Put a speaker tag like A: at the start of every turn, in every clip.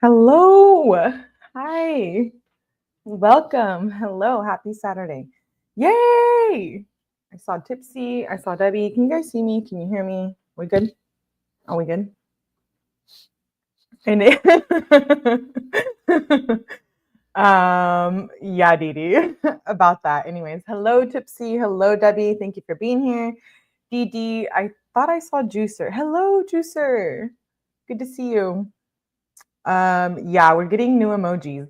A: Hello. Hi. Welcome. Hello. Happy Saturday. Yay. I saw 𝗃𝗍. I saw Debbie. Can you guys see me? Can you hear me? We good? Are we good? And yeah, Dee about that. Anyways, hello 𝗃𝗍. Hello Debbie. Thank you for being here. Dee, I thought I saw Juicer. Hello Juicer. Good to see you. Yeah, we're getting new emojis.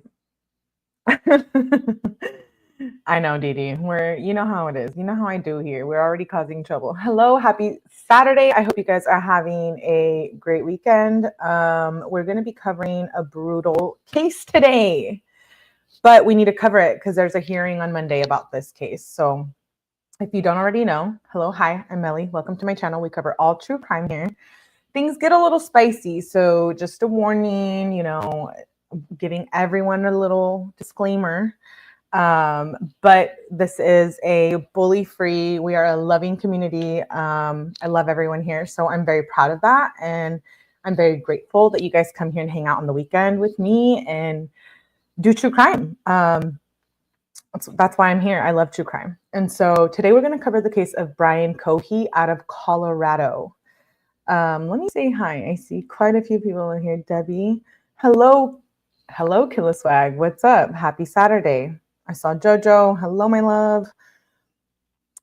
A: I know, Dee. You know how it is. You know how I do here. We're already causing trouble. Hello, happy Saturday. I hope you guys are having a great weekend. We're going to be covering a brutal case today, but we need to cover it because there's a hearing on Monday about this case. So if you don't already know, hello, hi, I'm Melly. Welcome to my channel. We cover all true crime here. Things get a little spicy, so just a warning, giving everyone a little disclaimer. But this is a bully-free, we are a loving community. I love everyone here, so I'm very proud of that. And I'm very grateful that you guys come here and hang out on the weekend with me and do true crime. That's why I'm here. I love true crime. And so today we're going to cover the case of Brian Cohee out of Colorado. Let me say hi. I see quite a few people in here. Debbie. Hello, Killa Swag. What's up? Happy Saturday. I saw Jojo. Hello, my love.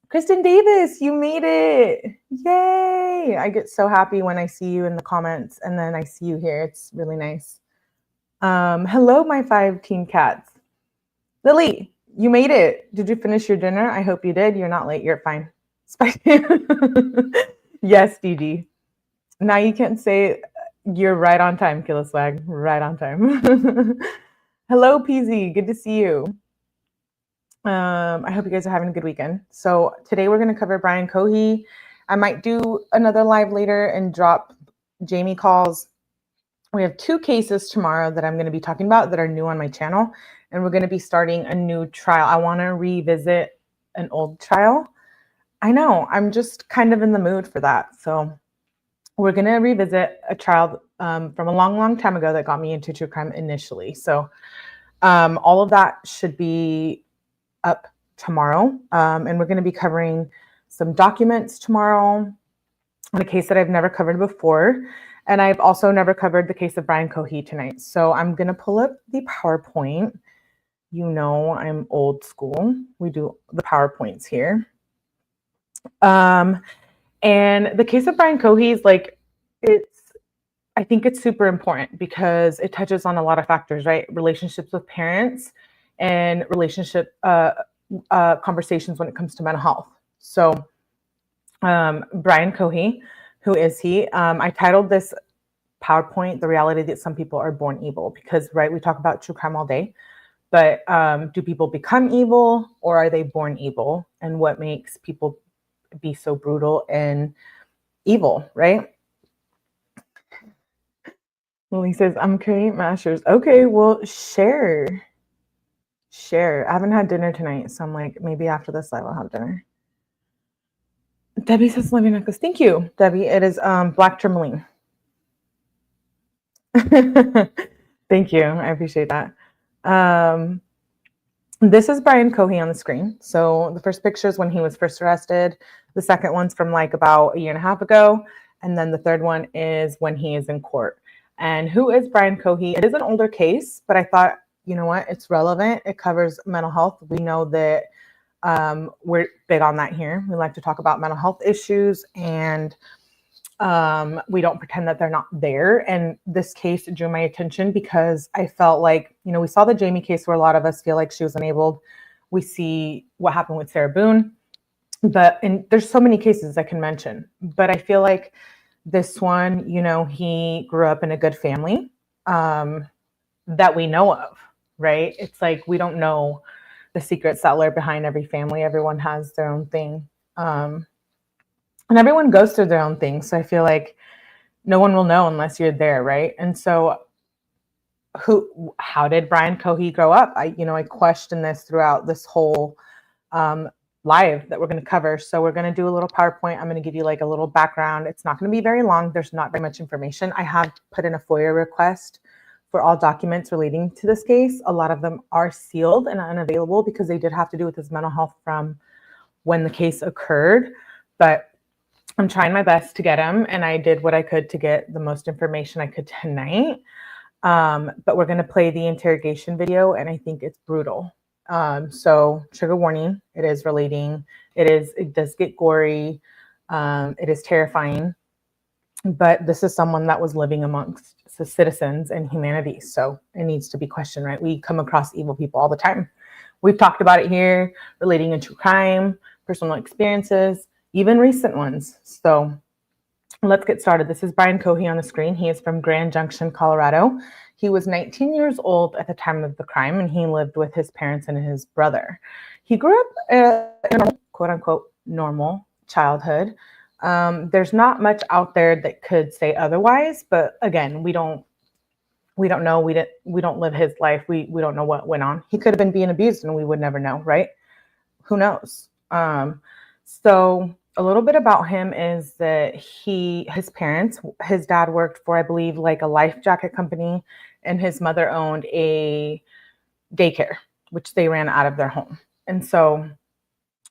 A: Kristen Davis, you made it. Yay. I get so happy when I see you in the comments and then I see you here. It's really nice. Hello, my 5 teen cats. Lily, you made it. Did you finish your dinner? I hope you did. You're not late. You're fine. Yes, Dee. Now you can say you're right on time, Killa Swag. Right on time. Hello, PZ. Good to see you. I hope you guys are having a good weekend. So today we're going to cover Brian Cohee. I might do another live later and drop Jamie calls. We have 2 cases tomorrow that I'm going to be talking about that are new on my channel. And we're going to be starting a new trial. I want to revisit an old trial. I know. I'm just kind of in the mood for that. So we're going to revisit a trial from a long, long time ago that got me into true crime initially. So all of that should be up tomorrow. And we're going to be covering some documents tomorrow on a case that I've never covered before. And I've also never covered the case of Brian Cohee tonight. So I'm going to pull up the PowerPoint. You know, I'm old school. We do the PowerPoints here. And the case of Brian Cohee is I think it's super important because it touches on a lot of factors, right? Relationships with parents and relationship conversations when it comes to mental health. So Brian Cohee, who is he? I titled this PowerPoint, The Reality That Some People Are Born Evil, because, right, we talk about true crime all day, but do people become evil or are they born evil? And what makes people be so brutal and evil, right? Lily says, I'm creating masters. Okay, well, share. I haven't had dinner tonight, so I'm like, maybe after this live I'll have dinner. Debbie says, living necklace. Thank you, Debbie. It is black tourmaline. Thank you. I appreciate that. This is Brian Cohee on the screen. So the first picture is when he was first arrested. The second one's from like about 1.5 years ago. And then the third one is when he is in court. And who is Brian Cohee? It is an older case, but I thought, you know what? It's relevant. It covers mental health. We know that we're big on that here. We like to talk about mental health issues and we don't pretend that they're not there. And this case drew my attention because I felt like, we saw the Jamie case where a lot of us feel like she was enabled. We see what happened with Sarah Boone, and there's so many cases I can mention, but I feel like this one, he grew up in a good family that we know of, right? It's like, we don't know the secrets that lurk behind every family. Everyone has their own thing. And everyone goes through their own thing. So I feel like no one will know unless you're there, right? And so how did Brian Cohee grow up? I questioned this throughout this whole live that we're going to cover. So we're going to do a little PowerPoint. I'm going to give you like a little background. It's not going to be very long. There's not very much information. I have put in a FOIA request for all documents relating to this case. A lot of them are sealed and unavailable because they did have to do with his mental health from when the case occurred. But I'm trying my best to get him, and I did what I could to get the most information I could tonight. But we're going to play the interrogation video, and I think it's brutal. So trigger warning, it does get gory. It is terrifying, but this is someone that was living amongst the citizens and humanity. So it needs to be questioned, right? We come across evil people all the time. We've talked about it here, relating to true crime, personal experiences, even recent ones. So let's get started. This is Brian Cohee on the screen. He is from Grand Junction, Colorado. He was 19 years old at the time of the crime, and he lived with his parents and his brother. He grew up in a quote unquote normal childhood. There's not much out there that could say otherwise, but again, we don't know. We don't live his life. We don't know what went on. He could have been being abused and we would never know, right? Who knows? So a little bit about him is that his parents, his dad worked for, I believe, like a life jacket company, and his mother owned a daycare, which they ran out of their home. And so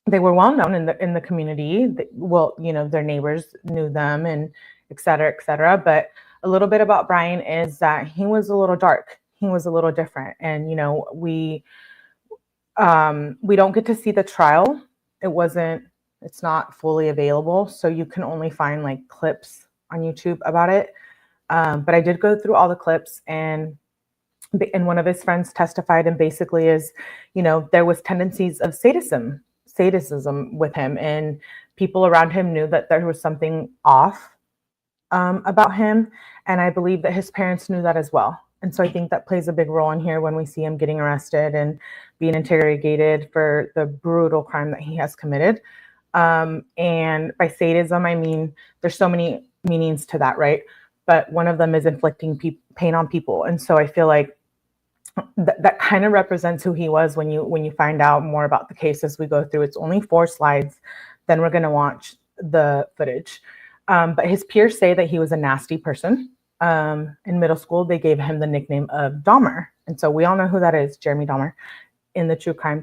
A: they were well known in the community. Well, you know, their neighbors knew them, and et cetera, et cetera. But a little bit about Brian is that he was a little dark. He was a little different. And, you know, we don't get to see the trial. It's not fully available. So you can only find like clips on YouTube about it. But I did go through all the clips, and one of his friends testified, and basically is, you know, there was tendencies of sadism with him, and people around him knew that there was something off about him. And I believe that his parents knew that as well. And so I think that plays a big role in here when we see him getting arrested and being interrogated for the brutal crime that he has committed. And by sadism, I mean, there's so many meanings to that, right? But one of them is inflicting pain on people. And so I feel like that kind of represents who he was when you find out more about the case as we go through. It's only 4 slides. Then we're going to watch the footage. But his peers say that he was a nasty person. In middle school, they gave him the nickname of Dahmer. And so we all know who that is, Jeremy Dahmer, in the true crime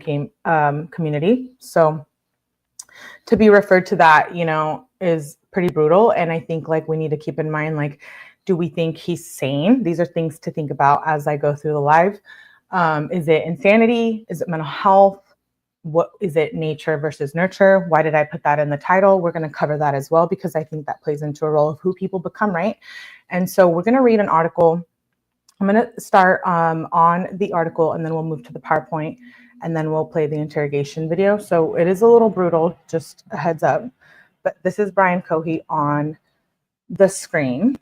A: community. So to be referred to that, you know, is pretty brutal. And I think like we need to keep in mind, like, do we think he's sane? These are things to think about as I go through the live. Is it insanity? Is it mental health? What is it, nature versus nurture? Why did I put that in the title? We're going to cover that as well, because I think that plays into a role of who people become, right? And so we're going to read an article. I'm going to start on the article, and then we'll move to the PowerPoint, and then we'll play the interrogation video. So it is a little brutal, just a heads up. But this is Brian Cohee on the screen.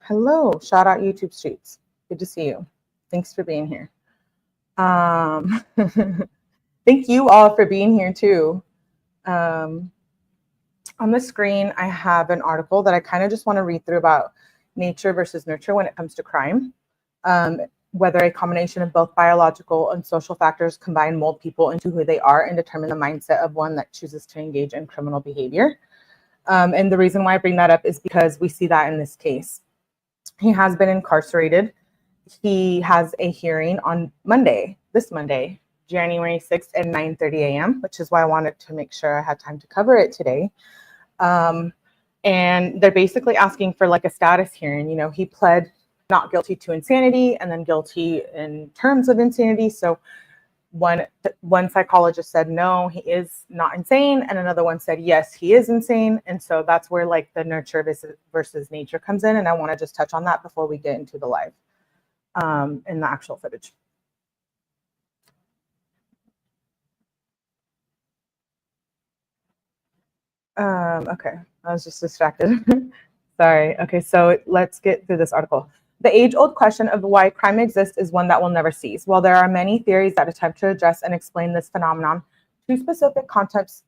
A: Hello, shout out YouTube Streets. Good to see you. Thanks for being here. Thank you all for being here too. On the screen, I have an article that I kind of just want to read through about nature versus nurture when it comes to crime. Whether a combination of both biological and social factors combine mold people into who they are and determine the mindset of one that chooses to engage in criminal behavior. And the reason why I bring that up is because we see that in this case. He has been incarcerated. He has a hearing on this Monday, January 6th at 9:30 a.m., which is why I wanted to make sure I had time to cover it today. And they're basically asking for like a status hearing. You know, he pled not guilty to insanity and then guilty in terms of insanity. So one psychologist said, no, he is not insane. And another one said, yes, he is insane. And so that's where like the nurture versus nature comes in. And I want to just touch on that before we get into the live in the actual footage. Okay, I was just distracted. Sorry. Okay, so let's get through this article. The age-old question of why crime exists is one that will never cease. While there are many theories that attempt to address and explain this phenomenon, 2 specific concepts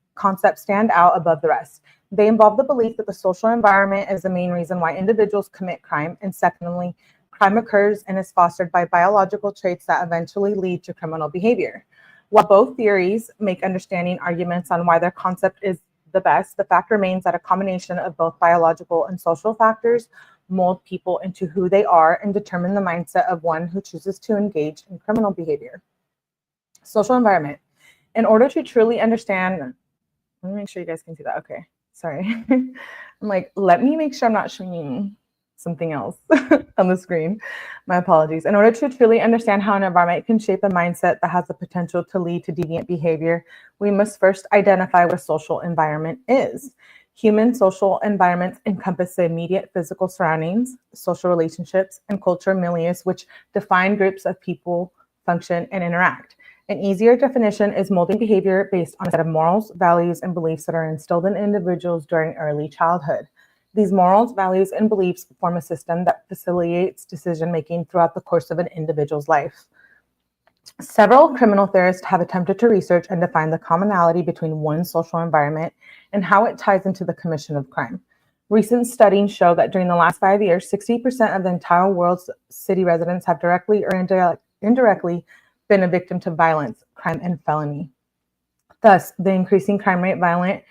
A: stand out above the rest. They involve the belief that the social environment is the main reason why individuals commit crime, and secondly, crime occurs and is fostered by biological traits that eventually lead to criminal behavior. While both theories make understanding arguments on why their concept is the best, the fact remains that a combination of both biological and social factors mold people into who they are and determine the mindset of one who chooses to engage in criminal behavior. Social environment. In order to truly understand, let me make sure you guys can see that. Okay, sorry. I'm like, let me make sure I'm not showing something else on the screen. My apologies. In order to truly understand how an environment can shape a mindset that has the potential to lead to deviant behavior, we must first identify what a social environment is. Human social environments encompass the immediate physical surroundings, social relationships, and cultural milieus, which define groups of people, function, and interact. An easier definition is molding behavior based on a set of morals, values, and beliefs that are instilled in individuals during early childhood. These morals, values, and beliefs form a system that facilitates decision-making throughout the course of an individual's life. Several criminal theorists have attempted to research and define the commonality between one's social environment and how it ties into the commission of crime. Recent studies show that during the last 5 years, 60% of the entire world's city residents have directly or indirectly been a victim to violence, crime, and felony. Thus, the increasing crime rate, violent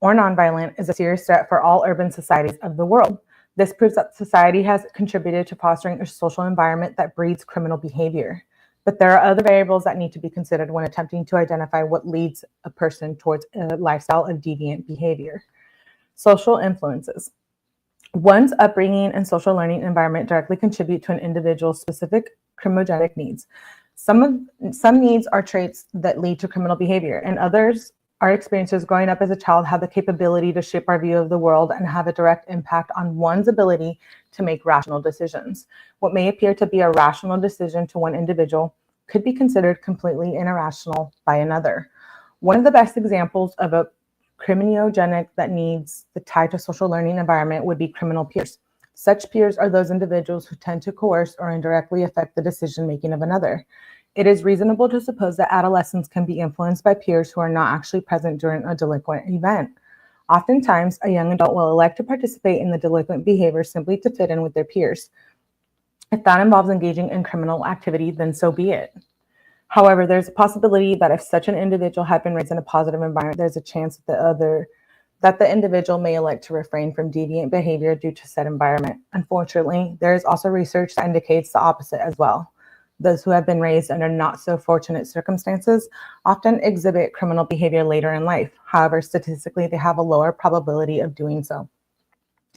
A: or nonviolent, is a serious threat for all urban societies of the world. This proves that society has contributed to fostering a social environment that breeds criminal behavior. But there are other variables that need to be considered when attempting to identify what leads a person towards a lifestyle of deviant behavior. Social influences. One's upbringing and social learning environment directly contribute to an individual's specific criminogenic needs. Some needs are traits that lead to criminal behavior, and others, our experiences growing up as a child, have the capability to shape our view of the world and have a direct impact on one's ability to make rational decisions. What may appear to be a rational decision to one individual could be considered completely irrational by another. One of the best examples of a criminogenic that needs the tie to social learning environment would be criminal peers. Such peers are those individuals who tend to coerce or indirectly affect the decision-making of another. It is reasonable to suppose that adolescents can be influenced by peers who are not actually present during a delinquent event. Oftentimes, a young adult will elect to participate in the delinquent behavior simply to fit in with their peers. If that involves engaging in criminal activity, then so be it. However, there's a possibility that if such an individual had been raised in a positive environment, there's a chance that the individual may elect to refrain from deviant behavior due to said environment. Unfortunately, there is also research that indicates the opposite as well. Those who have been raised under not so fortunate circumstances often exhibit criminal behavior later in life. However, statistically, they have a lower probability of doing so.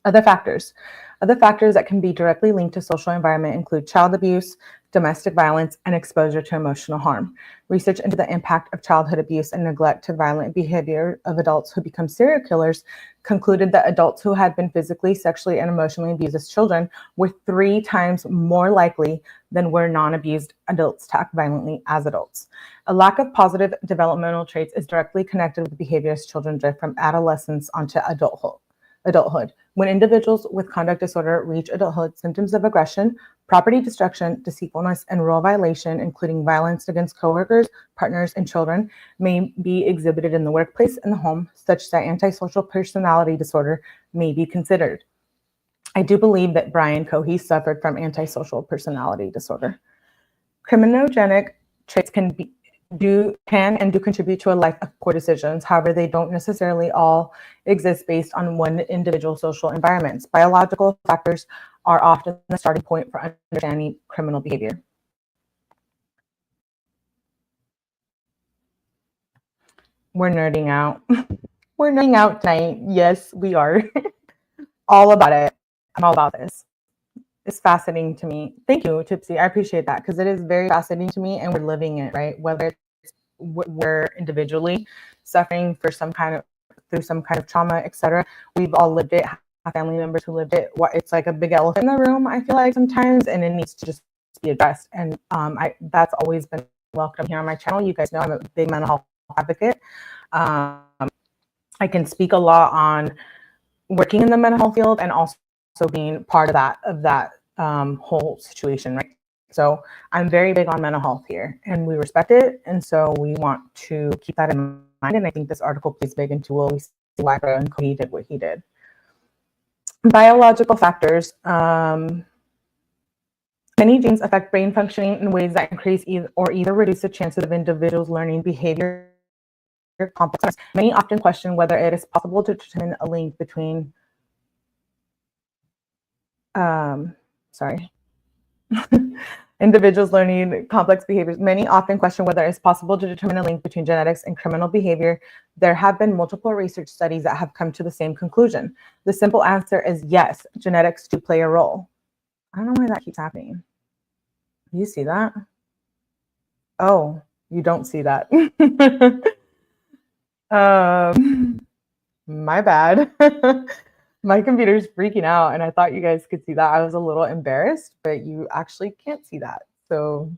A: Other factors that can be directly linked to social environment include child abuse, domestic violence, and exposure to emotional harm. Research into the impact of childhood abuse and neglect to violent behavior of adults who become serial killers concluded that adults who had been physically, sexually, and emotionally abused as children were 3 times more likely than were non-abused adults to act violently as adults. A lack of positive developmental traits is directly connected with the behavior as children drift from adolescence onto adulthood. When individuals with conduct disorder reach adulthood, symptoms of aggression, property destruction, deceitfulness, and role violation, including violence against coworkers, partners, and children, may be exhibited in the workplace and the home, such that antisocial personality disorder may be considered. I do believe that Brian Cohee suffered from antisocial personality disorder. Criminogenic traits can contribute to a life of poor decisions. However, they don't necessarily all exist based on one individual social environments. Biological factors are often the starting point for understanding criminal behavior. We're nerding out. We're nerding out tonight. Yes, we are. All about it. I'm all about this. It's fascinating to me. Thank you, 𝗵𝚻. I appreciate that because it is very fascinating to me and we're living it, right? Whether it's we're individually suffering through some kind of trauma, etc. We've all lived it, have family members who lived it. It's like a big elephant in the room, I feel like sometimes, and it needs to just be addressed. And that's always been welcome here on my channel. You guys know I'm a big mental health advocate. I can speak a lot on working in the mental health field and also being part of that whole situation, right? So I'm very big on mental health here, and we respect it, and so we want to keep that in mind. And I think this article plays big into we see why and Cohee did what he did. Biological factors. Many genes affect brain functioning in ways that increase or either reduce the chances of individuals learning behavior complex. Many often question whether it is possible to determine a link between sorry. Individuals learning complex behaviors. Many often question whether it's possible to determine a link between genetics and criminal behavior. There have been multiple research studies that have come to the same conclusion. The simple answer is yes, genetics do play a role. I don't know why that keeps happening. You see that? Oh, you don't see that. My bad. My computer's freaking out and I thought you guys could see that. I was a little embarrassed, but you actually can't see that. So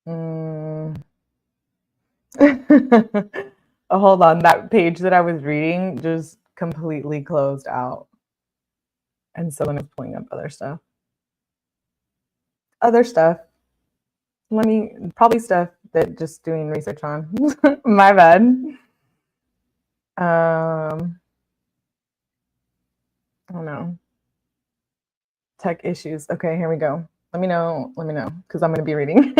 A: oh, hold on. That page that I was reading just completely closed out. And so then it's pulling up other stuff. Probably stuff that just doing research on. My bad. I don't know. Tech issues. Okay, here we go. Let me know, because I'm going to be reading.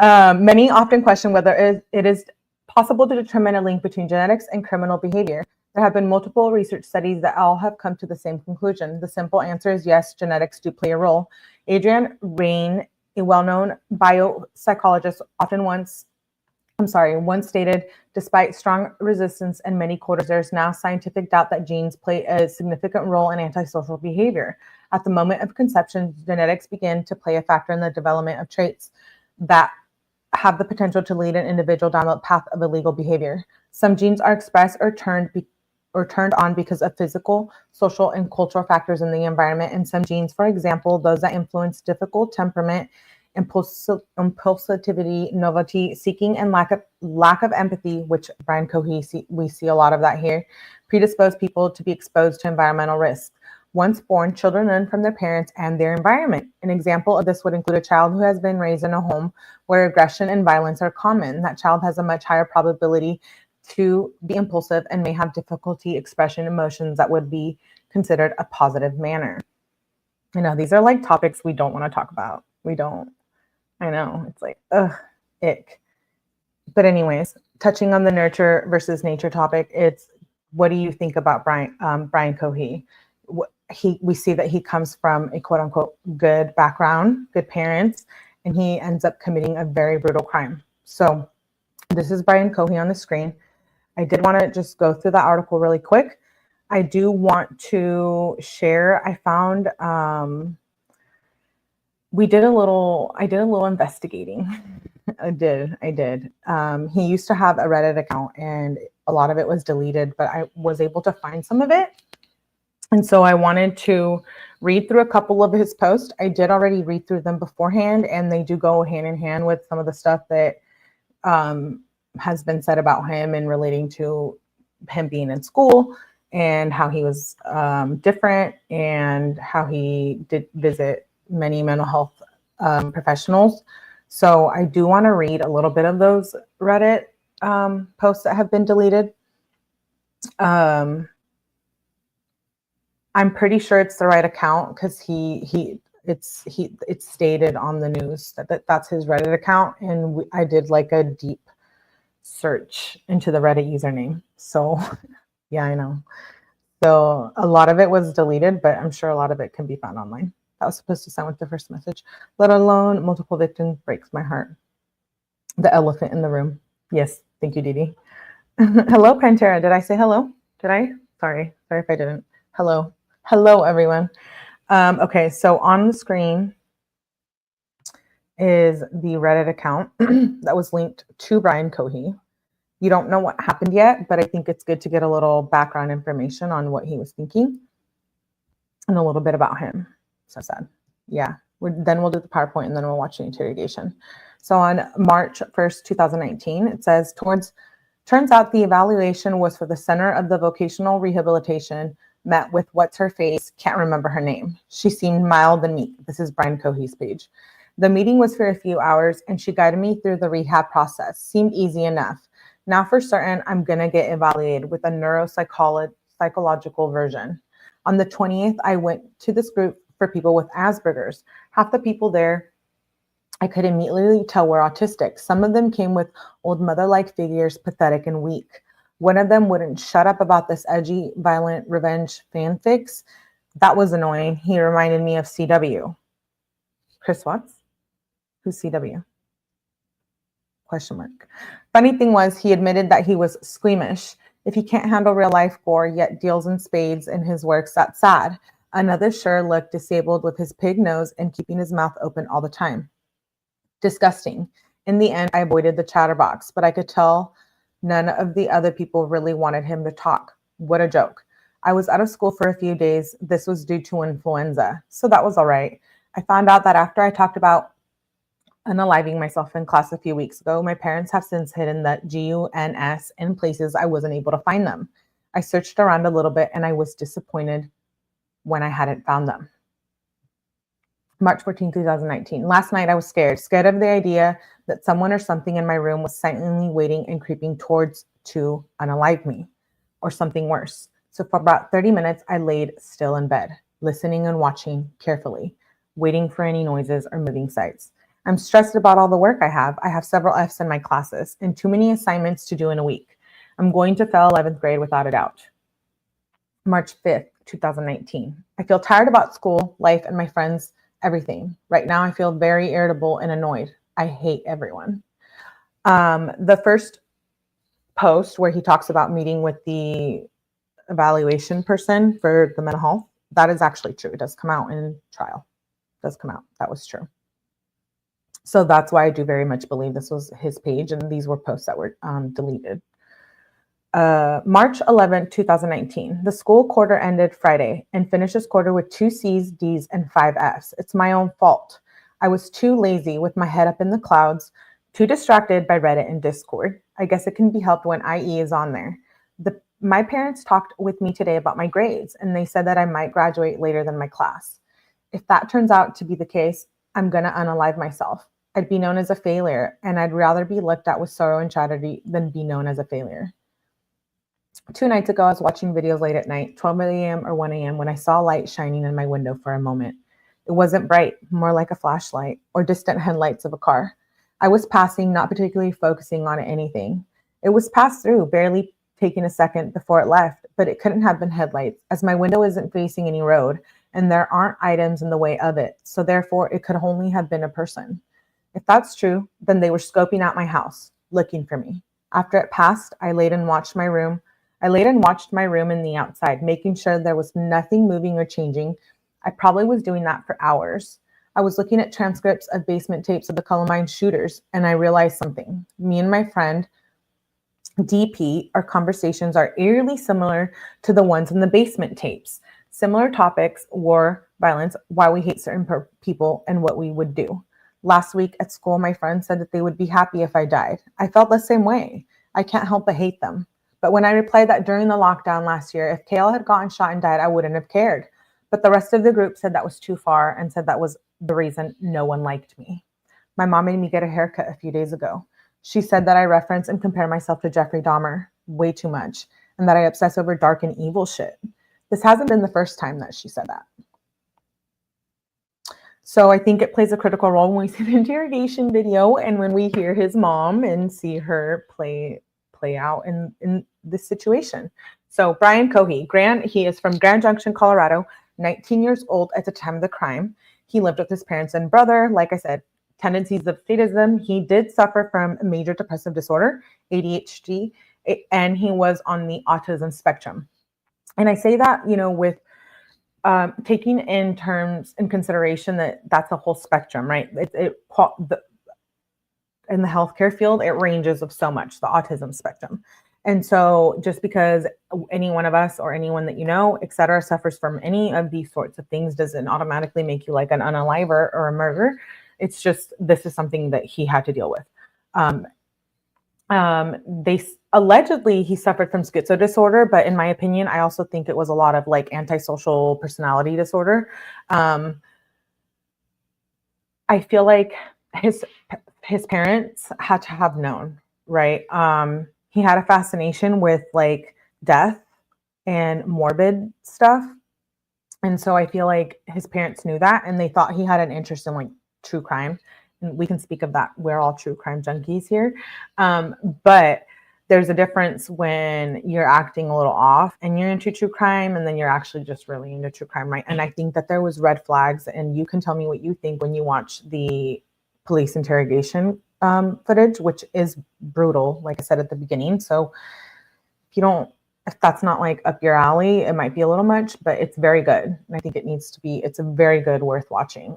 A: Many often question whether it is possible to determine a link between genetics and criminal behavior. There have been multiple research studies that all have come to the same conclusion. The simple answer is yes, genetics do play a role. Adrian Raine, a well-known biopsychologist, once stated, despite strong resistance in many quarters, there's now scientific doubt that genes play a significant role in antisocial behavior. At the moment of conception, genetics begin to play a factor in the development of traits that have the potential to lead an individual down the path of illegal behavior. Some genes are expressed or turned on because of physical, social, and cultural factors in the environment. And some genes, for example, those that influence difficult temperament, impulsivity, novelty seeking, and lack of empathy, which Brian Cohee, we see a lot of that here, predispose people to be exposed to environmental risks. Once born, children learn from their parents and their environment. An example of this would include a child who has been raised in a home where aggression and violence are common. That child has a much higher probability to be impulsive and may have difficulty expressing emotions that would be considered a positive manner. I know these are like topics we don't want to talk about. We don't. I know, it's like, ugh, ick. But anyways, touching on the nurture versus nature topic, it's what do you think about Brian Cohee? We see that he comes from a quote unquote good background, good parents, and he ends up committing a very brutal crime. So this is Brian Cohee on the screen. I did want to just go through the article really quick. I do want to share, I found, I did a little investigating. I did. He used to have a Reddit account and a lot of it was deleted, but I was able to find some of it. And so I wanted to read through a couple of his posts. I did already read through them beforehand, and they do go hand in hand with some of the stuff that has been said about him and relating to him being in school and how he was different and how he did visit many mental health professionals. So I do want to read a little bit of those Reddit posts that have been deleted. I'm pretty sure it's the right account because it's stated on the news that that's his Reddit account, and I did like a deep search into the Reddit username. So yeah, I know. So a lot of it was deleted, but I'm sure a lot of it can be found online. That was supposed to sound like the first message. Let alone multiple victims breaks my heart. The elephant in the room. Yes, thank you, Didi. Hello, Pantera. Did I say hello? Did I? Sorry if I didn't. Hello, everyone. Okay, so on the screen is the Reddit account that was linked to Brian Cohee. You don't know what happened yet, but I think it's good to get a little background information on what he was thinking and a little bit about him. So sad. Yeah, then we'll do the PowerPoint and then we'll watch the interrogation. So on March 1st, 2019, it says, turns out the evaluation was for the Center of the Vocational Rehabilitation, met with what's her face, can't remember her name. She seemed mild and meek. This is Brian Cohee's page. The meeting was for a few hours and she guided me through the rehab process. Seemed easy enough. Now for certain, I'm gonna get evaluated with a neuropsychological version. On the 20th, I went to this group for people with Asperger's. Half the people there, I could immediately tell were autistic. Some of them came with old mother-like figures, pathetic and weak. One of them wouldn't shut up about this edgy, violent revenge fanfics. That was annoying. He reminded me of CW. Chris Watts? Who's CW? Question mark. Funny thing was, he admitted that he was squeamish. If he can't handle real life gore, yet deals in spades in his works, that's sad. Another sure looked disabled with his pig nose and keeping his mouth open all the time. Disgusting. In the end, I avoided the chatterbox, but I could tell none of the other people really wanted him to talk. What a joke. I was out of school for a few days. This was due to influenza, so that was all right. I found out that after I talked about unaliving myself in class a few weeks ago, my parents have since hidden the GUNS in places I wasn't able to find them. I searched around a little bit and I was disappointed when I hadn't found them. March 14, 2019. Last night I was scared of the idea that someone or something in my room was silently waiting and creeping towards to unalive me, or something worse. So for about 30 minutes, I laid still in bed, listening and watching carefully, waiting for any noises or moving sights. I'm stressed about all the work I have. I have several Fs in my classes and too many assignments to do in a week. I'm going to fail 11th grade without a doubt. March 5th, 2019. I feel tired about school, life, and my friends, everything. Right now, I feel very irritable and annoyed. I hate everyone. The first post where he talks about meeting with the evaluation person for the mental health, that is actually true. It does come out in trial. It does come out. That was true. So that's why I do very much believe this was his page, and these were posts that were deleted. March 11, 2019. The school quarter ended Friday and finished this quarter with 2 C's, D's, and 5 F's. It's my own fault. I was too lazy with my head up in the clouds, too distracted by Reddit and Discord. I guess it can be helped when 𝗟EIE is on there. My parents talked with me today about my grades, and they said that I might graduate later than my class. If that turns out to be the case, I'm going to unalive myself. I'd be known as a failure, and I'd rather be looked at with sorrow and tragedy than be known as a failure. 2 nights ago, I was watching videos late at night, 12 a.m. or 1 a.m., when I saw light shining in my window for a moment. It wasn't bright, more like a flashlight or distant headlights of a car. I was passing, not particularly focusing on anything. It was passed through, barely taking a second before it left, but it couldn't have been headlights, as my window isn't facing any road, and there aren't items in the way of it, so therefore it could only have been a person. If that's true, then they were scoping out my house, looking for me. After it passed, I laid and watched my room and the outside, making sure there was nothing moving or changing. I probably was doing that for hours. I was looking at transcripts of basement tapes of the Columbine shooters, and I realized something. Me and my friend, DP, our conversations are eerily similar to the ones in the basement tapes. Similar topics: war, violence, why we hate certain people, and what we would do. Last week at school, my friend said that they would be happy if I died. I felt the same way. I can't help but hate them. But when I replied that during the lockdown last year, if Kale had gotten shot and died, I wouldn't have cared. But the rest of the group said that was too far and said that was the reason no one liked me. My mom made me get a haircut a few days ago. She said that I reference and compare myself to Jeffrey Dahmer way too much, and that I obsess over dark and evil shit. This hasn't been the first time that she said that. So I think it plays a critical role when we see the interrogation video and when we hear his mom and see her play out in this situation. So Brian Cohee, he is from Grand Junction, Colorado, 19 years old at the time of the crime. He lived with his parents and brother. Like I said, tendencies of sadism. He did suffer from major depressive disorder, ADHD, and he was on the autism spectrum. And I say that, with taking in consideration that that's a whole spectrum, right? In the healthcare field, it ranges of so much, the autism spectrum. And so just because any one of us or anyone that et cetera, suffers from any of these sorts of things doesn't automatically make you like an unaliver or a murderer. It's just, this is something that he had to deal with. Allegedly he suffered from schizo disorder, but in my opinion, I also think it was a lot of like antisocial personality disorder. I feel like his parents had to have known, right? He had a fascination with like death and morbid stuff. And so I feel like his parents knew that, and they thought he had an interest in like true crime. And we can speak of that. We're all true crime junkies here. But there's a difference when you're acting a little off and you're into true crime, and then you're actually just really into true crime, right? And I think that there was red flags, and you can tell me what you think when you watch the police interrogation footage, which is brutal, like I said at the beginning. So if that's not like up your alley, it might be a little much, but it's very good. And I think it's a very good, worth watching.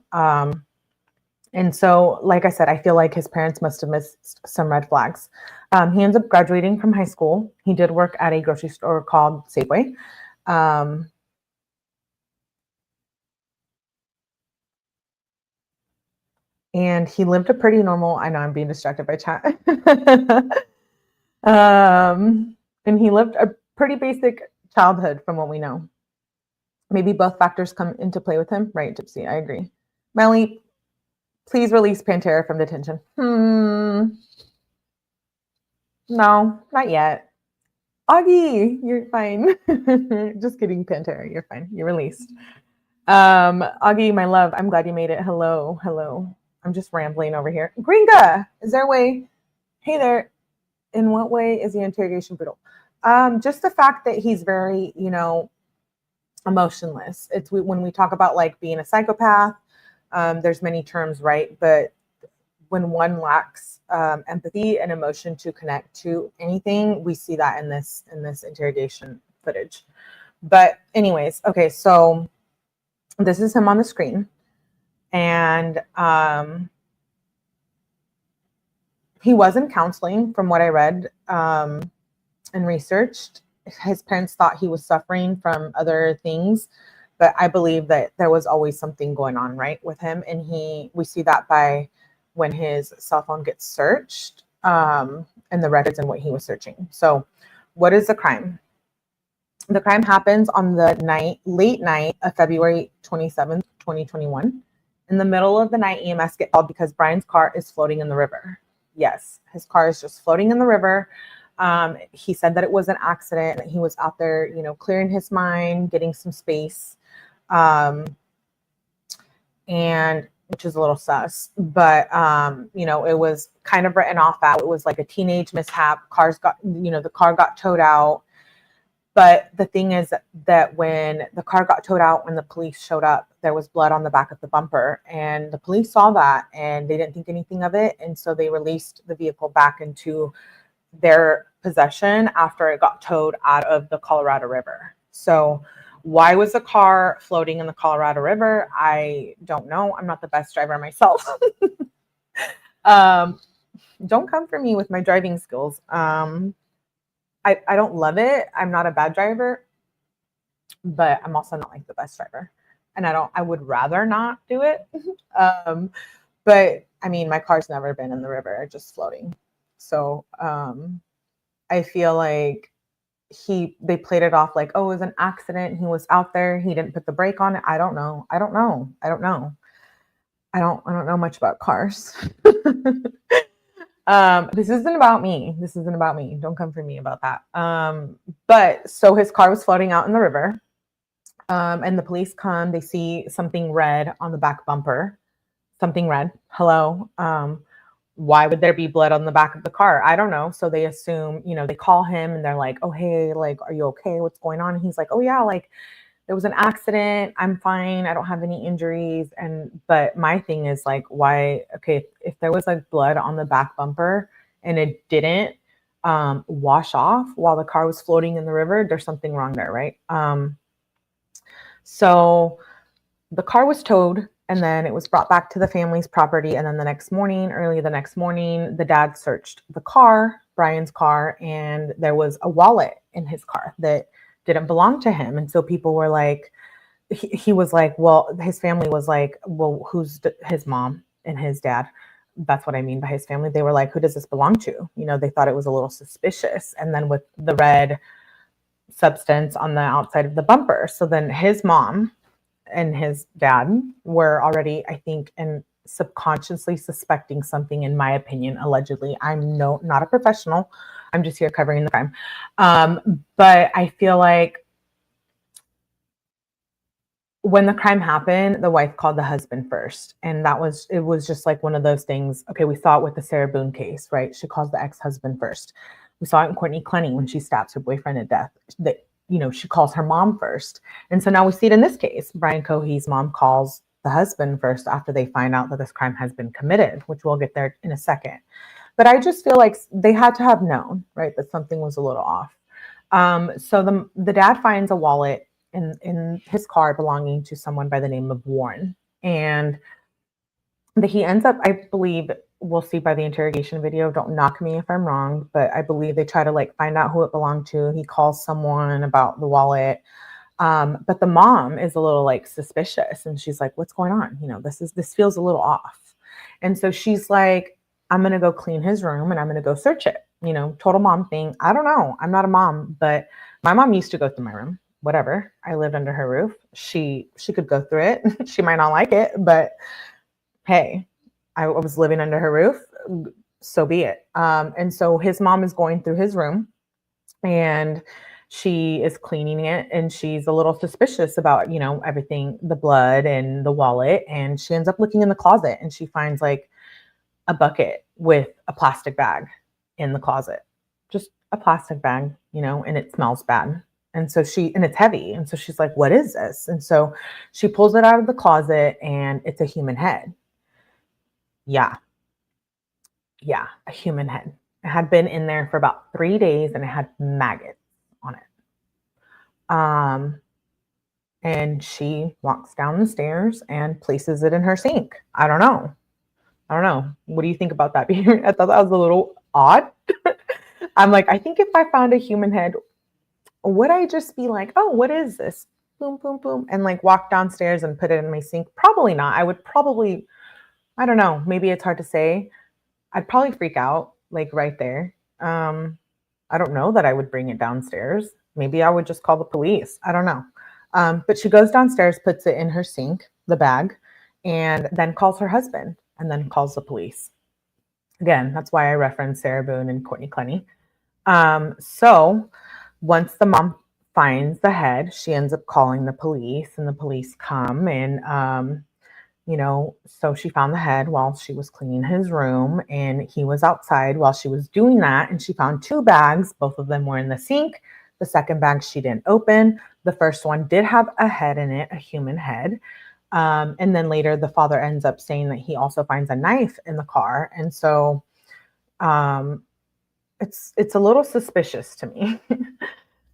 A: And so, like I said, I feel like his parents must have missed some red flags. He ends up graduating from high school. He did work at a grocery store called Safeway. And he lived a pretty normal, I know I'm being distracted by chat. And he lived a pretty basic childhood from what we know. Maybe both factors come into play with him. Right, Gypsy, I agree. Melly, please release Pantera from detention. No, not yet. Augie, you're fine. Just kidding, Pantera, you're fine. You're released. Augie, my love, I'm glad you made it. Hello. I'm just rambling over here. Gringa, is there a way? Hey there. In what way is the interrogation brutal? Just the fact that he's very, emotionless. It's when we talk about like being a psychopath, there's many terms, right? But when one lacks empathy and emotion to connect to anything, we see that in this interrogation footage. But anyways, okay, so this is him on the screen, and he was in counseling from what I read and researched. His parents thought he was suffering from other things, but I believe that there was always something going on, right, with him. And we see that by when his cell phone gets searched and the records and what he was searching. So what is the crime? The crime happens on the late night of February 27th, 2021. In the middle of the night, EMS get called because Brian's car is floating in the river. Yes, his car is just floating in the river. He said that it was an accident, that he was out there, clearing his mind, getting some space, and which is a little sus, but, it was kind of written off out. It was like a teenage mishap. The car got towed out. But the thing is that when the car got towed out, when the police showed up, there was blood on the back of the bumper, and the police saw that and they didn't think anything of it. And so they released the vehicle back into their possession after it got towed out of the Colorado River. So why was the car floating in the Colorado River? I don't know. I'm not the best driver myself. Don't come for me with my driving skills. I don't love it. I'm not a bad driver, but I'm also not like the best driver. And I would rather not do it. But I mean, my car's never been in the river, just floating. So I feel like they played it off like, oh, it was an accident. He was out there. He didn't put the brake on it. I don't know. I don't know much about cars. This isn't about me. Don't come for me about that. But so his car was floating out in the river. And the police come, they see something red on the back bumper, something red. Hello. Why would there be blood on the back of the car? I don't know. So they assume, they call him and they're like, oh, hey, like, are you okay? What's going on? And he's like, oh yeah, like there was an accident. I'm fine. I don't have any injuries. But my thing is like, why? Okay. If there was like blood on the back bumper and it didn't wash off while the car was floating in the river, there's something wrong there. Right. So the car was towed and then it was brought back to the family's property. And then early the next morning, the dad searched the car, Brian's car, and there was a wallet in his car that didn't belong to him. And so people were like, he was like, well, his family was like, well, who's his mom and his dad? That's what I mean by his family. They were like, who does this belong to? They thought it was a little suspicious. And then with the red substance on the outside of the bumper. So then his mom and his dad were already, I think, and subconsciously suspecting something, in my opinion, allegedly. I'm not a professional. I'm just here covering the crime. But I feel like when the crime happened, the wife called the husband first. And it was just like one of those things. Okay, we saw it with the Sarah Boone case, right? She calls the ex-husband first. We saw it in 𗵻◡ when she stabs her boyfriend to death. That, you know, she calls her mom first. And so now we see it in this case. Brian Cohee's mom calls the husband first after they find out that this crime has been committed, which we'll get there in a second. But I just feel like they had to have known, right, that something was a little off. So the dad finds a wallet in his car belonging to someone by the name of Warren. And he ends up, I believe, we'll see by the interrogation video, don't knock me if I'm wrong, but I believe they try to like find out who it belonged to. He calls someone about the wallet. But the mom is a little like suspicious, and she's like, what's going on? You know, this feels a little off. And so she's like, I'm going to go clean his room and I'm going to go search it. You know, total mom thing. I don't know. I'm not a mom, but my mom used to go through my room, whatever. I lived under her roof. She could go through it. She might not like it, but hey, I was living under her roof. So be it. And so his mom is going through his room and she is cleaning it, and she's a little suspicious about, you know, everything, the blood and the wallet. And she ends up looking in the closet and she finds like a bucket with a plastic bag in the closet, just a plastic bag, you know, and it smells bad. And so and it's heavy. And so she's like, what is this? And so she pulls it out of the closet and it's a human head. Yeah, a human head. It had been in there for about 3 days and it had maggots on it. And she walks down the stairs and places it in her sink. I don't know. What do you think about that behavior? I thought that was a little odd. I'm like, I think if I found a human head, would I just be like, oh, what is this? Boom, boom, boom. And like walk downstairs and put it in my sink? Probably not. I would probably, I don't know. Maybe it's hard to say. I'd probably freak out like right there. I don't know that I would bring it downstairs. Maybe I would just call the police. I don't know. But she goes downstairs, puts it in her sink, the bag, and then calls her husband and then calls the police. Again, that's why I referenced Sarah Boone and Courtney Clenny. So once the mom finds the head, she ends up calling the police, and the police come. And, you know, so she found the head while she was cleaning his room, and he was outside while she was doing that. And she found 2 bags. Both of them were in the sink. The second bag she didn't open. The first one did have a head in it, a human head. And then later the father ends up saying that he also finds a knife in the car. And so it's a little suspicious to me.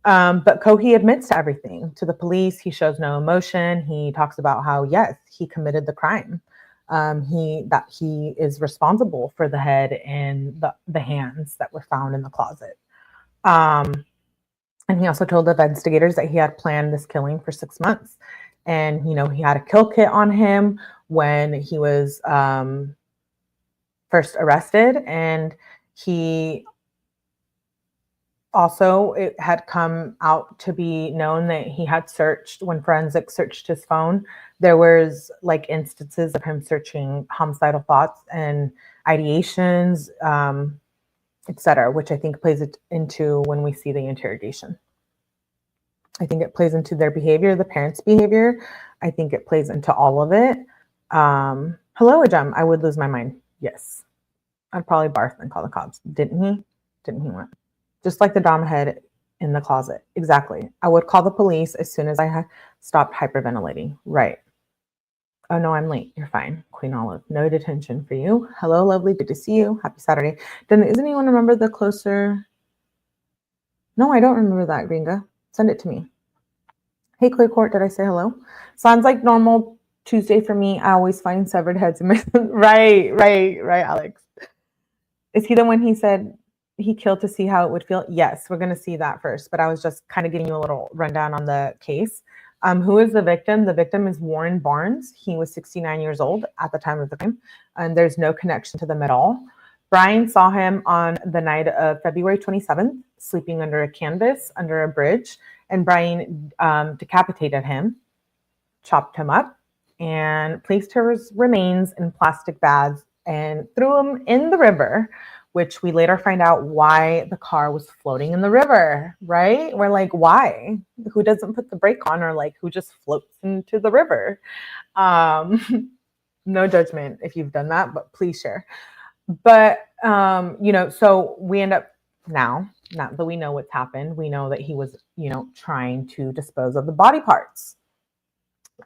A: But Cohee admits to everything to the police. He shows no emotion. He talks about how, yes, he committed the crime. That he is responsible for the head and the hands that were found in the closet. And he also told the investigators that he had planned this killing for 6 months. And, you know, he had a kill kit on him when he was first arrested. And he also, it had come out to be known that he had searched, when forensics searched his phone, there was like instances of him searching homicidal thoughts and ideations, etc., which I think plays it into when we see the interrogation. I think it plays into their behavior, the parents' behavior. I think it plays into all of it. Hello, Ajem. I would lose my mind. Yes. I'd probably barf and call the cops. Didn't he? Didn't he want? Just like the drama head in the closet. Exactly. I would call the police as soon as I had stopped hyperventilating. Right. Oh, no, I'm late. You're fine. Queen Olive. No detention for you. Hello, lovely. Good to see you. Happy Saturday. Doesn't anyone remember the closer? No, I don't remember that, Gringa. Send it to me. Hey, Clay Court, did I say hello? Sounds like normal Tuesday for me. I always find severed heads in my... Right, Alex. Is he the one he said he killed to see how it would feel? Yes, we're going to see that first. But I was just kind of giving you a little rundown on the case. Who is the victim? The victim is Warren Barnes. He was 69 years old at the time of the crime. And there's no connection to them at all. Brian saw him on the night of February 27th, sleeping under a canvas under a bridge. And Brian decapitated him, chopped him up, and placed his remains in plastic bags and threw them in the river, which we later find out why the car was floating in the river, right? We're like, why? Who doesn't put the brake on, or like who just floats into the river? No judgment if you've done that, but please share. But, you know, so we end up now Now that we know what's happened, we know that he was, trying to dispose of the body parts.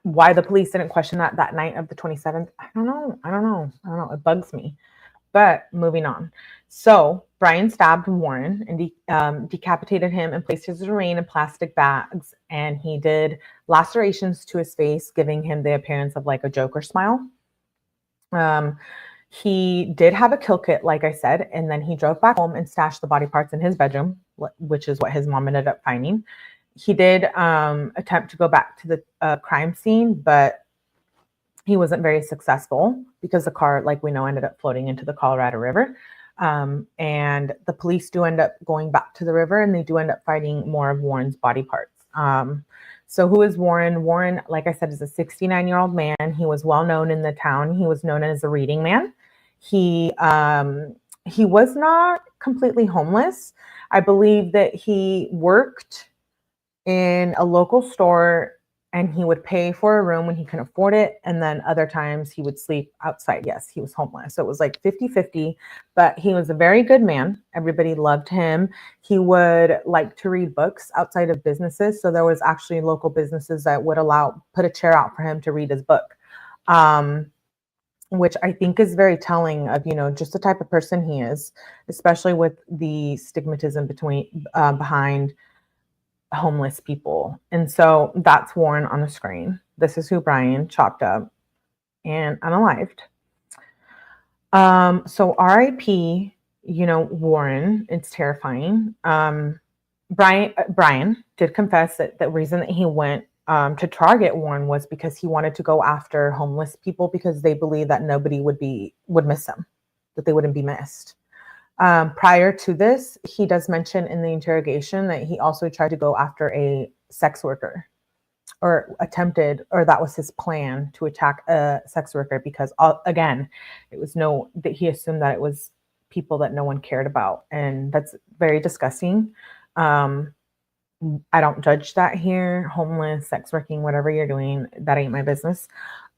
A: Why the police didn't question that night of the 27th, I don't know. It bugs me. But moving on. So Brian stabbed Warren and decapitated him and placed his remains in plastic bags. And he did lacerations to his face, giving him the appearance of like a Joker smile. He did have a kill kit, like I said, and then he drove back home and stashed the body parts in his bedroom, which is what his mom ended up finding. He did attempt to go back to the crime scene, but he wasn't very successful because the car, like we know, ended up floating into the Colorado River. And the police do end up going back to the river, and they do end up finding more of Warren's body parts. So who is Warren? Warren, like I said, is a 69-year-old man. He was well known in the town. He was known as a reading man. He was not completely homeless. I believe that he worked in a local store and he would pay for a room when he couldn't afford it. And then other times he would sleep outside. Yes, he was homeless. So it was like 50-50, but he was a very good man. Everybody loved him. He would like to read books outside of businesses. So there was actually local businesses that would put a chair out for him to read his book, which I think is very telling of, just the type of person he is, especially with the stigmatism behind homeless people. And so that's Warren on the screen. This is who Brian chopped up and unalived. So RIP, Warren, it's terrifying. Brian did confess that the reason that he went to target Warren was because he wanted to go after homeless people because they believe that nobody would miss them, that they wouldn't be missed. Prior to this, he does mention in the interrogation that he also tried to go after a sex worker, or that was his plan, to attack a sex worker because, again, that he assumed that it was people that no one cared about. And that's very disgusting. I don't judge that here. Homeless, sex working, whatever you're doing, that ain't my business.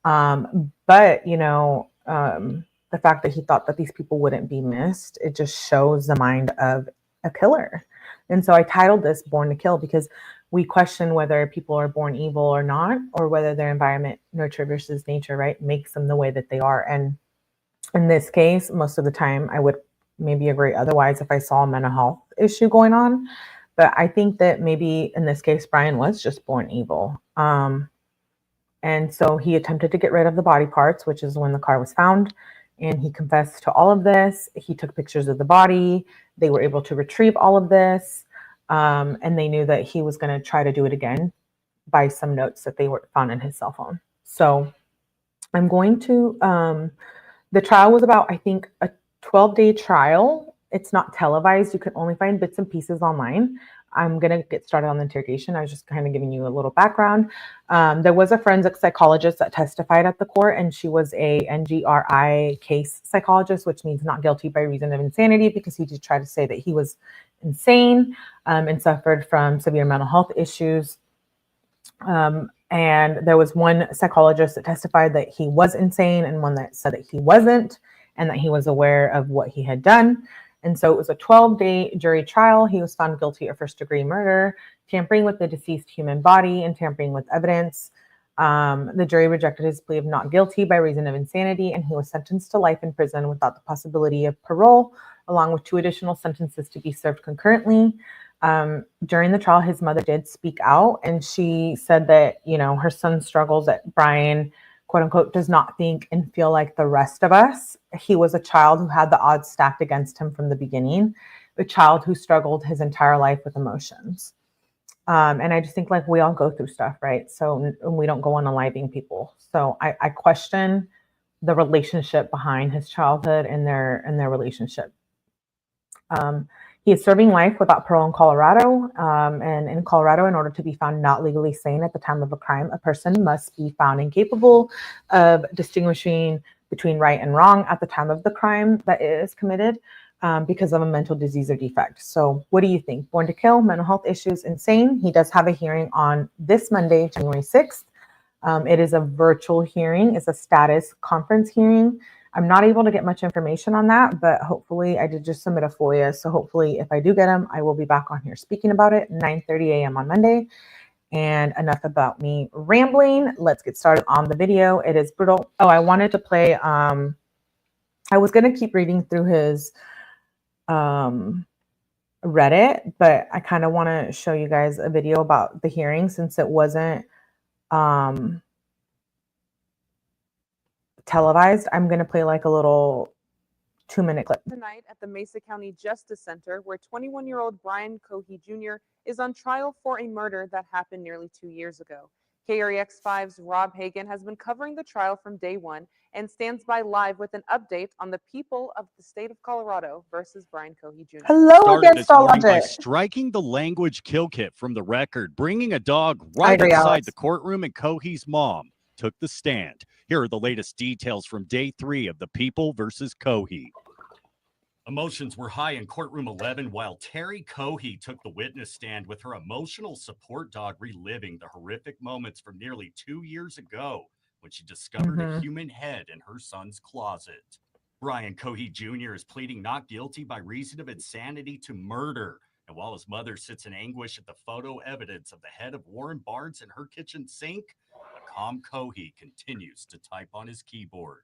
A: But the fact that he thought that these people wouldn't be missed, it just shows the mind of a killer. And so I titled this Born to Kill because we question whether people are born evil or not, or whether their environment, nurture versus nature, right, makes them the way that they are. And in this case, most of the time I would maybe agree otherwise if I saw a mental health issue going on. But I think that maybe in this case, Brian was just born evil. And so he attempted to get rid of the body parts, which is when the car was found. And he confessed to all of this. He took pictures of the body. They were able to retrieve all of this. And they knew that he was going to try to do it again by some notes that they were found in his cell phone. So I'm going to, the trial was about, I think, a 12-day trial. It's not televised. You can only find bits and pieces online. I'm going to get started on the interrogation. I was just kind of giving you a little background. There was a forensic psychologist that testified at the court, and she was a NGRI case psychologist, which means not guilty by reason of insanity, because he did try to say that he was insane and suffered from severe mental health issues. And there was one psychologist that testified that he was insane, and one that said that he wasn't, and that he was aware of what he had done. And so it was a 12-day jury trial. He was found guilty of first-degree murder, tampering with the deceased human body, and tampering with evidence. The jury rejected his plea of not guilty by reason of insanity, and he was sentenced to life in prison without the possibility of parole, along with 2 additional sentences to be served concurrently. During the trial, his mother did speak out, and she said that, her son struggles, that Brian, quote unquote, does not think and feel like the rest of us. He was a child who had the odds stacked against him from the beginning, a child who struggled his entire life with emotions. And I just think, like, we all go through stuff, right? So we don't go on unaliving people. So I question the relationship behind his childhood and their relationship. He is serving life without parole in Colorado. And in Colorado, in order to be found not legally sane at the time of a crime, a person must be found incapable of distinguishing between right and wrong at the time of the crime that is committed because of a mental disease or defect. So what do you think? Born to Kill, mental health issues, insane. He does have a hearing on this Monday, January 6th. It is a virtual hearing. It's a status conference hearing. I'm not able to get much information on that, but hopefully I did just submit a FOIA. So hopefully if I do get them, I will be back on here speaking about it 9:30 a.m. on Monday. And enough about me rambling. Let's get started on the video. It is brutal. Oh, I wanted to play, I was going to keep reading through his Reddit, but I kind of want to show you guys a video about the hearing since it wasn't televised. I'm going to play like a little 2-minute clip.
B: Tonight at the Mesa County Justice Center, where 21-year-old Brian Cohee Jr. is on trial for a murder that happened nearly 2 years ago. KREX5's 𝗷EITG has been covering the trial from day one and stands by live with an update on the people of the state of Colorado versus Brian Cohee Jr.
A: Hello against all
C: by
A: logic.
C: striking the language kill kit from the record, bringing a dog right outside the courtroom, and Cohee's mom took the stand. Here are the latest details from day 3 of the People versus Cohee. Emotions were high in courtroom 11 while Terry Cohee took the witness stand with her emotional support dog, reliving the horrific moments from nearly 2 years ago when she discovered a human head in her son's closet. Brian Cohee Jr. is pleading not guilty by reason of insanity to murder. And while his mother sits in anguish at the photo evidence of the head of Warren Barnes in her kitchen sink, a calm Cohee continues to type on his keyboard.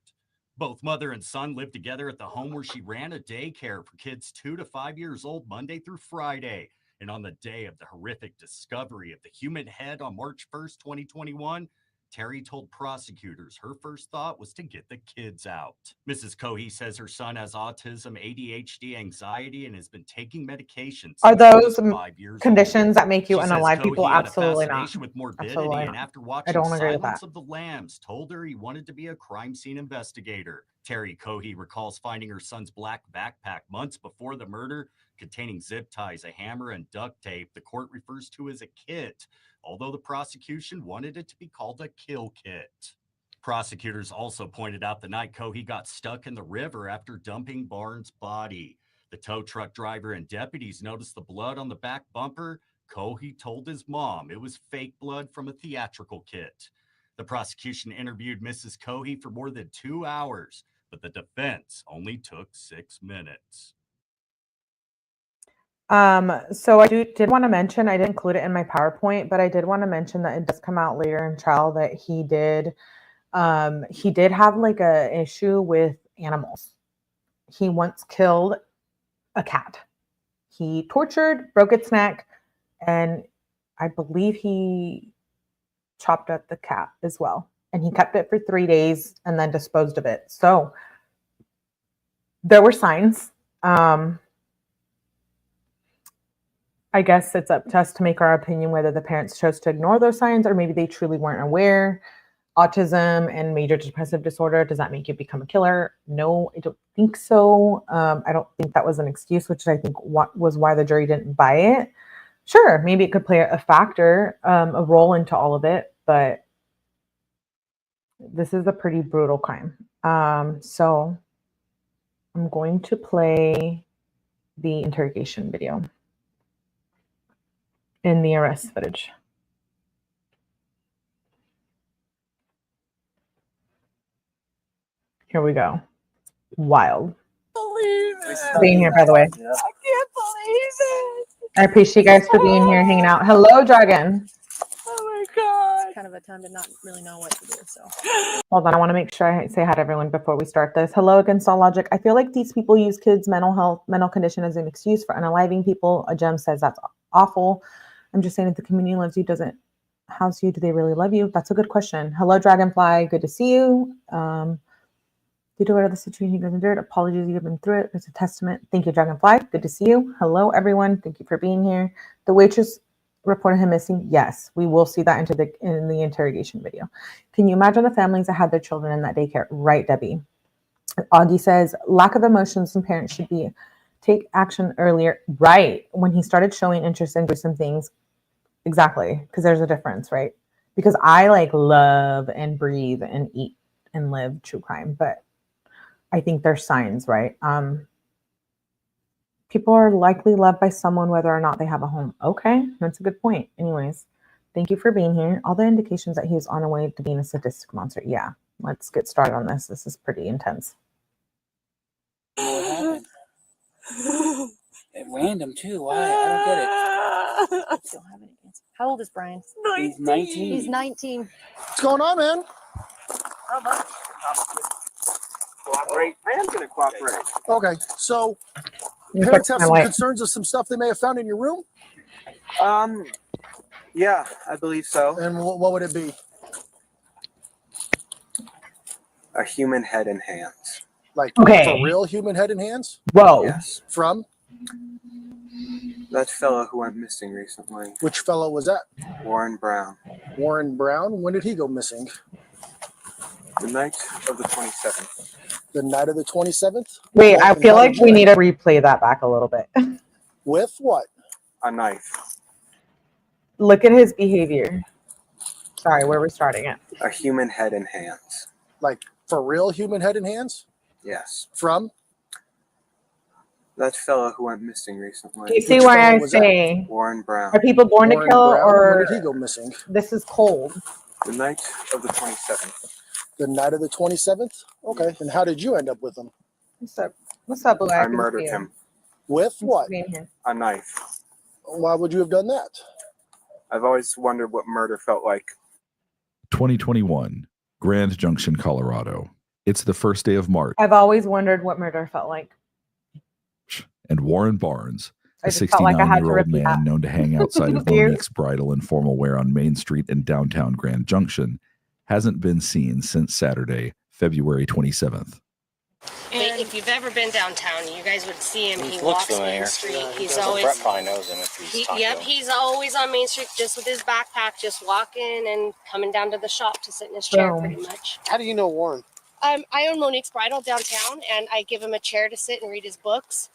C: Both mother and son live together at the home where she ran a daycare for kids 2 to 5 years old Monday through Friday. And on the day of the horrific discovery of the human head on March 1st, 2021, Terry told prosecutors her first thought was to get the kids out. Mrs. Cohee says her son has autism, ADHD, anxiety, and has been taking medications.
A: Are those
C: 5 years
A: conditions
C: old.
A: that make you
C: She
A: unalive
C: says
A: people?
C: Cohee had a
A: Absolutely not.
C: fascination with morbidity,
A: Absolutely
C: and
A: not.
C: after watching
A: don't agree with
C: Silence
A: that.
C: of the Lambs, told her he wanted to be a crime scene investigator. Terry Cohee recalls finding her son's black backpack months before the murder, containing zip ties, a hammer, and duct tape the court refers to as a kit, although the prosecution wanted it to be called a kill kit. Prosecutors also pointed out the night Cohee got stuck in the river after dumping Barnes' body. The tow truck driver and deputies noticed the blood on the back bumper. Cohee told his mom it was fake blood from a theatrical kit. The prosecution interviewed Mrs. Cohee for more than 2 hours, but the defense only took 6 minutes.
A: So I did want to mention, I didn't include it in my PowerPoint, but I did want to mention that it does come out later in trial that he did have like a issue with animals. He once killed a cat. He tortured, broke its neck, and I believe he chopped up the cat as well. And he kept it for 3 days and then disposed of it. So there were signs. I guess it's up to us to make our opinion whether the parents chose to ignore those signs or maybe they truly weren't aware. Autism and major depressive disorder, does that make you become a killer? No, I don't think so. I don't think that was an excuse, which I think was why the jury didn't buy it. Sure, maybe it could play a factor, a role into all of it, but this is a pretty brutal crime. So I'm going to play the interrogation video in the arrest footage. Here we go. Wild. Being here, by the way.
D: I can't believe it.
A: I appreciate you guys for being here, hanging out. Hello, Dragon.
D: Oh my God.
E: Kind of a time to not really know what to do. So
A: hold on, I want to make sure I say hi to everyone before we start this. Hello against all logic. I feel like these people use kids' mental condition as an excuse for unaliving people. A gem says that's awful. I'm just saying if the community loves you, doesn't house you, do they really love you? That's a good question. Hello, Dragonfly. Good to see you. Due to whatever the situation you guys endured, apologies you've been through it. It's a testament. Thank you, Dragonfly. Good to see you. Hello, everyone. Thank you for being here. The waitress reported him missing. Yes, we will see that in the interrogation video. Can you imagine the families that had their children in that daycare? Right, Debbie. Augie says, lack of emotions and parents should be take action earlier. Right. When he started showing interest in gruesome things. Exactly. Because there's a difference, right? Because I like love and breathe and eat and live true crime, but I think there's signs, right? People are likely loved by someone whether or not they have a home. Okay, that's a good point. Anyways, thank you for being here. All the indications that he was on a way to being a sadistic monster. Yeah, let's get started on this. This is pretty intense.
F: What happened? At random too. Why? I don't get it.
E: I don't have any answer. How old is Brian?
F: He's 19.
E: He's 19.
G: What's going on, man?
H: Not much. Cooperate. I am going to cooperate.
G: Okay, so
A: You
G: parents
A: fixed
G: have
A: my
G: some
A: light.
G: concerns of some stuff they may have found in your room,
H: Yeah, I believe so.
G: and what would it be?
H: A human head and hands.
G: Like
A: Okay.
G: for real human head and hands?
A: Whoa.
H: Yes.
G: From
H: That fellow who went missing recently.
G: which fellow was that?
H: Warren Brown.
G: Warren Brown. When did he go missing?
H: The night of the 27th.
G: The night of the 27th?
A: Wait, I
G: And
A: feel
G: how
A: like
G: did you
A: we
G: end
A: need to replay that back a little bit.
G: with what?
H: A knife.
A: Look at his behavior. Sorry, where we're starting at.
H: A human head and hands.
G: Like for real human head and hands?
H: Yes.
G: From
H: That fellow who went missing recently.
A: Do you see
G: Which
A: why
G: fellow
A: I
G: was that?
A: say,
H: Warren Brown.
A: are people born
G: Warren
A: to kill
G: Brown?
A: or
G: When did he go missing?
A: this is cold?
H: The night of the 27th.
G: The night of the 27th? Okay, and how did you end up with him?
A: What's up? What's up, Blue?
H: I murdered him.
G: With
A: Thanks
G: what?
A: for being here.
H: A knife.
G: Why would you have done that?
H: I've always wondered what murder felt like.
I: 2021, Grand Junction, Colorado. It's the first day of March,
A: I've always wondered what murder felt like.
I: and Warren Barnes,
A: I
I: a
A: just felt like I had to
I: 69-year-old
A: repeat
I: man
A: that.
I: known to hang outside of
A: You?
I: Monique's Bridal and Formal Wear on Main Street in downtown Grand Junction, hasn't been seen since Saturday, February 27th.
J: And if you've ever been downtown, you guys would see him.
F: He
J: He
F: looks
J: walks
F: familiar.
J: Main Street.
F: Yeah,
J: He's
F: Brett
J: always,
F: probably knows him if he's talked to him.
J: he's always on Main Street, just with his backpack, just walking and coming down to the shop to sit in his chair,
A: Boom.
J: pretty much.
G: How do you know Warren?
J: I own Monique's Bridal downtown, and I give him a chair to sit and read his books.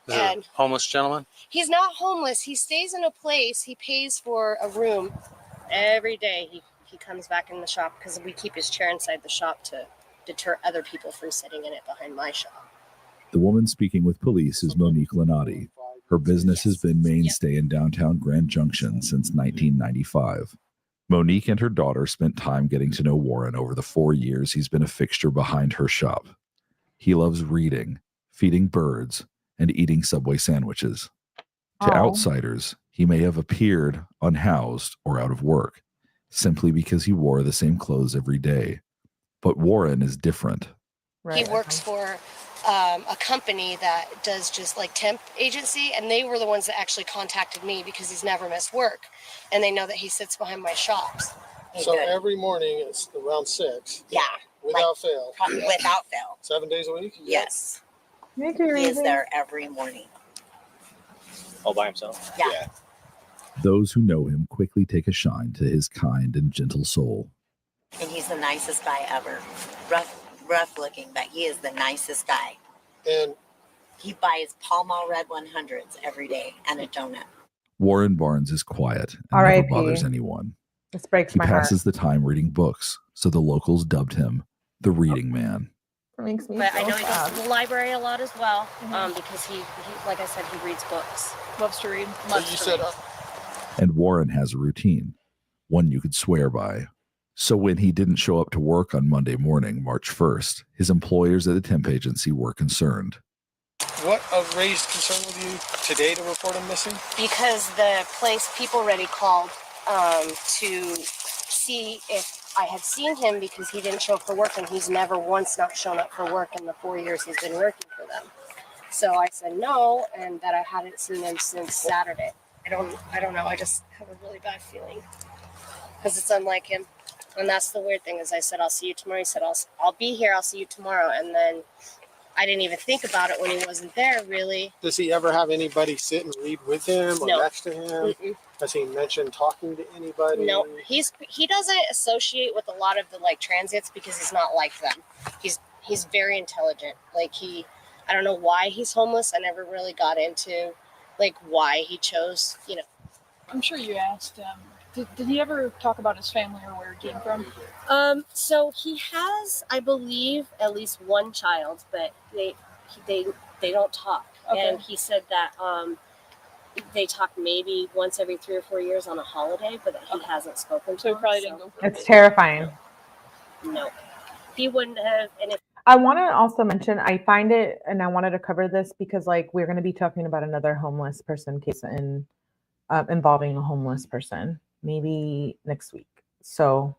J: And
F: Homeless gentleman?
J: he's not homeless. He stays in a place. He pays for a room every day. He comes back in the shop because we keep his chair inside the shop to deter other people from sitting in it behind my shop.
I: The woman speaking with police is Monique Lenati. Her business has been mainstay in downtown Grand Junction since 1995. Monique and her daughter spent time getting to know Warren over the 4 years he's been a fixture behind her shop. He loves reading, feeding birds, and eating Subway sandwiches. To
A: Aw.
I: outsiders, he may have appeared unhoused or out of work, simply because he wore the same clothes every day. But Warren is different.
J: He works for a company that does just like temp agency, and they were the ones that actually contacted me because he's never missed work, and they know that he sits behind my shops.
G: So every morning it's around 6.
K: Yeah,
G: Without fail.
K: without fail.
G: 7 days a week?
K: Yes,
A: Thank you,
K: he is
A: Reason.
K: there every morning.
F: All by himself?
K: Yeah.
I: Those who know him quickly take a shine to his kind and gentle soul.
K: And he's the nicest guy ever. Rough looking, but he is the nicest guy.
G: And
K: He buys Pall Mall Red 100s every day and a donut.
I: Warren Barnes is quiet and never
A: R.I.P..
I: bothers anyone.
A: This breaks
I: He
A: my heart.
I: passes the time reading books, so the locals dubbed him the Reading Man.
A: It makes me
J: But I
A: so
J: know he goes
A: sad.
J: to the library a lot as well, because he, like I said, he reads books.
E: Loves to read.
G: so
J: Loves
G: you
J: to
G: said
J: read.
I: And Warren has a routine, one you could swear by. So when he didn't show up to work on Monday morning, March 1st, his employers at the temp agency were concerned.
G: what raised concern with you today to report him missing?
J: Because the place People Ready called to see if I had seen him because he didn't show up for work, and he's never once not shown up for work in the 4 years he's been working for them. So I said no, and that I hadn't seen him since Saturday. I don't know. I just have a really bad feeling because it's unlike him. And that's the weird thing is I said, I'll see you tomorrow. He said, I'll be here. I'll see you tomorrow. And then I didn't even think about it when he wasn't there, really.
G: Does he ever have anybody sit and read with him or
J: No.
G: next to him?
J: Mm-mm.
G: Has he mentioned talking to anybody?
J: No, he doesn't associate with a lot of the like transients because he's not like them. He's very intelligent. Like I don't know why he's homeless. I never really got into like why he chose,
E: I'm sure you asked. Did he ever talk about his family or where he came from?
J: So he has, I believe, at least one child, but they don't talk.
E: Okay.
J: And he said that they talk maybe once every 3 or 4 years on a holiday, but that he hasn't spoken to.
E: So he
J: them,
E: probably didn't go for
A: It's terrifying.
J: No, he wouldn't have. And if
A: I want to also mention, I find it, and I wanted to cover this because, like, we're going to be talking about another homeless person case involving a homeless person, maybe next week. So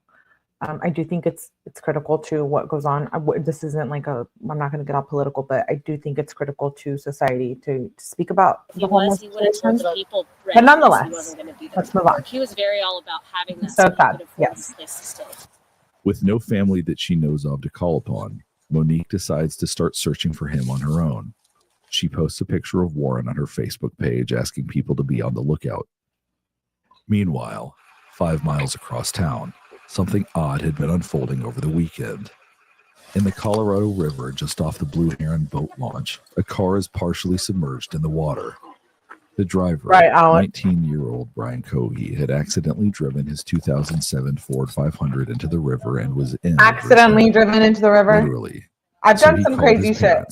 A: I do think it's critical to what goes on. This isn't like I'm not going to get all political, but I do think it's critical to society to speak about the homeless person. But nonetheless, let's move on.
J: He was very all about having that.
A: So sad. Yes.
I: With no family that she knows of to call upon, Monique decides to start searching for him on her own. She posts a picture of Warren on her Facebook page asking people to be on the lookout. Meanwhile, 5 miles across town, something odd had been unfolding over the weekend. In the Colorado River just off the Blue Heron boat launch, a car is partially submerged in the water. The driver, 19-year-old Brian Cohee, had accidentally driven his 2007 Ford 500 into the river and was in.
A: Accidentally driven into the river?
I: Literally.
A: I've done some crazy shit.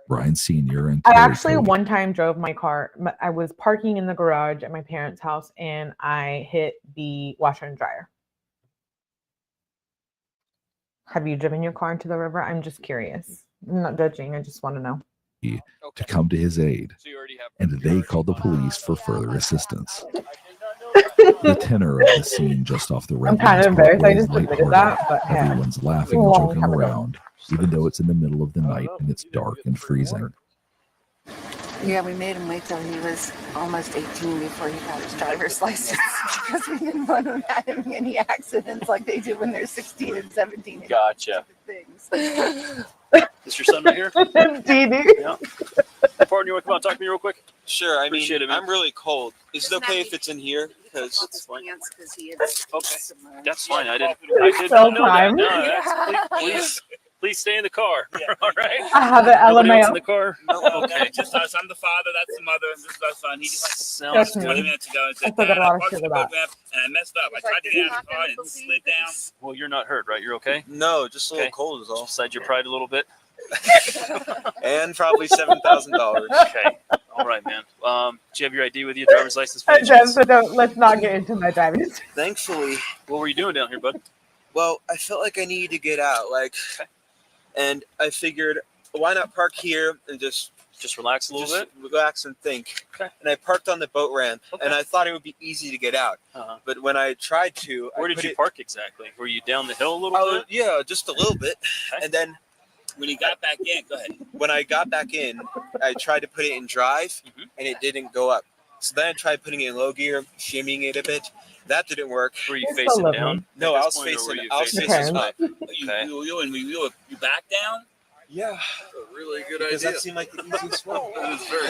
I: Brian Sr. and
A: I actually one time drove my car. I was parking in the garage at my parents' house and I hit the washer and dryer. Have you driven your car into the river? I'm just curious. I'm not judging. I just want to know.
I: To come to his aid, and they called the police for further assistance. The tenor of the scene just off the river.
A: I'm kind of embarrassed. I just admitted that, but yeah.
I: Everyone's laughing and joking around, even though it's in the middle of the night and it's dark and freezing.
L: Yeah, we made him wait till he was almost 18 before he got his driver's license because we didn't want him having any accidents like they do when they're 16 and 17.
M: Gotcha.
L: Things.
M: Is your son right here? Yeah. Partner, you want to come out and talk to me real quick?
H: Sure. I
M: Appreciate
H: mean,
M: it, man.
H: I'm really cold. Is it okay if it's in here? Because
M: okay, that's fine. I didn't know that. No, please stay in the car. Yeah. All right.
A: I have an LMAO
M: in the car.
N: No, okay. Just us. I'm the father. That's the mother. And this is our son. He just
M: sounds
N: 20 minutes ago and said,
A: I
N: "Dad, I parked the boat ramp and I messed up. I tried to get out of the car and it slid down."
M: Well, you're not hurt, right? You're okay?
H: No, just a little cold is all.
M: Beside your pride a little bit.
H: And probably $7,000.
M: Okay. All right, man. Do you have your ID with you? Driver's license? For
A: Let's not get into my driving.
H: Thankfully.
M: What were you doing down here, bud?
H: Well, I felt like I needed to get out. And I figured, why not park here and just
M: relax a little bit?
H: Relax and think. Okay. And I parked on the boat ramp, and I thought it would be easy to get out. But when I tried to...
M: Where did you park exactly? Were you down the hill a little bit?
H: Yeah, just a little bit.
M: Okay.
H: And then...
N: When you got back in, go ahead.
H: When I got back in, I tried to put it in drive, and it didn't go up. So then I tried putting it in low gear, shimmying it a bit. That didn't work.
M: Were you facing down?
H: No, I was facing up.
N: You back down?
H: Yeah.
N: A really good
H: Because
N: idea.
H: that seemed like the easiest one.
N: It was very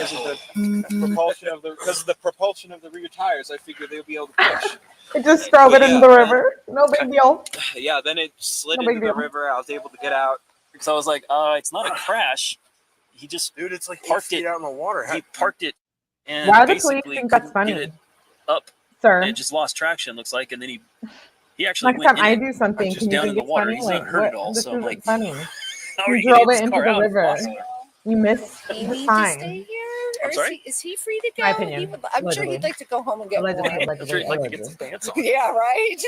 H: Because of the propulsion of the rear tires, I figured they would be able to push.
A: It just drove it into the river. No big deal.
H: Yeah, then it slid into the river. I was able to get out.
M: Because I was like, it's not a crash. He just
N: it's like
M: parked it
N: out in the water.
M: He parked it and
A: Why do
M: basically
A: police think that's funny?
M: get it up.
A: Sir.
M: And it just lost traction, looks like, and then he actually
A: Next
M: went
A: time I
M: in
A: do something,
M: just
A: can you
M: down in
A: think
M: the
A: it's
M: water.
A: funny?
M: He's not hurt at all.
A: This
M: So I'm
A: isn't
M: like,
A: funny.
M: how are
A: You
M: you
A: drove
M: getting
A: it
M: this
A: into
M: car
A: the
M: out?
A: river.
M: Awesome.
A: You missed
L: He
A: the
L: needs to
A: sign.
L: stay here,
M: I'm
L: or
M: sorry?
L: is he free to go?
A: My opinion.
L: I'm sure he'd like to go home and get
A: Allegedly,
L: warm.
M: I'm sure he'd like to get some pants on.
L: Yeah, right.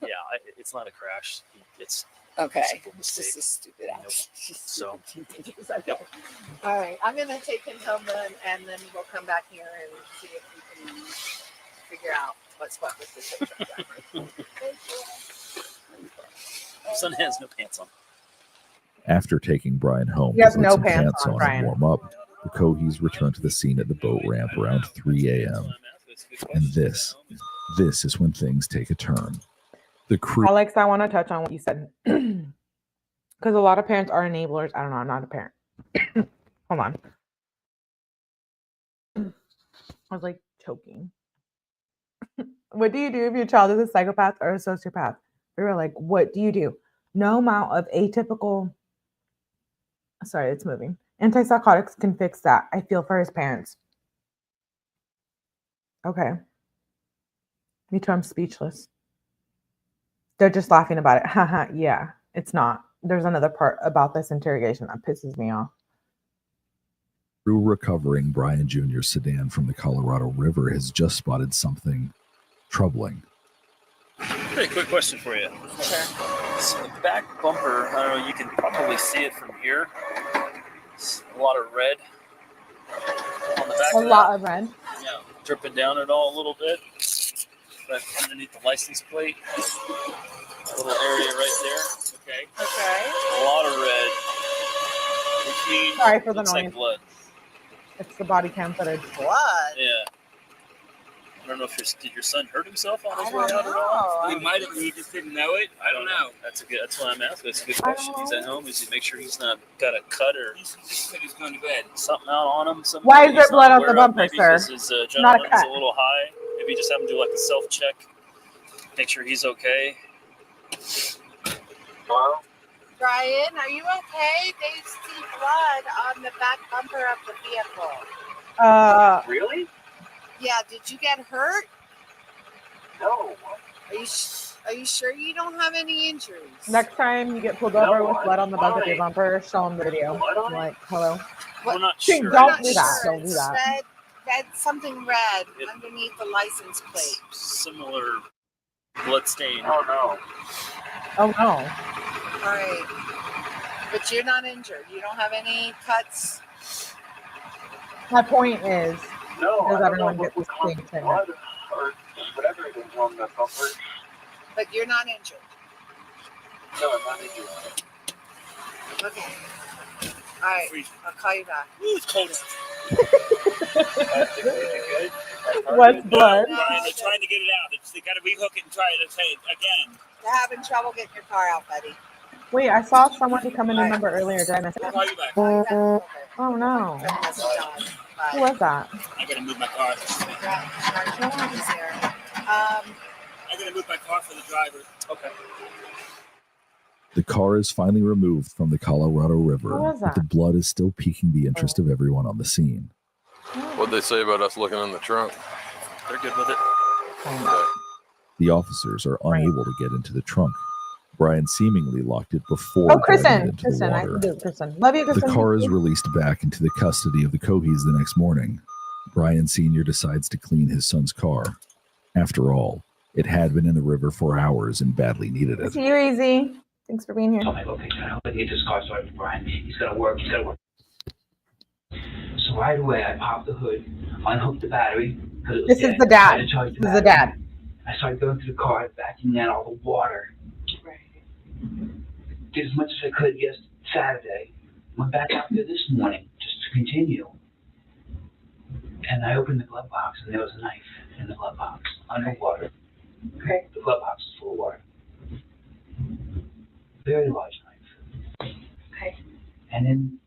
M: Yeah, it's not a crash. It's
L: okay.
M: simple
L: It's just
M: mistake.
L: a stupid action.
M: So,
L: All right, I'm gonna take him home then, and then we'll come back here and see if we can figure out what's what with this picture.
M: son has no pants on.
I: After taking Brian home
A: He has
I: to put
A: no
I: some
A: pants
I: pants
A: on,
I: on
A: Brian.
I: and warm up, the Cohees returned to the scene at the boat ramp around 3 a.m. And this is when things take a turn. The crew.
A: Alex, I want to touch on what you said. Because a lot of parents are enablers. I don't know. I'm not a parent. Hold on. I was like choking. What do you do if your child is a psychopath or a sociopath? We were like, what do you do? No amount of atypical. Sorry, it's moving. Antipsychotics can fix that. I feel for his parents. Okay. Me too. I'm speechless. They're just laughing about it. Haha. Yeah, it's not. There's another part about this interrogation that pisses me off.
I: Crew recovering Brian Jr.'s sedan from the Colorado River has just spotted something troubling.
M: Hey, quick question for you.
J: Sure.
M: So the back bumper, I don't know, you can probably see it from here. It's a lot of red on the back
A: A lot of red.
M: Yeah, dripping down it all a little bit. Right underneath the license plate. A little area right there. Okay.
J: Okay.
M: A lot of red. Which means
A: Sorry for the
M: looks
A: noise.
M: like blood.
A: It's the body cam footage.
J: Blood?
M: Yeah. I don't know if did your son hurt himself on his way out at all?
N: He might have. He just didn't know it. I don't know.
M: That's why I'm asking. That's a good question. He's at home. Is he make sure he's not got a cut or
N: He's going to bed.
M: something out on him? Something
A: Why is
M: he's
A: there blood
M: not
A: on the
M: aware of?
A: bumper,
M: Maybe
A: sir?
M: because his
A: Not a
M: adrenaline's
A: cut.
M: a little high. Maybe just have him do like a self-check. Make sure he's okay.
N: Hello?
O: Brian, are you okay? They see blood on the back bumper of the vehicle.
M: Really?
O: Yeah, did you get hurt?
N: No.
O: Are you sure you don't have any injuries?
A: Next time you get pulled over with blood on the back of your bumper, show them the video. Like, hello.
M: We're not
A: Dude,
M: sure.
A: don't do that. Don't do
O: It's
A: that.
O: red, something red underneath the license plate.
M: Similar blood stain.
N: Oh, no.
A: Oh no.
O: All right. But you're not injured. You don't have any cuts.
A: My point is,
N: No,
A: does
N: I don't
A: everyone
N: know
A: get the
N: what was
A: same
N: on
A: thing?
N: blood or whatever it is on the bumper.
O: But you're not injured.
N: No, I'm not injured.
O: Okay. All right. I'll call you back.
M: Ooh, it's cold.
A: What's blood?
N: Brian, they're trying to get it out. They got to rehook it and try it again.
O: They're having trouble getting your car out, buddy.
A: Wait, I saw someone become a new member earlier. Did I miss
N: I'll
A: it?
N: call you back.
A: Oh no. Who was that?
N: I got to move my car. I got to move my car for the driver.
M: Okay.
I: The car is finally removed from the Colorado River,
A: What was
I: but
A: that?
I: the blood is still piquing the interest of everyone on the scene.
P: What'd they say about us looking in the trunk?
M: They're good with it.
I: The officers are unable to get into the trunk. Brian seemingly locked it before
A: Oh,
I: driving it
A: Kristen.
I: into
A: Kristen,
I: the
A: I
I: water.
A: can do it, Kristen. Love you,
I: The
A: Kristen.
I: car is released back into the custody of the Cohees the next morning. Brian Sr. decides to clean his son's car. After all, it had been in the river for hours and badly needed it.
A: See you, Easy. Thanks for being here.
F: Told me, okay, can I help you get this car started for Brian? He's got to work. So right away, I popped the hood, unhooked the battery.
A: This is the dad. This is the dad.
F: I started going through the car, vacuuming out all the water. Did as much as I could Saturday. Went back out there this morning just to continue. And I opened the glove box, and there was a knife in the glove box underwater. Okay. The glove box is full of water. Very large knife. Okay. And then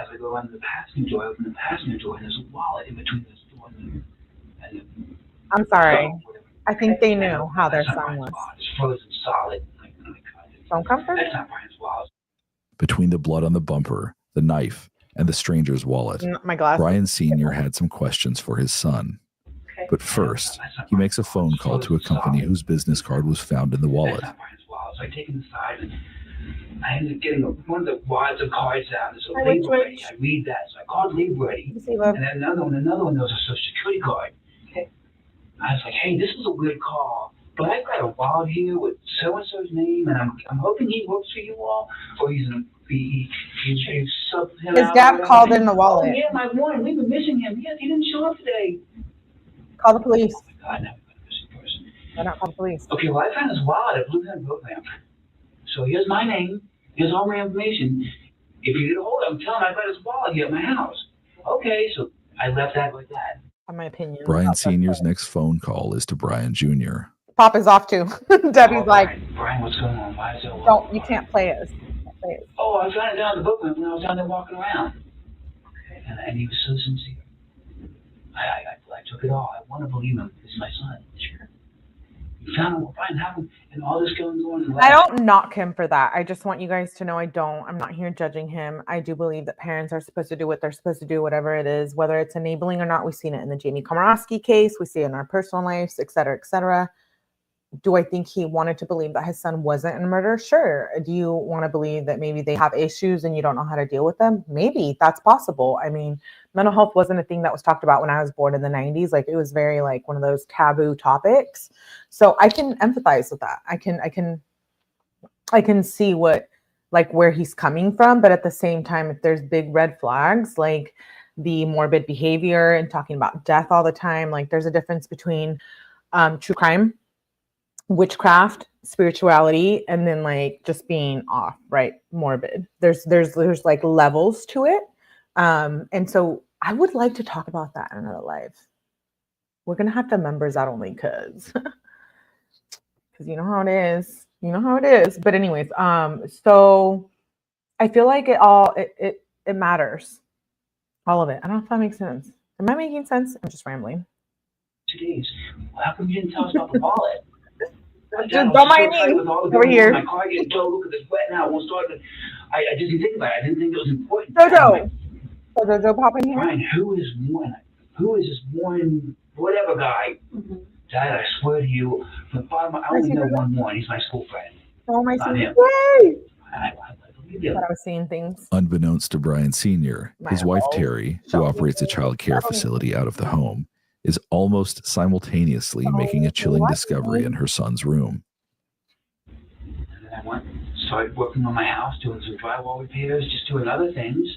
F: as I go under the passenger door, I open the passenger door, and there's a wallet in between this door and the
A: I'm sorry. I think they knew how their son was.
F: It's frozen solid.
A: Don't come for me.
F: That's not Brian's wallet.
I: Between the blood on the bumper, the knife, and the stranger's wallet,
A: My glasses.
I: Brian Sr. had some questions for his son. But first, he makes a phone call to a company whose business card was found in the wallet.
F: That's not Brian's wallet. So I take him aside, and I ended up getting one of the wads of cards out. There's a label ready. I read that. So I called label ready. And then another one, there was a social security card. Okay. I was like, hey, this is a weird call, but I've got a wallet here with so-and-so's name, and I'm hoping he works for you all, or he's you sub him
A: His
F: out
A: dad
F: or
A: called
F: whatever.
A: in the wallet.
F: Oh, yeah, my one. We've been missing him. Yes, he didn't show up today.
A: Call the police.
F: Oh, my God, now we've got a missing person.
A: Why not call the police?
F: Okay, well, I found his wallet. I blew him both of them. So here's my name. Here's all my information. If you get a hold of him, tell him I've got his wallet here at my house. Okay, so I left that like that.
A: In my opinion.
I: Brian Sr.'s next phone call is to Brian Jr.
A: Pop is off too. Debbie's like,
F: Brian, what's going on? Why is there a
A: don't, you can't play us.
F: Oh, I found it down the book when I was down there walking around. Okay. And he was so sincere. I took it all. I want to believe him. He's my son. Sure. You found him, Brian, happened, and all this going on.
A: I don't knock him for that. I just want you guys to know I'm not here judging him. I do believe that parents are supposed to do what they're supposed to do, whatever it is, whether it's enabling or not. We've seen it in the Jamie Komorowski case. We see it in our personal lives, et cetera, et cetera. Do I think he wanted to believe that his son wasn't in a murder? Sure. Do you want to believe that maybe they have issues and you don't know how to deal with them? Maybe that's possible. I mean, mental health wasn't a thing that was talked about when I was born in the 90s. Like it was very like one of those taboo topics. So I can empathize with that. I can see what, like where he's coming from. But at the same time, if there's big red flags, like the morbid behavior and talking about death all the time, like there's a difference between true crime, witchcraft, spirituality, and then like just being off, right? Morbid. There's like levels to it. And so I would like to talk about that in another life. We're gonna have to members out only because you know how it is. You know how it is. But anyways, so I feel like it matters. All of it. I don't know if that makes sense. Am I making sense? I'm just rambling.
F: 2 days. How come you didn't tell us about the wallet?
A: Just don't mind me. Over here.
F: My car getting towed. Look at this wet now. Won't start. I just didn't think about it. I didn't think it was important.
A: Jojo, pop in here.
F: Brian, who is this one whatever guy? Dad, I swear to you, from the bottom, I only know one. He's my school friend.
A: Oh, my
F: Not him.
A: Yay!
F: I believe you.
A: I was seeing things.
I: Unbeknownst to Brian Sr., his wife Terry, who operates a child care facility out of the home, is almost simultaneously making a chilling discovery in her son's room.
F: And then started working on my house, doing some drywall repairs, just doing other things.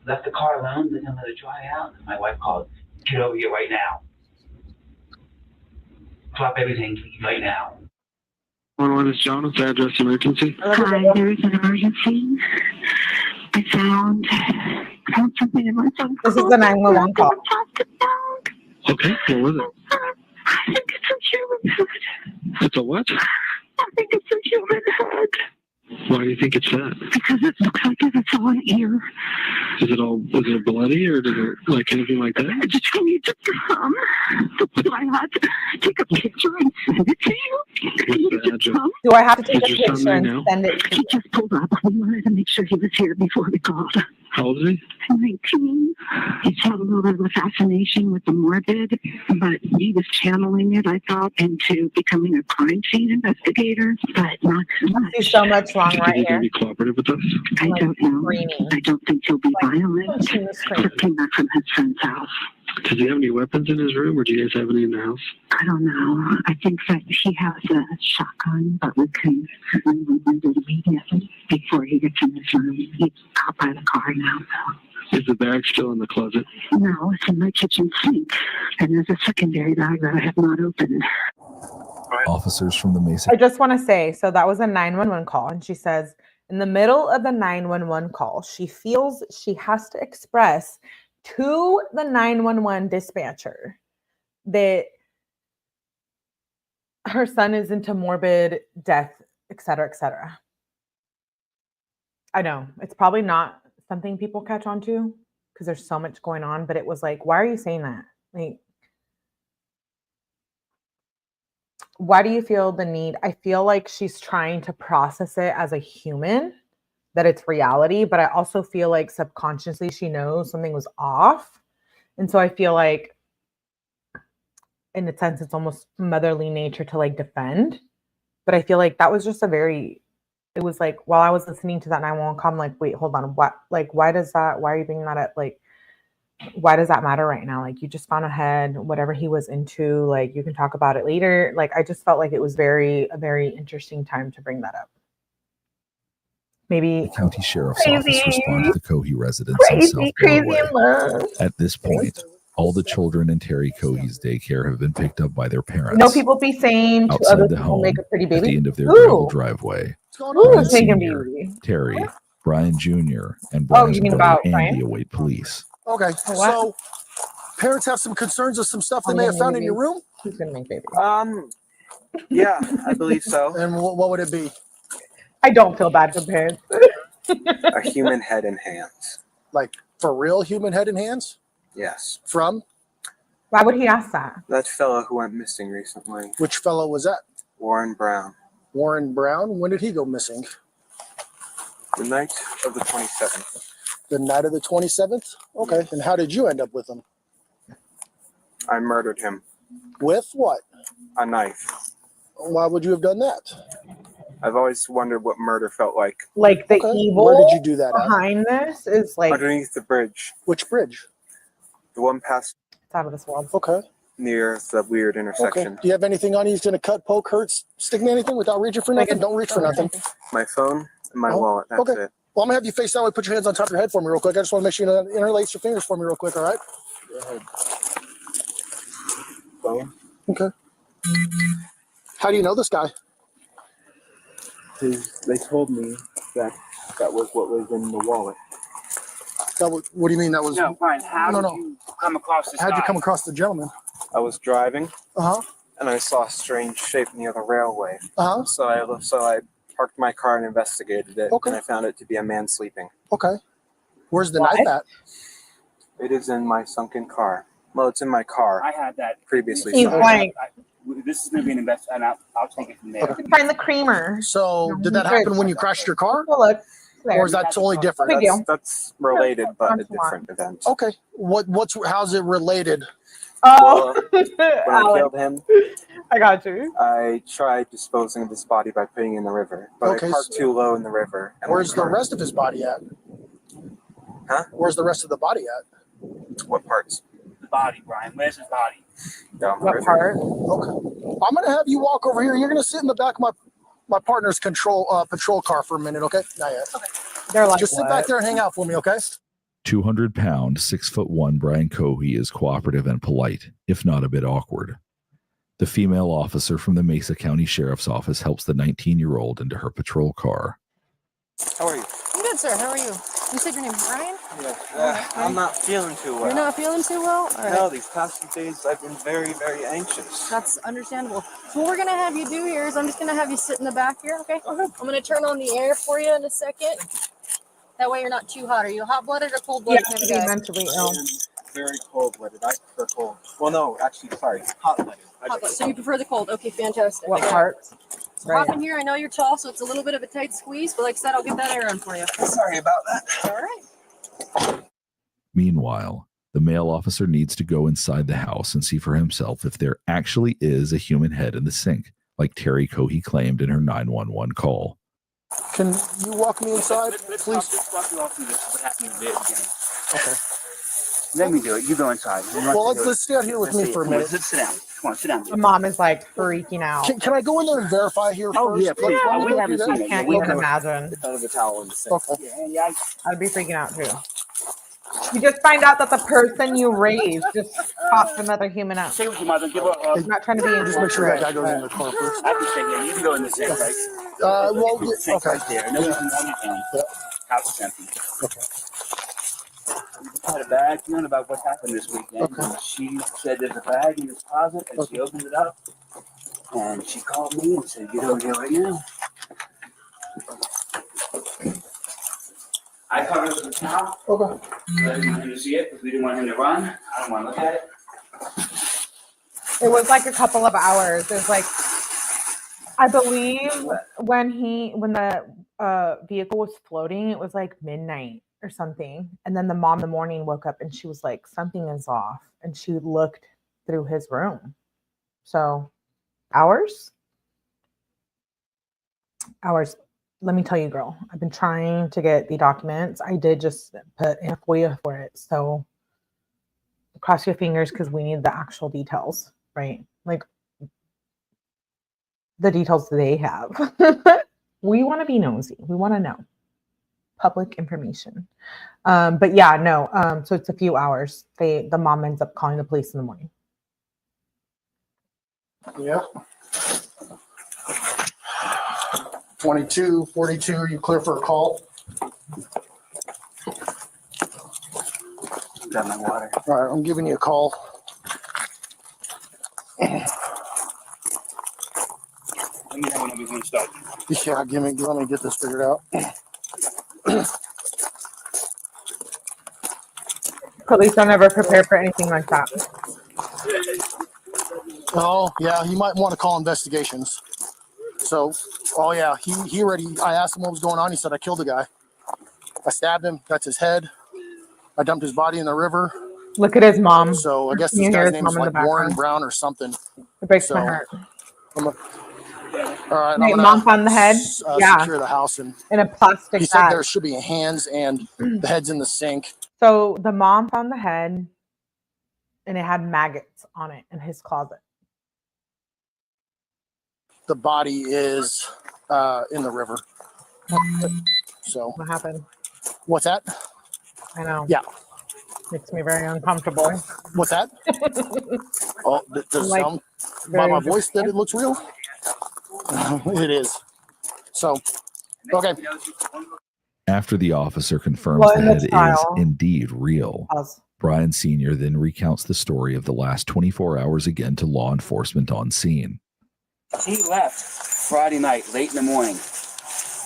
F: Left the car alone, didn't let it dry out. My wife called, "Get over here right now. Drop everything right now."
Q: 111 is John. What's the address emergency?
R: Hi, there is an emergency. I found something in my son's
A: This is the 911 call.
Q: Okay, what was it?
R: I think it's a human head.
Q: It's a what?
R: I think it's a human head.
Q: Why do you think it's that?
R: Because it looks like it's all an ear.
Q: Is it bloody or does it like anything like that?
R: I just need to I had to take a picture and send it to you.
Q: What's the address?
A: Do I have to take a
Q: Is your son
A: picture
Q: there
A: and
Q: now?
A: send it to
R: He just pulled up. We wanted to make sure he was here before we called.
Q: How old is he?
R: 19. He's had a little bit of a fascination with the morbid, but he was channeling it, I thought, into becoming a crime scene investigator, but not so much.
A: There's so much wrong
Q: Do you
A: right
Q: think he'll
A: here.
Q: be cooperative with us?
R: I don't know.
A: screaming.
R: I don't think he'll be violent.
A: She was screaming.
R: Just came back from his friend's house.
Q: Does he have any weapons in his room or do you guys have any in the house?
R: I don't know. I think that he has a shotgun, but we can remove it immediately before he gets in his room. He's caught by the car now, so.
Q: Is the bag still in the closet?
R: No, it's in my kitchen sink. And there's a secondary bag that I have not opened.
I: Officers from the Mesa.
A: I just want to say, so that was a 911 call, and she says in the middle of the 911 call, she feels she has to express to the 911 dispatcher that her son is into morbid death, etc., etc. I know it's probably not something people catch on to because there's so much going on, but it was like, why are you saying that? Like, why do you feel the need? I feel like she's trying to process it as a human, that it's reality, but I also feel like subconsciously she knows something was off. And so I feel like in a sense, it's almost motherly nature to like defend. But I feel like that was just it was like, while I was listening to that 911 call, I'm like, wait, hold on. What, like, why are you bringing that up? Like, why does that matter right now? Like, you just found a head, whatever he was into, like, you can talk about it later. Like, I just felt like it was a very interesting time to bring that up. Maybe
I: the county sheriff's office responded to the Cohee residence in South
A: crazy
I: Broadway.
A: in love.
I: At this point, all the children in Terry Cohee's daycare have been picked up by their parents.
A: No, people be saying to
I: outside
A: other
I: the
A: people,
I: home
A: make a pretty
I: at
A: baby.
I: the end of their
A: Who?
I: gravel driveway.
A: Who
I: Brian
A: is making a
I: Sr.,
A: baby?
I: Terry, Brian Jr., and
A: Oh,
I: Brian's
A: you mean
I: brother
A: about Brian?
I: Andy await police.
S: Okay, so parents have some concerns of some stuff they may have found in your room?
A: Who's gonna make baby?
T: Yeah, I believe so.
S: And what would it be?
A: I don't feel bad for parents.
T: A human head and hands.
S: Like, for real human head and hands?
T: Yes.
S: From?
A: Why would he ask that?
T: That fellow who went missing recently.
S: Which fellow was that?
T: Warren Brown.
S: Warren Brown? When did he go missing?
T: The night of the 27th.
S: The night of the 27th? Okay, and how did you end up with him?
T: I murdered him.
S: With what?
T: A knife.
S: Why would you have done that?
T: I've always wondered what murder felt like.
A: Like the evil
S: Where did you do that
A: behind this is like
T: Underneath the bridge.
S: Which bridge?
T: The one past
A: it's out of this world.
S: Okay.
T: near the weird intersection.
S: Okay. Do you have anything on you? He's going to cut, poke, hurt, stick me anything without reaching for nothing? Don't reach for nothing.
T: My phone and my wallet. That's
S: okay.
T: it.
S: Well, I'm going to have you face that way. Put your hands on top of your head for me real quick. I just want to make sure you interlace your fingers for me real quick, all right?
T: Go ahead. Phone.
S: Okay. How do you know this guy?
T: They told me that was what was in the wallet.
S: What do you mean that was?
N: No, fine. How did you come across this
S: How'd you
N: guy?
S: come across the gentleman?
T: I was driving.
S: Uh-huh.
T: And I saw a strange shape near the railway.
S: Uh-huh.
T: So I parked my car and investigated it.
S: Okay.
T: And I found it to be a man sleeping.
S: Okay. Where's the knife at?
T: It is in my sunken car. Well, it's in my car.
N: I had that
T: previously.
A: He's white.
N: This is going to be an investment, and I'll take it from there.
S: Okay.
A: Find the creamer.
S: So did that happen when you crashed your car?
A: Look.
S: Or is that totally different?
T: That's related, but a different event.
S: Okay. How's it related?
A: Oh,
T: When I killed him,
A: I got you.
T: I tried disposing of his body by putting it in the river, but
S: Okay,
T: I parked too low in the river. And
S: Where's the rest of his body at?
T: Huh?
S: Where's the rest of the body at?
T: What parts?
N: The body, Brian. Where's his body?
T: Down the
A: What
T: river.
A: part?
S: Okay. I'm gonna have you walk over here. You're gonna sit in the back of my partner's patrol car for a minute, okay? Not yet. Okay.
A: They're like,
S: just sit back there and hang out for me, okay?
I: 200-pound, 6'1" Brian Cohee is cooperative and polite, if not a bit awkward. The female officer from the Mesa County Sheriff's Office helps the 19-year-old into her patrol car.
T: How are you?
L: I'm good, sir. How are you? You said your name's Brian?
T: Yeah. I'm not feeling too well.
L: You're not feeling too well? All right.
T: No, these past few days I've been very, very anxious.
L: That's understandable. So what we're going to have you do here is I'm just going to have you sit in the back here, okay? I'm going to turn on the air for you in a second. That way you're not too hot. Are you hot-blooded or cold-blooded?
A: Yeah, to be mentally ill.
T: Very cold-blooded. I prefer cold. Well, no, actually, sorry, hot-blooded.
L: Hot-blooded. So you prefer the cold. Okay, fantastic.
A: What part?
L: Hop in here. I know you're tall, so it's a little bit of a tight squeeze, but like I said, I'll get that air on for you.
T: Sorry about that.
L: All right.
I: Meanwhile, the male officer needs to go inside the house and see for himself if there actually is a human head in the sink, like Terry Cohee claimed in her 911 call.
S: Can you walk me inside, please?
N: Let's walk you all through what happened at the beginning.
S: Okay.
N: Let me do it. You go inside.
S: Well, let's stay out here with me for a minute.
N: Sit down. Come on, sit down.
A: The mom is like freaking out.
S: Can I go in there and verify here
N: Oh,
S: first?
N: yeah, please.
S: Let me
N: We
S: go
N: haven't
S: through
N: seen
S: that.
N: it.
A: Can't
N: We
A: even
N: have-
A: imagine.
T: Out of the towel in the sink.
S: Okay.
A: I'd be freaking out too. You just find out that the person you raised just popped another human out.
N: Stay with your mother. Give her.
A: I'm not trying to be
S: Just make sure that guy goes in the car first.
N: I can stay here. You can go in the sink, right?
S: Well,
N: The sink
S: okay.
N: right there. No, you can on your own. House is empty.
S: Okay.
N: I had a bag feeling about what happened this weekend.
S: Okay.
N: And she said there's a bag in this closet, and she opened it up. And she called me and said, "Get over here right now." I covered it with a towel.
S: Okay.
N: I didn't want him to see it because we didn't want him to run. I don't want to look at it.
A: It was like a couple of hours. It was like, I believe when the vehicle was floating, it was like midnight or something. And then the mom in the morning woke up and she was like, something is off. And she looked through his room. So hours. Let me tell you, girl, I've been trying to get the documents. I did just put in a FOIA for it. So cross your fingers because we need the actual details, right? Like the details they have. We want to be nosy. We want to know public information. But yeah, no. So it's a few hours. The mom ends up calling the police in the morning.
S: Yeah. 22, 42, are you clear for a call?
T: Got my water.
S: All right, I'm giving you a call.
N: Let me know whenever you're going to start.
S: Yeah, let me get this figured out.
A: Police don't ever prepare for anything like that.
S: Oh, yeah, he might want to call investigations. So, oh yeah, he already, I asked him what was going on. He said, I killed the guy. I stabbed him. That's his head. I dumped his body in the river.
A: Look at his mom.
S: So I guess
A: You
S: this
A: hear
S: guy's
A: his
S: name
A: mom
S: is
A: in the
S: like Warren
A: background?
S: Brown or something.
A: It breaks
S: So,
A: my heart.
S: All right,
A: Like,
S: I'm gonna
A: mom found the head? Yeah.
S: secure the house, and
A: In a plastic
S: he said
A: bag.
S: there should be hands and the head's in the sink.
A: So the mom found the head, and it had maggots on it in his closet.
S: The body is in the river. So
A: what happened?
S: What's that?
A: I know.
S: Yeah.
A: Makes me very uncomfortable.
S: What's that? Oh, does it sound by my voice that it looks real? It is. So, okay.
I: After the officer confirms
A: Well,
I: the
A: in the
I: head is
A: trial-
I: indeed real, Brian Sr. then recounts the story of the last 24 hours again to law enforcement on scene.
N: He left Friday night, late in the morning.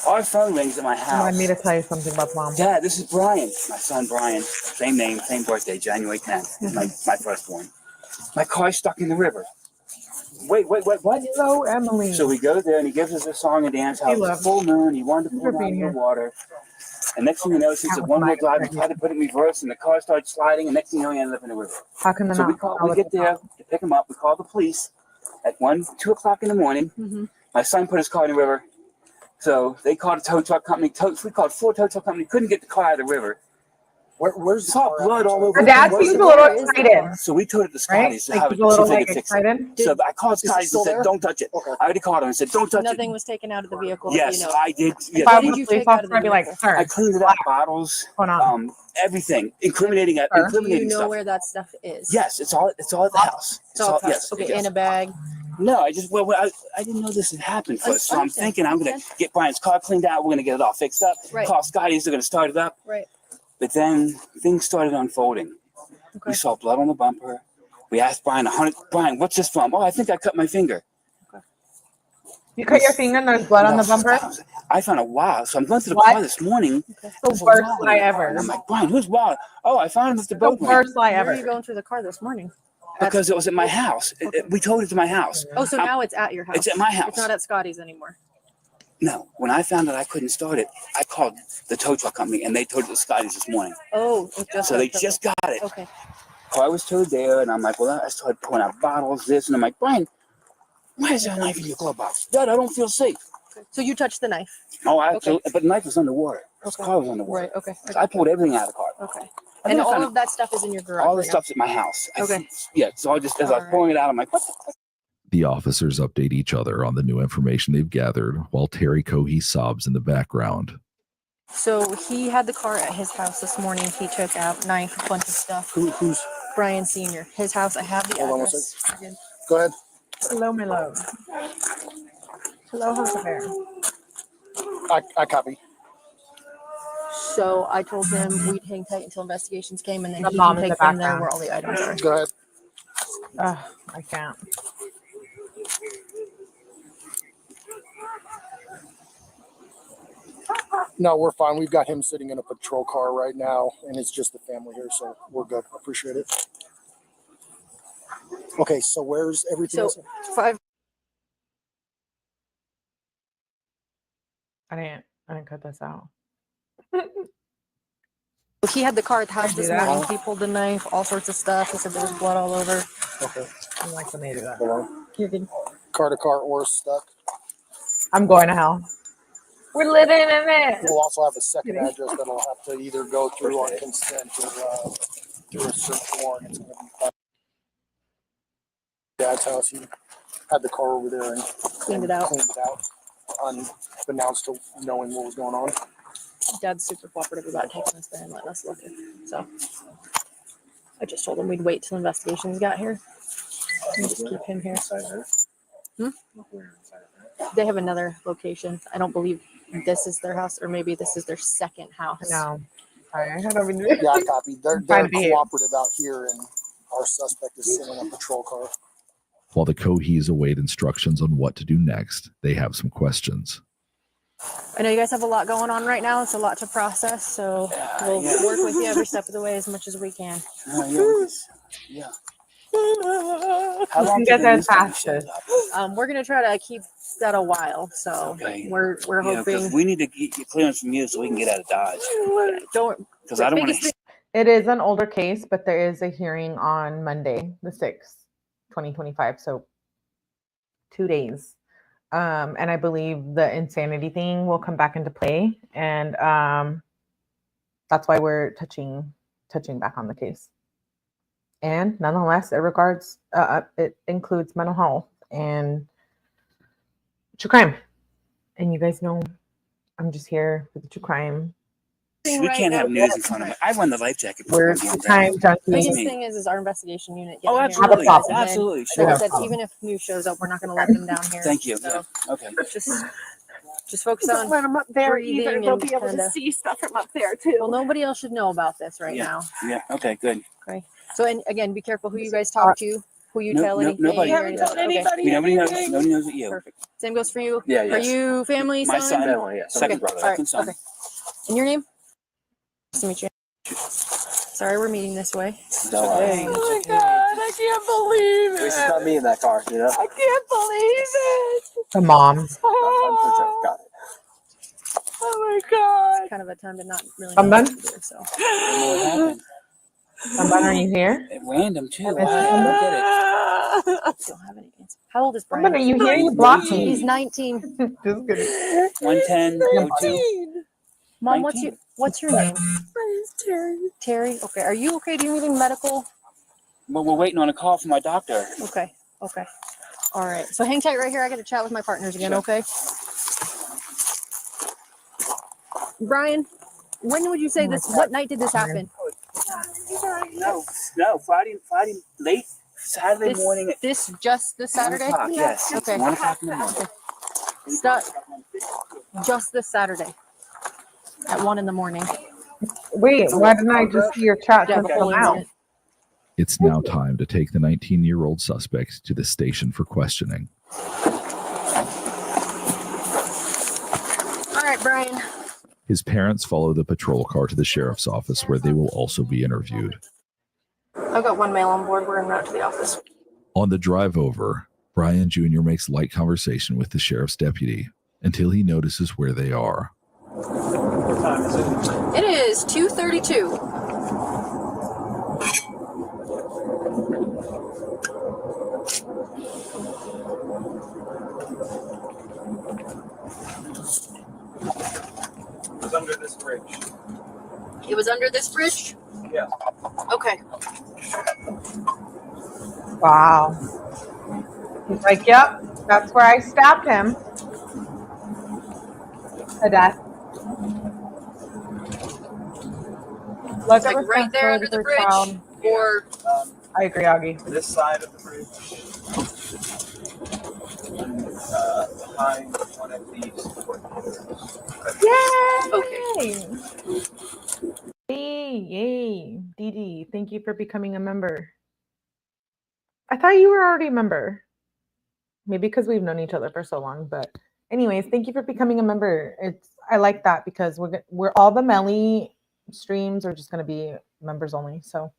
N: Our phone rings at my house.
A: Remind me to tell you something about mom.
N: Dad, this is Brian. My son Brian. Same name, same birthday, January 10th. My firstborn. My car's stuck in the river. Wait, what?
A: Hello, Emily.
N: So we go there and he gives us a song and dance. How it's a full moon. He wanted to pull down in the water. And next thing you know, since the one-wheel drive, we tried to put it in reverse and the car started sliding. And next thing you know, he ended up in the river.
A: How can
N: So we get there to pick him up. We call the police at 2 o'clock in the morning. My son put his car in the river. So they called a tow truck company. We called 4 tow truck companies. Couldn't get the car out of the river. Where's the blood all over?
A: Her dad seems a little excited.
N: So we towed it to Scotty's.
A: Right? Like he's a little like excited.
N: So I called Scotty's and said, "Don't touch it." I already called him and said, "Don't touch it."
U: Nothing was taken out of the vehicle.
N: Yes,
U: you know.
N: I did.
A: If I was a police officer, I'd be like, "Sir,
N: I cleaned it out, bottles, everything, incriminating.
U: Do you know
N: stuff.
U: where that stuff is?
N: Yes, it's all at the house.
U: It's all
N: yes,
U: okay,
N: yes.
U: in a bag.
N: No, I didn't know this had happened first. So I'm thinking I'm gonna get Brian's car cleaned out. We're gonna get it all fixed up.
U: Right.
N: Call Scotty's. They're gonna start it up.
U: Right.
N: But then things started unfolding.
U: Okay.
N: We saw blood on the bumper. We asked Brian, Brian, what's this from? Oh, I think I cut my finger.
A: You cut your finger and there's blood on the bumper?
N: I found out wow. So I'm going to the car this morning.
A: The worst lie ever.
N: And I'm like, Brian, who's wild? Oh, I found him at the boat.
A: The worst lie
U: Where
A: ever.
U: are you going through the car this morning?
N: Because it was at my house. We towed it to my house.
U: Oh, so now it's at your house.
N: It's at my house.
U: It's not at Scotty's anymore.
N: No, when I found out I couldn't start it, I called the tow truck company and they towed it to Scotty's this morning.
U: Oh,
N: so they just got it.
U: Okay.
N: Car was towed there, and I'm like, well, I started pulling out bottles, this, and I'm like, Brian, why is there a knife in your glove box? Dad, I don't feel safe.
U: So you touched the knife.
N: Oh, absolutely. But the knife was underwater. The car was underwater.
U: Right. Okay.
N: So I pulled everything out of the car.
U: Okay. And all of that stuff is in your garage.
N: All the
U: right
N: stuff's at my house.
U: Okay.
N: Yeah. So I just, as I was pulling it out, I'm like, what the fuck?
I: The officers update each other on the new information they've gathered while Terry Cohee sobs in the background.
U: So he had the car at his house this morning. He took out knife, a bunch of stuff.
S: Who's
U: Brian Sr. His house. I have the
S: Hold on one
U: address.
S: second. Go ahead.
A: Hello, my love. Hello, Jose.
S: I copy.
U: So I told him we'd hang tight until investigations came, and then
A: The
U: he
A: mom
U: can
A: in
U: take
A: the
U: from there
A: background.
U: where all the items are.
S: Go ahead.
A: I can't.
S: No, we're fine. We've got him sitting in a patrol car right now, and it's just the family here, so we're good. Appreciate it. Okay, so where's everything else?
U: 5.
A: I didn't cut this out.
U: He had the car at the house this
A: do that.
U: morning. He pulled the knife, all sorts of stuff. He said there was blood all over.
S: Okay.
A: I like when they do that.
S: Hold on.
U: You're good.
S: Car to car or stuck.
A: I'm going to hell. We're living in it.
S: We'll also have a second address that'll have to either go through on consent or through a search warrant. It's going to be Dad's house. He had the car over there and
U: Cleaned it out.
S: Unbeknownst to knowing what was going on.
U: Dad's super cooperative about taking us there and letting us look at it. So I just told him we'd wait till investigations got here and just keep him here. They have another location. I don't believe this is their house, or maybe this is their second house.
A: No. Sorry, I don't even
S: Yeah, I copied. They're
A: Trying to be-
S: cooperative out here, and our suspect is sitting in a patrol car.
I: While the Cohees await instructions on what to do next, they have some questions.
U: I know you guys have a lot going on right now. It's a lot to process, so we'll work with you every step of the way as much as we can.
N: Yeah.
A: How long you guys have passed this?
U: We're gonna try to keep that a while, so we're hoping.
N: We need to get clearance from you so we can get out of Dodge.
U: Don't,
N: because I don't want to.
A: It is an older case, but there is a hearing on Monday, the 6th, 2025. So 2 days. And I believe the insanity thing will come back into play. And that's why we're touching back on the case. And nonetheless, it includes mental health and true crime. And you guys know I'm just here for the true crime.
N: We can't have news in front of me. I won the life jacket.
A: We're true crime junkies.
U: The biggest thing is our investigation unit.
N: Oh,
U: getting here.
N: absolutely.
U: And then,
N: Absolutely.
U: Like
N: Sure.
U: I said, even if news shows up, we're not going to let them down here.
N: Thank you.
U: So
N: Okay.
U: just focus on
O: let them up there
U: breathing
O: either. They'll
U: and
O: be able to
U: kinda-
O: see stuff from up there too.
U: Well, nobody else should know about this right
N: Yeah.
U: now.
N: Yeah. Okay. Good.
U: Okay. So, and again, be careful who you guys talk to, who you
N: No-
U: tell
N: no-
U: anything.
N: nobody.
U: or
N: You haven't told
U: anything.
O: anybody
N: Nobody knows.
O: anything?
N: Nobody knows but you.
U: Perfect. Same goes for you.
N: Yeah.
U: Are
N: Yes.
U: you family,
N: My son.
T: Family, yeah.
N: Second
U: Okay.
N: brother.
U: All right.
N: Second son.
U: Okay. And your name? Nice to meet you. Sorry, we're meeting this way.
T: No,
N: Hey.
O: Oh my god, I can't believe
T: At
O: it.
T: least it's not me in that car, you know?
O: I can't believe it.
A: The mom.
O: Oh,
T: Got it.
O: oh my god.
U: It's kind of a time to not really know
A: Someone?
U: what to do. So,
N: What happened?
A: Someone, are you here?
N: At random too.
A: I
N: I don't get it.
U: don't have any answer. How old is Brian?
A: Someone, are you here? You blocked me.
U: He's 19.
A: Just kidding.
N: 110. 02.
U: Mom,
N: 19.
U: what's your name?
O: My name's Terry.
U: Terry. Okay. Are you okay? Do you need any medical?
N: Well, we're waiting on a call from my doctor.
U: Okay. Okay. All right. So hang tight right here. I got to chat with my partners again.
N: Sure.
U: Okay. Brian, when would you say this? What night did this happen?
N: No. Friday late Saturday morning at
U: This Saturday?
N: 1 o'clock. Yes.
U: Okay.
N: 1 o'clock in the morning.
U: Stop. Just this Saturday at 1 in the morning.
A: Wait, why didn't I just see your chat
U: Yeah,
A: just
U: the whole
A: come out?
U: incident.
I: It's now time to take the 19-year-old suspect to the station for questioning.
U: All right, Brian.
I: His parents follow the patrol car to the sheriff's office, where they will also be interviewed.
U: I've got one male on board. We're en route to the office.
I: On the drive over, Brian Jr. makes light conversation with the sheriff's deputy until he notices where they are.
T: What time is it?
U: It is 2:32.
T: It was under this bridge.
U: It was under this bridge?
T: Yeah.
U: Okay.
A: Wow. He's like, yep, that's where I stabbed him. To death. Look
U: Like
A: at
U: right there under the bridge?
A: child.
U: Or
A: I agree, Augie.
T: This side of the bridge. Behind one of these courtyards.
A: Yay! Okay. Yay. Dee Dee, thank you for becoming a member. I thought you were already a member. Maybe because we've known each other for so long, but anyways, thank you for becoming a member. I like that because we're all the Melly streams are just going to be members only. So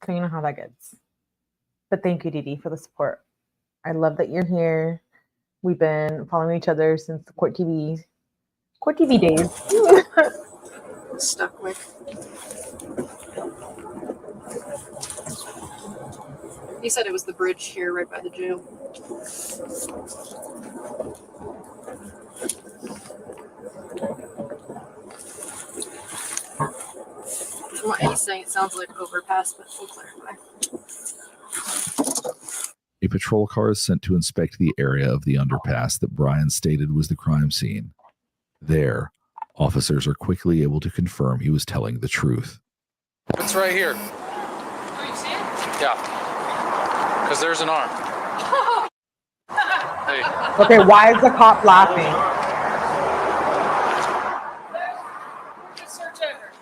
A: you know how that gets. But thank you, Dee Dee, for the support. I love that you're here. We've been following each other since the Court TV days.
U: stuck with. He said it was the bridge here right by the jail. From what he's saying, it sounds like overpass, but we'll clarify.
I: A patrol car is sent to inspect the area of the underpass that Brian stated was the crime scene. There, officers are quickly able to confirm he was telling the truth.
G: It's right here.
U: Oh, you see it?
G: Yeah. Because there's an arm. Hey.
A: Okay, why is the cop laughing?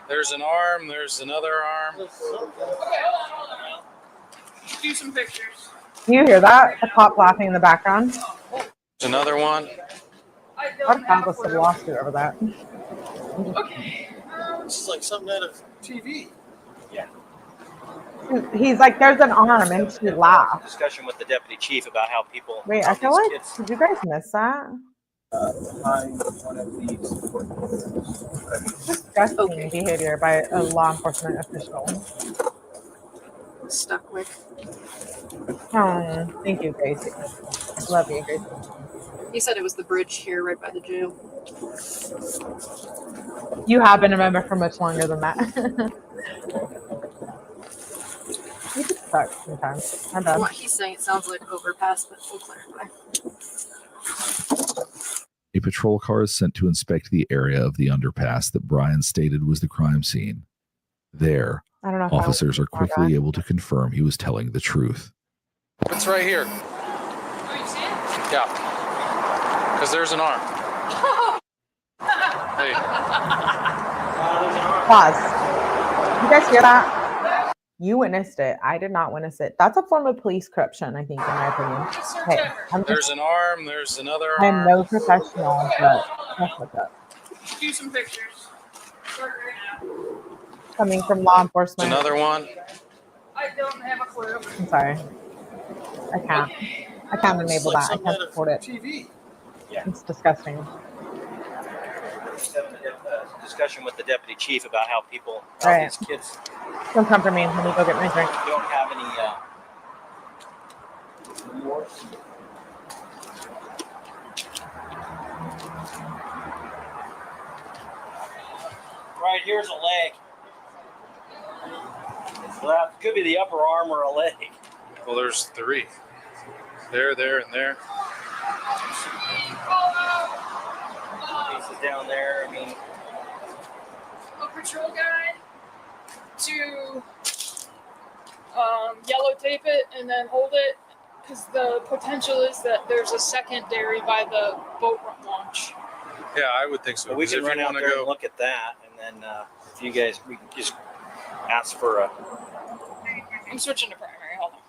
G: There's an arm. There's another arm.
U: Okay, hold on. Do some pictures.
A: Do you hear that? The cop laughing in the background?
G: There's another one.
A: I'd have a lawsuit over that.
U: Okay.
T: This is like something out of TV.
H: Yeah.
A: He's like, there's an arm, and she laughed.
H: Discussion with the deputy chief about how people.
A: Wait, I feel like, did you guys miss that?
T: Behind one of these courtyards.
A: Disgusting behavior by a law enforcement official.
U: Stuck with.
A: Oh, thank you, Gracie. Love you, Gracie.
U: He said it was the bridge here right by the jail.
A: You have been a member for much longer than that. You could suck sometimes. My bad.
U: What he's saying, it sounds like overpass, but we'll clarify.
I: A patrol car is sent to inspect the area of the underpass that Brian stated was the crime scene. There,
A: I don't know if
I: officers are quickly able to confirm he was telling the truth.
G: It's right here.
E: Oh, you see it?
G: Yeah. Because there's an arm. Hey.
A: Pause. You guys hear that? You witnessed it. I did not witness it. That's a form of police corruption, I think, in my opinion. Hey,
G: There's an arm. There's another arm.
A: I'm no professional, but that's what's up.
E: Do some pictures. Start right now.
A: Coming from law enforcement.
G: Another one.
E: I don't have a clue.
A: I'm sorry. I can't. I can't enable that. I can't support it.
T: TV.
A: It's disgusting.
B: Discussion with the deputy chief about how people,
A: Right.
B: these kids
A: Don't come for me. Let me go get my drink.
B: don't have any remorse. Right, here's a leg. So that could be the upper arm or a leg.
G: Well, there's 3. There, and there.
B: Pieces down there. I mean,
E: A patrol guy to yellow tape it and then hold it, because the potential is that there's a secondary by the boat launch.
G: Yeah, I would think so.
B: we
G: 'Cause
B: can
G: if
B: run
G: you
B: out
G: want to
B: there
G: go,
B: and look at that, and then if you guys, we can just ask for a.
E: I'm switching to primary. Hold on.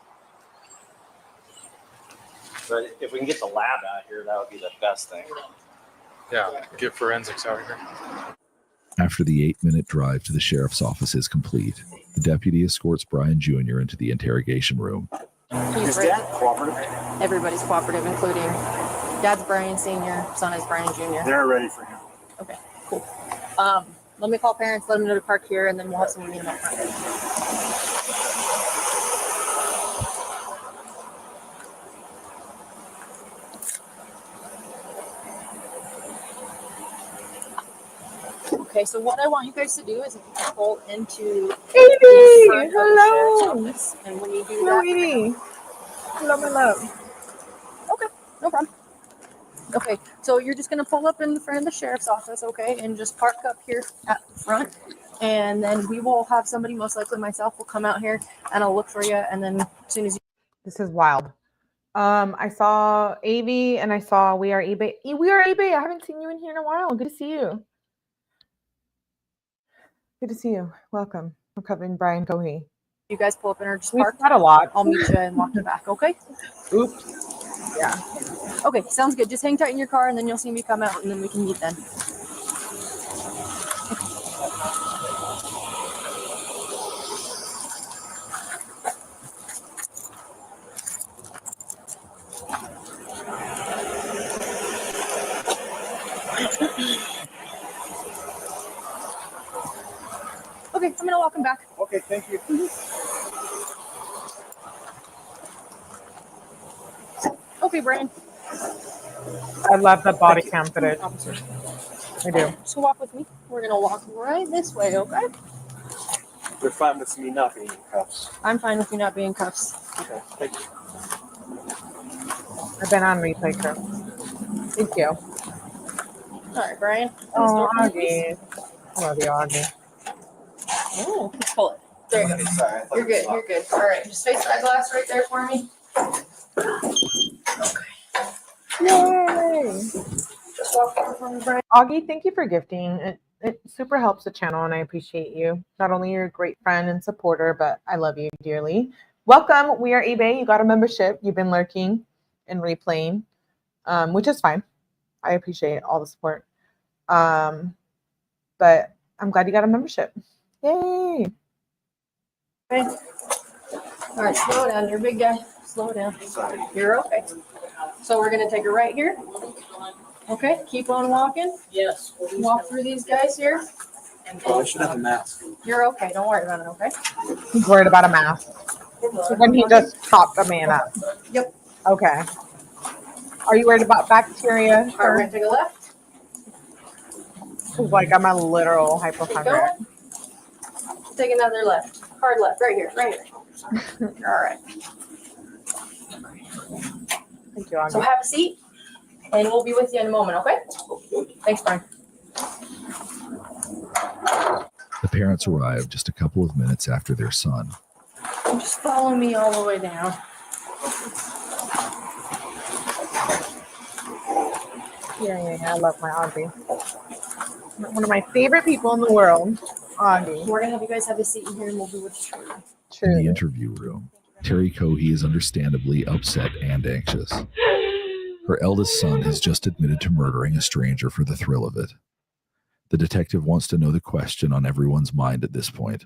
B: But if we can get the lab out here, that would be the best thing.
G: yeah, get forensics out here.
I: After the 8-minute drive to the sheriff's office is complete, the deputy escorts Brian Jr. into the interrogation room.
U: He's
T: Is Dad cooperative?
U: Everybody's cooperative, including Dad's Brian Sr., son is Brian Jr.
T: They're ready for him.
U: Okay, cool. Let me call parents, let them know to park here, and then we'll have someone meet them up front. Okay, so what I want you guys to do is pull into the front of the sheriff's office, and when you do that,
A: Hello, my love.
U: Okay, no problem. Okay, so you're just gonna pull up in the front of the sheriff's office, okay, and just park up here at the front, and then we will have somebody, most likely myself, will come out here and I'll look for you, and then as soon as you.
A: This is wild. I saw 𝗍 and I saw We Are 𝗍EITG. We Are 𝗍EITG. I haven't seen you in here in a while. Good to see you. Good to see you. Welcome. We're covering Brian Cohee.
U: You guys pull up in or just
A: We've
U: park.
A: had a lot.
U: I'll meet you and walk you back, okay?
A: Oops. Yeah.
U: Okay, sounds good. Just hang tight in your car, and then you'll see me come out, and then we can meet then. Okay, I'm gonna walk him back.
T: Okay, thank you.
U: Okay, Brian.
A: I love the body cam footage. I do.
U: So walk with me. We're gonna walk right this way, okay?
T: You're fine with me not being in cuffs.
U: I'm fine with you not being in cuffs.
T: Okay, thank you.
A: I've been on replay, Chris. Thank you.
U: All right, Brian.
A: Oh, 𝗍EITG. I love you, 𝗍EITG.
U: Oh, let's pull it. There you go.
T: Sorry,
U: You're good. You're good. All right, just face that glass right there for me.
A: Yay!
U: Just walk over for me, Brian.
A: 𝗍EITG, thank you for gifting. It super helps the channel, and I appreciate you. Not only you're a great friend and supporter, but I love you dearly. Welcome. We Are 𝗍EITG. You got a membership. You've been lurking and replaying, which is fine. I appreciate all the support. But I'm glad you got a membership. Yay!
U: Okay. All right, slow down. You're a big guy. Slow down. You're okay. So we're gonna take a right here. Okay, keep on walking. Yes. Walk through these guys here.
T: Oh, I should have a mask.
U: You're okay. Don't worry about it. Okay.
A: He's worried about a mask. When he just chopped a man up.
U: Yep.
A: Okay. Are you worried about bacteria?
U: All right, we're gonna take a left.
A: Like I'm a literal
U: Keep
A: hypochondriac.
U: going. Take another left. Hard left. Right here. Right here. All right.
A: Thank you, Augie.
U: So have a seat, and we'll be with you in a moment, okay? Thanks, Brian.
I: The parents arrived just a couple of minutes after their son.
U: Just follow me all the way down.
A: Yeah. I love my Augie. One of my favorite people in the world, Augie.
U: We're gonna have you guys have a seat in here, and we'll be with you.
I: In the interview room, Terry Cohee is understandably upset and anxious. Her eldest son has just admitted to murdering a stranger for the thrill of it. The detective wants to know the question on everyone's mind at this point.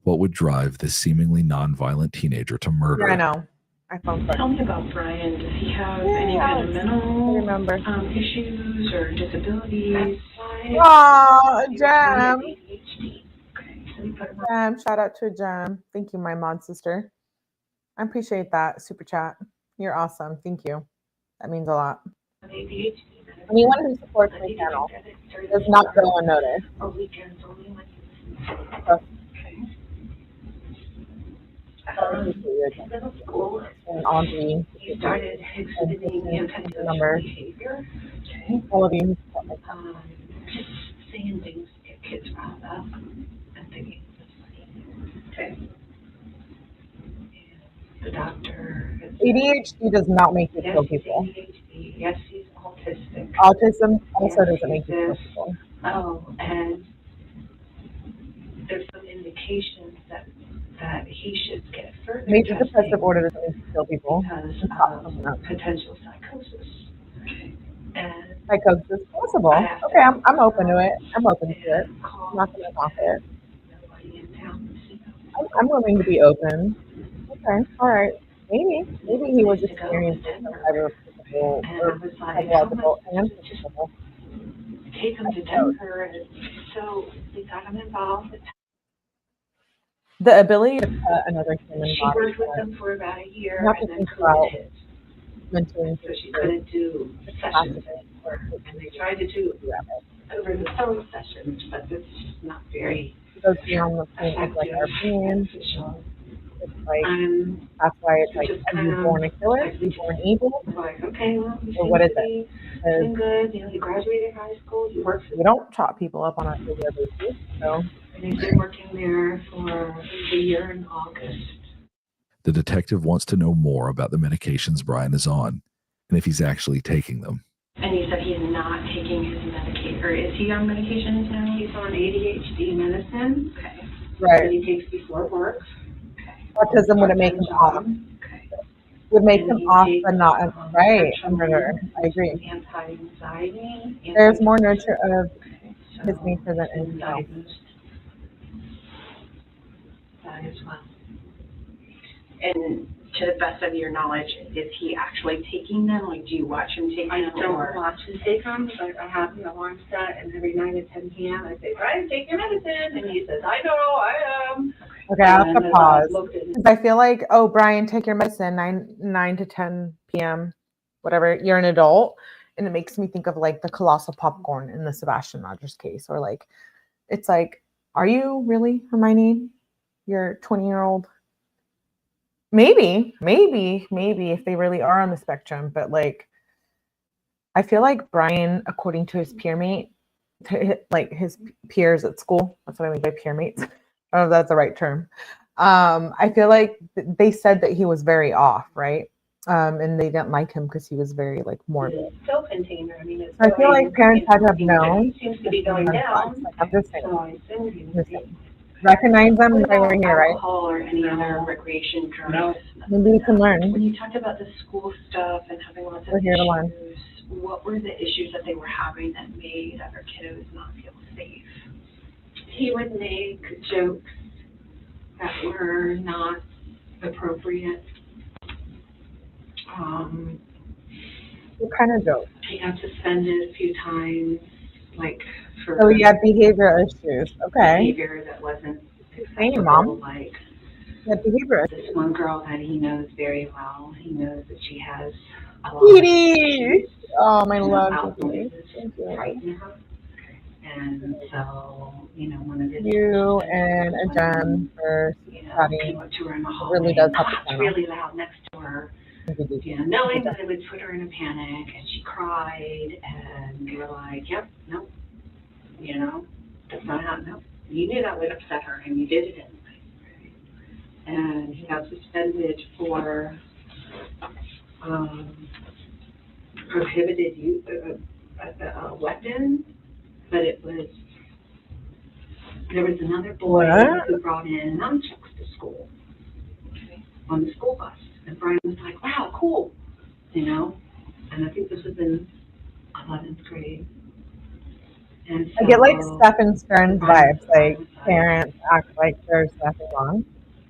I: What would drive this seemingly non-violent teenager to murder?
A: Yeah, I know. I found
C: Tell me about Brian. Does he have any kind of mental issues or disabilities?
A: Oh, Jam. Jam, shout out to Jam. Thank you, my mod sister. I appreciate that super chat. You're awesome. Thank you. That means a lot. Anyone who supports my channel does not go unnoticed. And Audrey,
C: started exhibiting
A: number,
C: behavior.
A: all of you.
C: Just saying things to get kids riled up and thinking it's funny. Okay. The doctor.
A: ADHD does not make you kill people.
C: ADHD. Yes, he's autistic.
A: Autism also doesn't make you kill people.
C: Oh, and there's some indications that he should get further
A: Major
C: testing
A: depressive order doesn't make you kill people.
C: because of potential psychosis. And
A: Psychosis is possible. Okay, I'm open to it. I'm open to it. I'm not going to knock it. I'm willing to be open. Okay, all right. Maybe he was experiencing some type of physical or psychological and physical.
C: Take him to Denver, and so we got him involved.
A: The ability to cut another human
C: She
A: body.
C: worked with him for about a year,
A: You have to
C: and then
A: think about
C: COVID hit.
A: mentally.
C: So she couldn't do sessions anymore. And they tried to do over the phone sessions, but it's just not very
A: It goes beyond the point of like our opinions. It's like that's why it's like, are you born a killer? Are you born evil?
C: Like, okay, well, you
A: Or what is
C: seem to
A: it?
C: be doing good. You know, you graduated high school. You worked for.
A: We don't chop people up on a regular basis, so.
C: And he's been working there for a year in August.
I: The detective wants to know more about the medications Brian is on and if he's actually taking them.
C: And he said he's not taking his medication, or is he on medications now? He's on ADHD medicine. Okay.
A: Right.
C: That he takes before work.
A: Autism would make him off. Would make him off, but not right. Murder. I agree.
C: Anti-anxiety.
A: There's more nurture of his nature than anything else.
C: That as well. And to the best of your knowledge, is he actually taking them? Like, do you watch him take them?
V: I don't watch him take them, but I have an alarm set, and every night at 10 p.m. I say, Brian, take your medicine. And he says, I know, I am.
A: Okay, I have to pause. Because I feel like, oh, Brian, take your medicine, 9 to 10 p.m., whatever. You're an adult. And it makes me think of like the colossal popcorn in the Sebastian Rogers case. Or like, it's like, are you really, Hermione? You're 20-year-old? Maybe if they really are on the spectrum. But like, I feel like Brian, according to his peer mate, like his peers at school, that's what I mean by peer mates. I don't know if that's the right term. I feel like they said that he was very off, right? And they didn't like him because he was very like morbid.
V: Self-contained. I mean, it's
A: I feel like parents had to have known.
V: It seems to be going down.
A: Like, I'm just saying.
V: So I assume he was taking
A: Recognize them right over here, right?
C: Alcohol or any other recreation drugs.
A: Maybe we can learn.
C: When you talked about the school stuff and having lots of
A: We're here to learn.
C: issues, what were the issues that they were having that made other kiddos not feel safe?
V: He would make jokes that were not appropriate.
A: What kind of joke?
V: He got suspended a few times, like for
A: So you had behavior issues. Okay.
V: behavior that wasn't
A: Hey,
V: acceptable,
A: Mom.
V: like
A: You had behavior
V: this one girl that he knows very well. He knows that she has
A: Petey! Oh, my love. Thank you.
C: Frighten her. And so, you know, one of his
A: You and a gem for chatting.
C: came up to her in the hallway.
A: It really does help
C: It's
A: the
C: really loud next to her. You know, knowing that it would put her in a panic, and she cried, and we were like, yep, no, you know, that's not how, no. You knew that would upset her, and you did it anyway. And he got suspended for prohibited use of a weapon, but it was, there was another boy who brought in nunchucks to school on the school bus. And Brian was like, wow, cool, you know? And I think this was in 11th grade. And so,
A: I get like Stephen Stern vibes, like parents act like there's nothing wrong.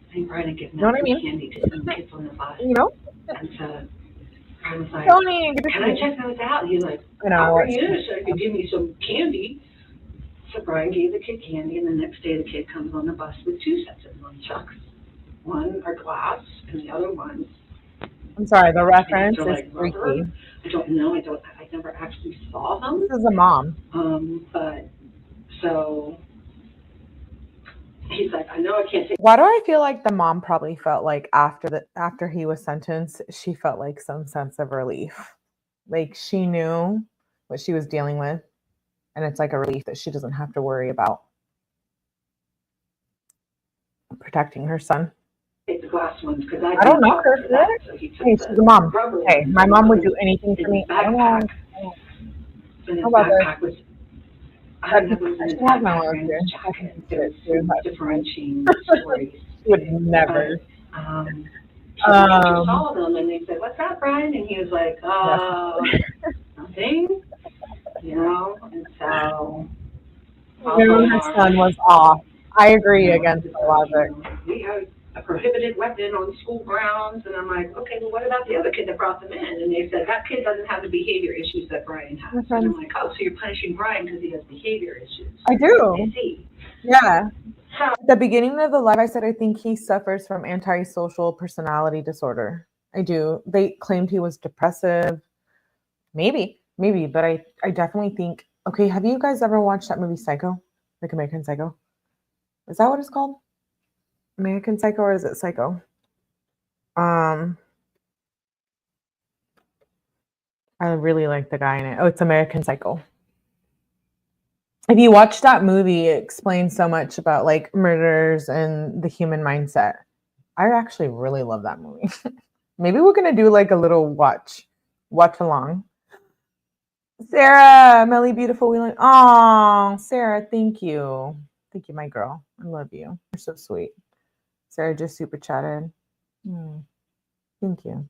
C: I think Brian had given
A: You know
C: out
A: what I mean?
C: candy to some kids on the bus.
A: You know?
C: And so I was like,
A: Tony,
C: can I check those out? He's like,
A: I know.
C: I'll bring you in so you can give me some candy. So Brian gave the kid candy, and the next day the kid comes on the bus with 2 sets of nunchucks. One are glass, and the other one's.
A: I'm sorry, the reference is
C: like
A: freaky.
C: rubber. I don't know. I never actually saw them.
A: This is a mom.
C: But so he's like, I know I can't say.
A: Why do I feel like the mom probably felt like after he was sentenced, she felt like some sense of relief. Like she knew what she was dealing with, and it's like a relief that she doesn't have to worry about protecting her son.
C: Take the glass ones because
A: I don't know her. So hey, she's a mom. Hey, my mom would do anything for me. I don't know. How about this? I have my own here. I can get it too.
C: Differentiating stories.
A: She would never.
C: Saw them and they said, "What's that, Brian?" And he was like, nothing. You know, and so.
A: Her son was off. I agree against the logic.
C: We have a prohibited weapon on school grounds, and I'm like, okay, well, what about the other kid that brought them in? And they said that kid doesn't have the behavior issues that Brian has. And I'm like, oh, so you're punishing Brian because he has behavior issues?
A: I do.
C: I see.
A: Yeah. At the beginning of the live, I said I think he suffers from antisocial personality disorder. I do. They claimed he was depressive. Maybe, but I definitely think. Okay, have you guys ever watched that movie Psycho, like American Psycho? Is that what it's called? American Psycho, or is it Psycho? I really like the guy in it. Oh, it's American Psycho. If you watch that movie, it explains so much about like murders and the human mindset. I actually really love that movie. Maybe we're gonna do like a little watch along. Sarah, Melly Beautiful Wheeling. Oh, Sarah, thank you. Thank you, my girl. I love you. You're so sweet. Sarah just super chatted. Thank you.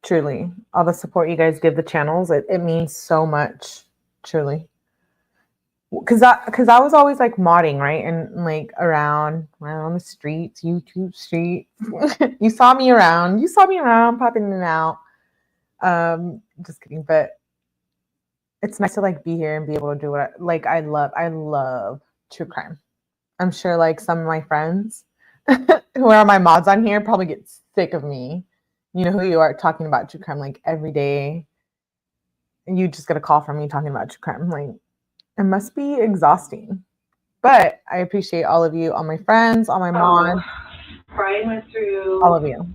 A: Truly, all the support you guys give the channels, it means so much. Truly. Because I was always like modding, right? And like around the streets, YouTube streets. You saw me around, popping in and out. Just kidding, but it's nice to like be here and be able to do what I love true crime. I'm sure like some of my friends who are my mods on here probably get sick of me. You know who you are, talking about true crime like every day. And you just get a call from me talking about true crime. Like, it must be exhausting. But I appreciate all of you, all my friends, all my mods.
C: Brian went through
A: all of you.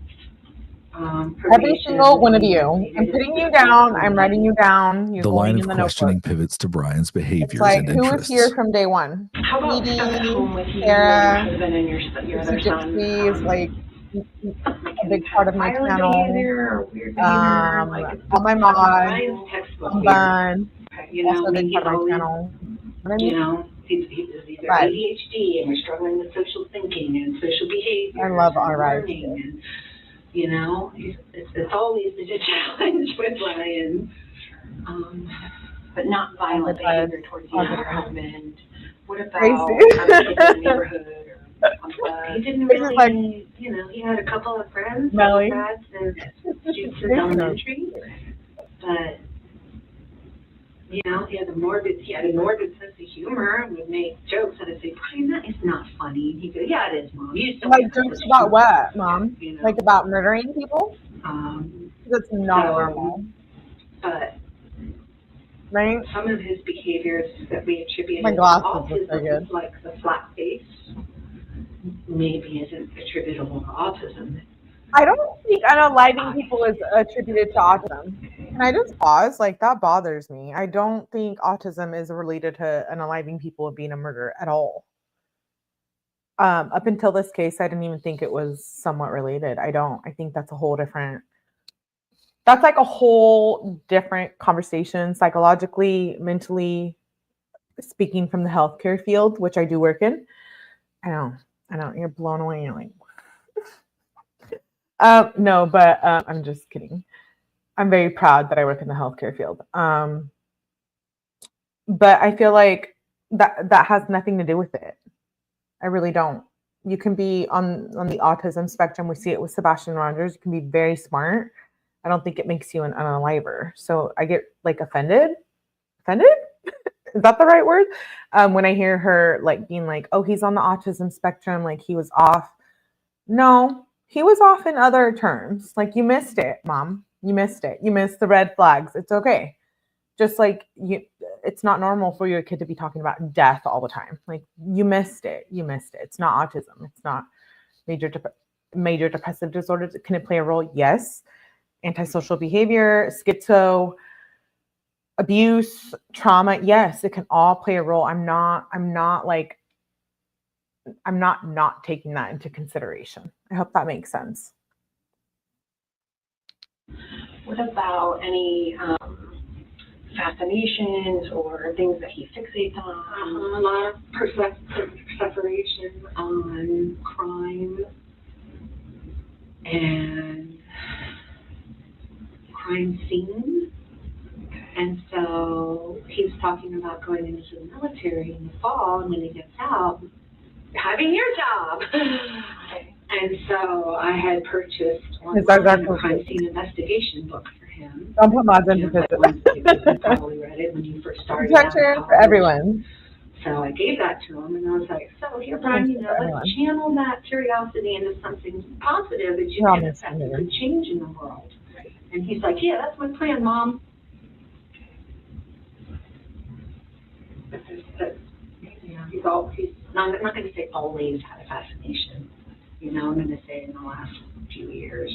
A: Every single one of you. I'm putting you down. I'm writing you down. You're
I: the line of
A: in the
I: questioning
A: notebook.
I: pivots to Brian's behaviors
A: Like,
I: and
A: who was
I: interests.
A: here from day one?
C: How about
A: Edie,
C: stuff at home with you,
A: Sarah,
C: your husband, and your other son?
A: Gypsies, like a big part of my channel. All my mods, Bun, also a big part of my channel.
C: You know, he's either ADHD and we're struggling with social thinking and social behavior.
A: I love
C: and
A: @EITG.
C: learning, and you know, it's always a challenge with Brian. But not violent behavior towards the other husband. What about other kids in the neighborhood? He didn't really, you know, he had a couple of friends,
A: Melly.
C: since elementary, but you know, he had a morbid sense of humor and would make jokes. And I'd say, Brian, that is not funny. And he'd go, yeah, it is, Mom. You just don't
A: like jokes about what, Mom?
C: You know?
A: Like about murdering people? That's not normal.
C: But
A: right?
C: Some of his behaviors that we attribute
A: My
C: to
A: glasses look so
C: autism,
A: good.
C: like the flat face, maybe isn't attributable to autism.
A: I don't think unaliving people is attributed to autism. Can I just pause? Like, that bothers me. I don't think autism is related to unaliving people being a murderer at all. Up until this case, I didn't even think it was somewhat related. I don't. I think that's a whole different, that's like a whole different conversation, psychologically, mentally, speaking from the healthcare field, which I do work in. I know, you're blown away. You're like, no, but I'm just kidding. I'm very proud that I work in the healthcare field. But I feel like that has nothing to do with it. I really don't. You can be on the autism spectrum. We see it with Sebastian Rogers. You can be very smart. I don't think it makes you an unaliver. So I get like offended. Offended? Is that the right word? When I hear her like being like, oh, he's on the autism spectrum, like he was off. No, he was off in other terms. Like, you missed it, Mom. You missed it. You missed the red flags. It's okay. Just like it's not normal for your kid to be talking about death all the time. Like, you missed it. You missed it. It's not autism. It's not major depressive disorder. Can it play a role? Yes. Antisocial behavior, schizo, abuse, trauma. Yes, it can all play a role. I'm not taking that into consideration. I hope that makes sense.
C: What about any fascinations or things that he fixates on? A lot of perseveration on crime and crime scenes. And so he was talking about going into the military in the fall, and when he gets out, having your job. And so I had purchased one crime scene investigation book for him.
A: Don't put mods into
C: this. You probably read it when you first started.
A: Protection for everyone.
C: So I gave that to him, and I was like, so here, Brian, let's channel that curiosity into something positive that you can affect a good change in the world. And he's like, yeah, that's my plan, Mom. He's not going to say always had a fascination. I'm going to say in the last few years.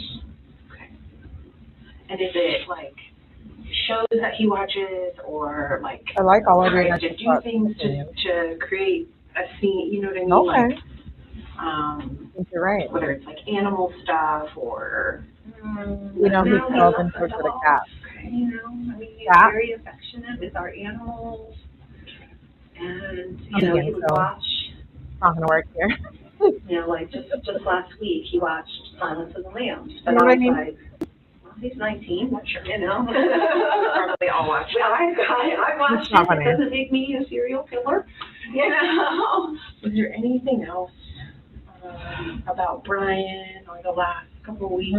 C: Okay. And is it like shows that he watches, or like
A: I like all of it.
C: To do things to create a scene? You know what I mean?
A: Okay.
C: Like,
A: you're right.
C: Whether it's like animal stuff or
A: he calls him for the cat.
C: He's very affectionate with our animals. And, he would watch.
A: Not going to work here.
C: Like just last week, he watched Silence of the Lambs.
A: But I was
C: like, well, he's 19, not sure, Probably all watch. I watched it. It doesn't make me a serial killer. Is there anything else about Brian or the last couple of weeks?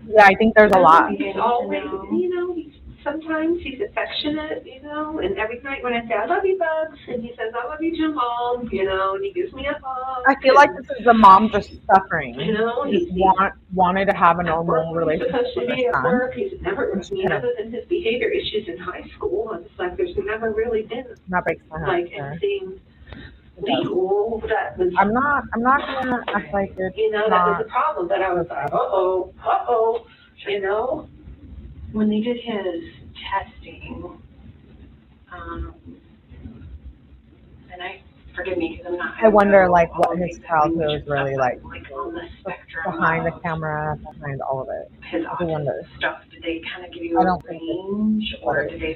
A: Yeah, I think there's a lot.
C: He's always, sometimes he's affectionate, and every night when I say, I love you, Bugs, and he says, I love you too, Mom, and he gives me a hug.
A: I feel like this is the mom just suffering.
C: He
A: wanted to have a normal relationship with his son.
C: Work. He's never, other than his behavior issues in high school, it's like there's never really been anything legal that was.
A: I'm not gonna act like it's
C: that was a problem. But I was like, when they did his testing, and forgive me because I'm not.
A: I wonder, what his childhood was really like
C: on the spectrum
A: behind the camera, behind all of it.
C: His
A: wonder.
C: Stuff. Did they kind of give you a range, or did they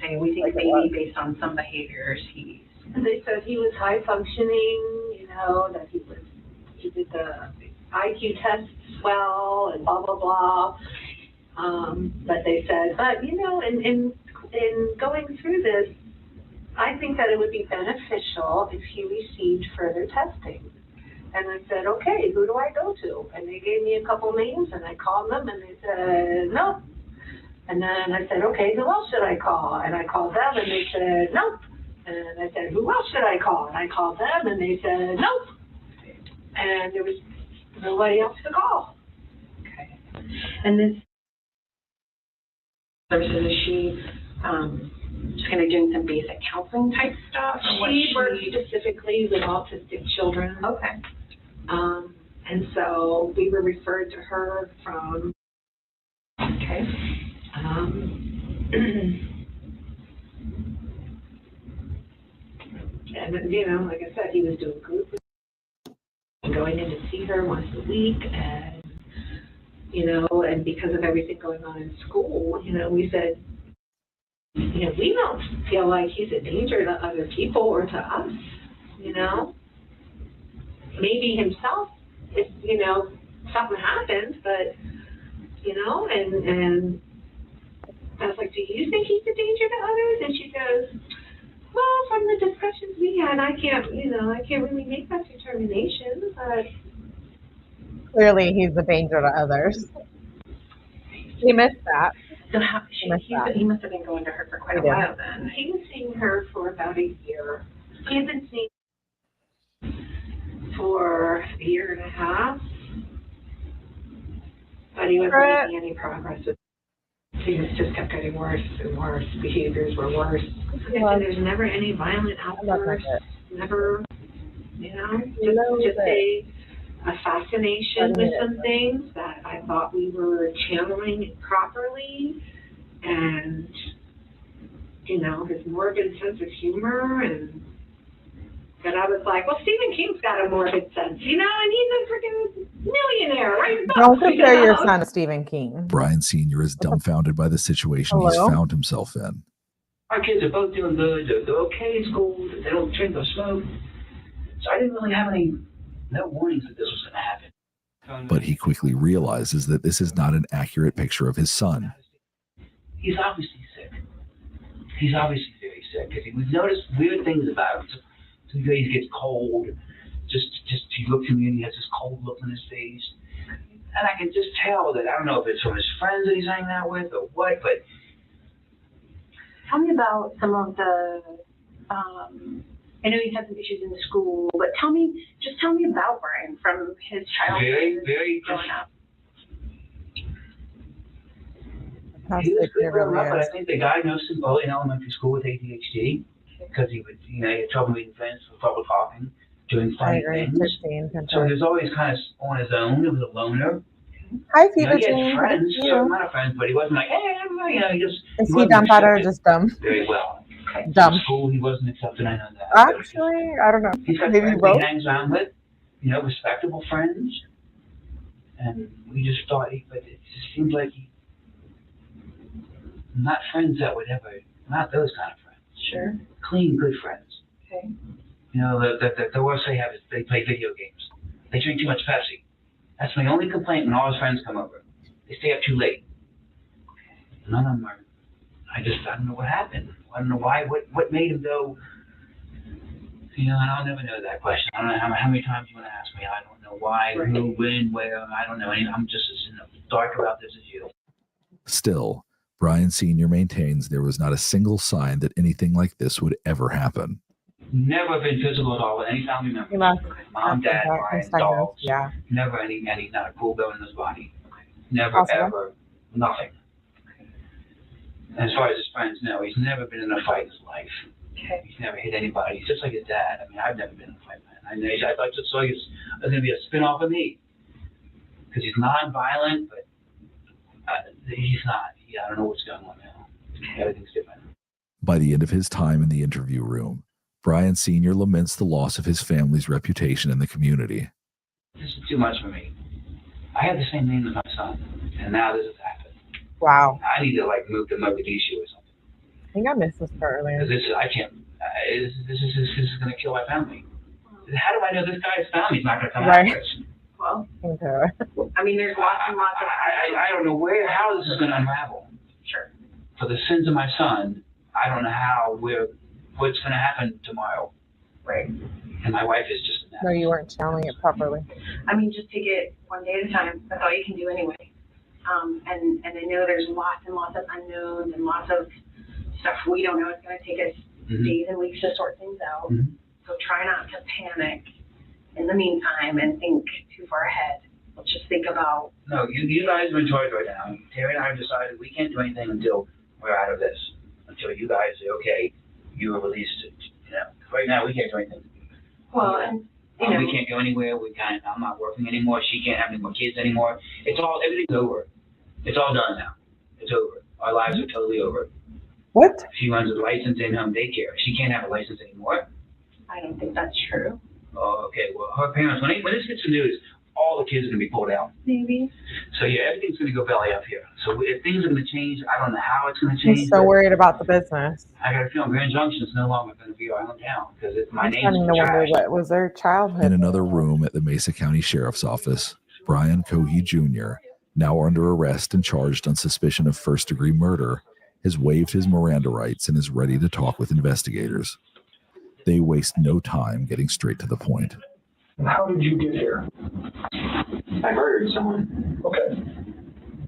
C: say we think maybe based on some behaviors They said he was high functioning, that he did the IQ tests well and blah blah blah. But they said, in going through this, I think that it would be beneficial if he received further testing. And I said, okay, who do I go to? And they gave me a couple names, and I called them, and they said, no. And then I said, okay, who else should I call? And I called them, and they said, nope. And I said, who else should I call? And I called them, and they said, nope. And there was nobody else to call. Okay. And this services, is she just kind of doing some basic counseling type stuff?
V: She works specifically with autistic children.
C: Okay.
V: And so we were referred to her from,
C: Okay.
V: and you know, like I said, he was doing group, going in to see her once a week, and you know, and because of everything going on in school, you know, we said, you know, we don't feel like he's a danger to other people or to us, you know. Maybe himself, if, you know, something happens, but, you know, and I was like, do you think he's a danger to others? And she goes, well, from the discussions we had, I can't really make that determination, but.
A: Clearly, he's a danger to others. He missed that.
C: So he must have been going to her for quite a while then.
V: He was seeing her for about a year. He had been seeing for a year and a half, but he wasn't making any progress with. Things just kept getting worse and worse. Behaviors were worse. There's never any violent outbursts. Never, you know, just a fascination with some things that I thought we were channeling properly, and you know, his morbid sense of humor, and I was like, well, Stephen King's got a morbid sense, you know, and he's a freaking millionaire, right?
A: Don't compare your son to Stephen King.
I: Brian Sr. is dumbfounded by the situation he's found himself in.
F: Our kids are both doing good. They're okay in school. They don't drink or smoke. So I didn't really have no warnings that this was going to happen.
I: But he quickly realizes that this is not an accurate picture of his son.
F: He's obviously sick. He's obviously very sick. Because we've noticed weird things about him. Some days he gets cold. Just he looks at me and he has this cold look on his face. And I can just tell that, I don't know if it's from his friends that he's hanging out with or what, but.
C: Tell me about some of the, I know he's had some issues in the school, but tell me about Brian from his childhood.
F: Very
C: growing up.
F: He was good growing up, but I think they diagnosed him early in elementary school with ADHD because he would, you know, he had trouble meeting friends, trouble talking, doing funny things. So he was always kind of on his own. He was a loner.
A: Hi,
F: You know,
A: Fever
F: he had friends, a certain amount of friends, but he wasn't like, hey, everybody, you know, he just.
A: Is he dumb or just dumb?
F: Very well.
A: Dumb.
F: In school, he wasn't accepted, I know that.
A: Actually, I don't know.
F: He's got
A: Maybe
F: friends
A: both.
F: he hangs around with, you know, respectable friends. And we just thought, but it just seems like not friends that would ever, not those kind of friends.
C: Sure.
F: Clean, good friends.
C: Okay.
F: You know, the worst they have is they play video games. They drink too much Pepsi. That's my only complaint when all his friends come over. They stay up too late. None of them are, I don't know what happened. I don't know why, what made him go, you know, and I'll never know that question. I don't know how many times you want to ask me. I don't know why, who, when, where. I don't know. I'm just as in the dark about this as you.
I: Still, Brian Sr. maintains there was not a single sign that anything like this would ever happen.
F: Never been physical at all with any family member. Mom, dad, Brian, dogs.
A: Yeah.
F: Never any, not a cool bone in his body. Never, ever, nothing. As far as his friends know, he's never been in a fight in his life.
C: Okay.
F: He's never hit anybody. He's just like his dad. I mean, I've never been in a fight, man. I thought just like it's going to be a spin-off of me. Because he's non-violent, but he's not. I don't know what's going on now. Everything's different.
I: By the end of his time in the interview room, Brian Sr. laments the loss of his family's reputation in the community.
F: This is too much for me. I have the same name as my son, and now this has happened.
A: Wow.
F: I need to move to Mogadishu or something.
A: I think I missed this part earlier.
F: Because I can't. This is going to kill my family. How do I know this guy's family's not going to come after us?
C: Well, I mean, there's lots and lots of.
F: I don't know how this is going to unravel.
C: Sure.
F: For the sins of my son, I don't know what's going to happen tomorrow.
C: Right.
F: And my wife is just a mess.
A: No, you weren't channeling it properly.
C: I mean, just take it one day at a time. That's all you can do anyway. And I know there's lots and lots of unknowns and lots of stuff we don't know. It's going to take us days and weeks to sort things out. So try not to panic in the meantime and think too far ahead. just think about.
F: No, you guys are in charge right now. Terry and I have decided we can't do anything until we're out of this. Until you guys say, okay, you are released. Right now we can't do anything.
C: Well, and
F: we can't go anywhere. We can't. I'm not working anymore. She can't have any more kids anymore. Everything's over. It's all done now. It's over. Our lives are totally over.
A: What?
F: She runs a licensed in-home daycare. She can't have a license anymore.
C: I don't think that's true.
F: Oh, okay. Well, her parents, when this hits the news, all the kids are going to be pulled out.
C: Maybe.
F: So yeah, everything's going to go belly up here. So if things are going to change, I don't know how it's going to change.
A: He's so worried about the business.
F: I got a feeling Grand Junction is no longer going to be our hometown because my name's
A: I'm trying to wonder what was their childhood.
I: In another room at the Mesa County Sheriff's Office, Brian Cohee Jr., now under arrest and charged on suspicion of first-degree murder, has waived his Miranda rights and is ready to talk with investigators. They waste no time getting straight to the point.
D: How did you get here?
F: I murdered someone.
D: Okay.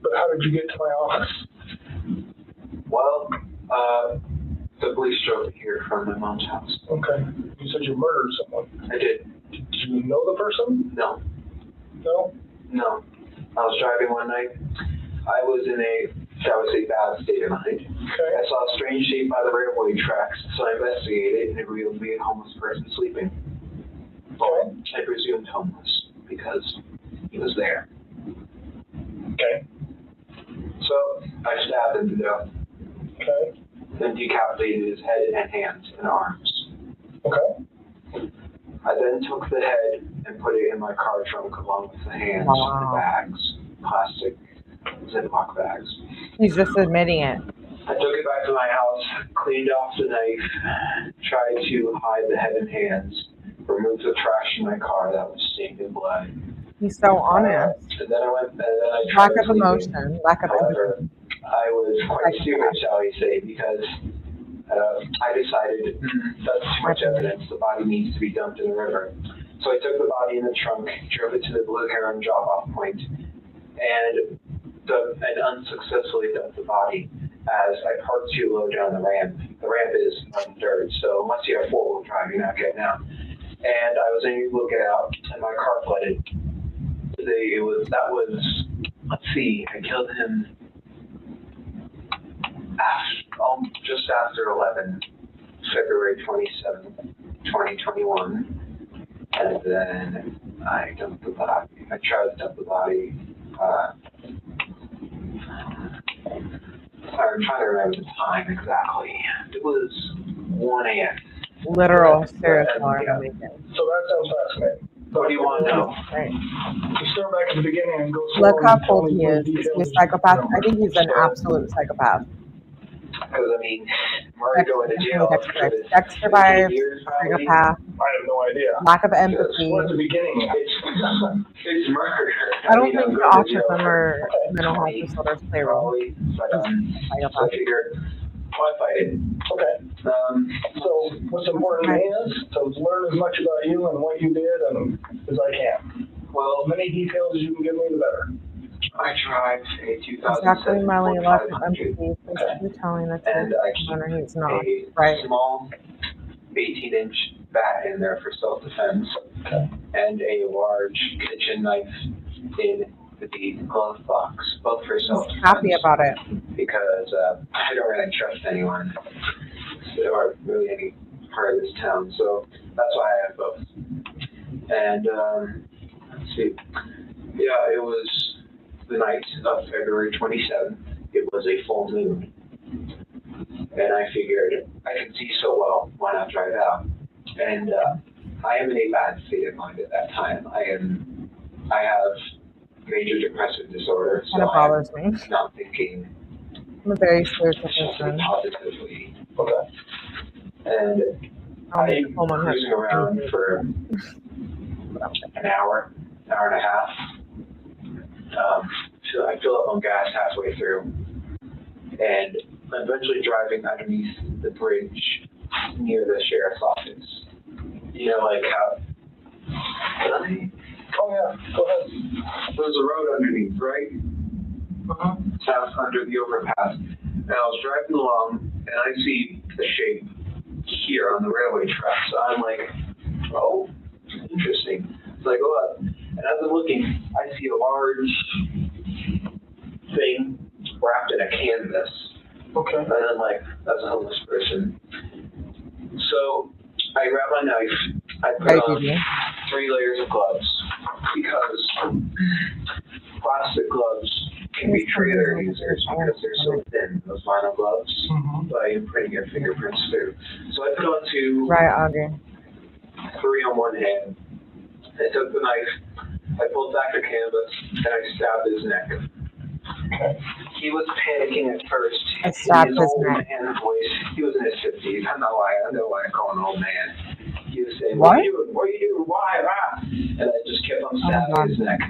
D: But how did you get to my office?
K: Well, the police drove here from my mom's house.
D: Okay. You said you murdered someone.
K: I did.
D: Did you know the person?
K: No.
D: No?
K: No. I was driving one night. I was in a, shall we say, bad state of mind.
D: Okay.
K: I saw a strange shape by the railway tracks, so I investigated, and it revealed me a homeless person sleeping. Well, I presumed homeless because he was there.
D: Okay.
K: So I stabbed him to death.
D: Okay.
K: Then decapitated his head and hands and arms.
D: Okay.
K: I then took the head and put it in my car trunk along with the hands, the bags, plastic Ziploc bags.
A: He's just admitting it.
K: I took it back to my house, cleaned off the knife, tried to hide the head and hands, removed the trash in my car that was stained in blood.
A: He's so honest.
K: And then I tried
A: Lack of emotion, lack of
K: However,
A: empathy.
K: I was quite stupid, shall we say, because I decided that's too much evidence. The body needs to be dumped in the river. So I took the body in the trunk, drove it to the Blue Heron drop-off point, and unsuccessfully dumped the body as I parked too low down the ramp. The ramp is on dirt, so unless you have four-wheel drive, you're not getting out. And I was able to get out, and my car flooded. Let's see, I killed him just after 11, February 27th, 2021. And then I dumped the body. I tried to dump the body. I'm trying to remember the time exactly. It was 1 a.m.
A: Literal serial killer.
D: So that sounds fascinating.
K: What do you want to know?
A: Right.
D: To start back at the beginning and go
A: Look how
D: tell
A: cold
D: me
A: he
D: more
A: is. Is he a
D: details.
A: psychopath? I think he's an absolute psychopath.
K: Because, I mean, Murray going to jail for
A: Dexter vibes, psychopath,
D: I have no idea.
A: lack of empathy.
D: Well, at the beginning,
K: it's murder.
A: I don't think autism or mental health disorders play a role.
K: So I figured, I'll fight it.
D: Okay. So what's important to me is to learn as much about you and what you did and as I can. Well, as many details as you can give me, the better.
K: I tried a 2007
A: Exactly, Miley, lack of
K: 500,
A: empathy. You're telling us
K: and I
A: that he's not.
K: a
A: Right.
K: small 18-inch bat in there for self-defense, and a large kitchen knife in the glove box, both for self-defense.
A: Happy about it.
K: Because I don't really trust anyone, or really any part of this town, so that's why I have both. And let's see, yeah, it was the night of February 27th. It was a full moon, and I figured I could see so well, why not drive out? And I am in a bad state of mind at that time. I have major depressive disorder, so
A: Kind of bothers me.
K: I'm not thinking
A: I'm a very spiritual person.
K: positively.
D: Okay.
K: And I'm
A: Woman has
K: cruising around for an hour and a half. So I fill up on gas halfway through, and I'm eventually driving underneath the bridge near the sheriff's office. You know, like how.
D: Oh yeah, go ahead.
K: There's a road underneath, right? South under the overpass. And I was driving along, and I see a shape here on the railway track. So I'm like, oh, interesting. So I go up, And as I'm looking, I see a large thing wrapped in a canvas.
D: Okay.
K: And I'm like, that's a homeless person. So I grab my knife, I put on 3 layers of gloves because plastic gloves can be trailer users because they're so thin, those vinyl gloves, by imprinting your fingerprints through. So I put on 2,
A: Right, Audrey.
K: 3 on one hand. I took the knife, I pulled back the canvas, and I stabbed his neck. He was panicking at first.
A: I stabbed his
K: old
A: neck.
K: man voice. He was in his 50s. I know why I call him old man. He was saying,
A: What?
K: What are you doing? What are you doing? Why? Ah. And I just kept on stabbing his neck.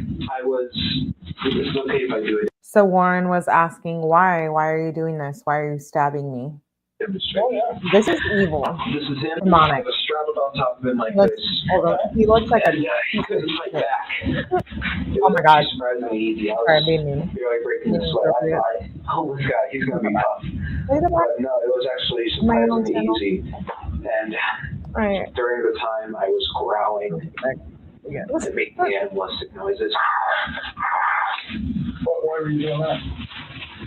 K: It's okay if I do it.
A: So Warren was asking, why? Why are you doing this? Why are you stabbing me?
K: Oh, yeah.
A: This is evil.
K: This is him.
A: Demonic.
K: I was strapped on top of him like
A: Looks,
K: this.
A: he looks like a...
K: He couldn't fight back.
A: Oh my God.
K: Surprisingly easy. I
A: Sorry,
K: was
A: being mean.
K: barely breaking the sweat. I thought, oh, this guy, he's going to be tough. But no, it was actually surprisingly easy. And during the time I was growling and making animalistic noises.
D: Why were you doing that?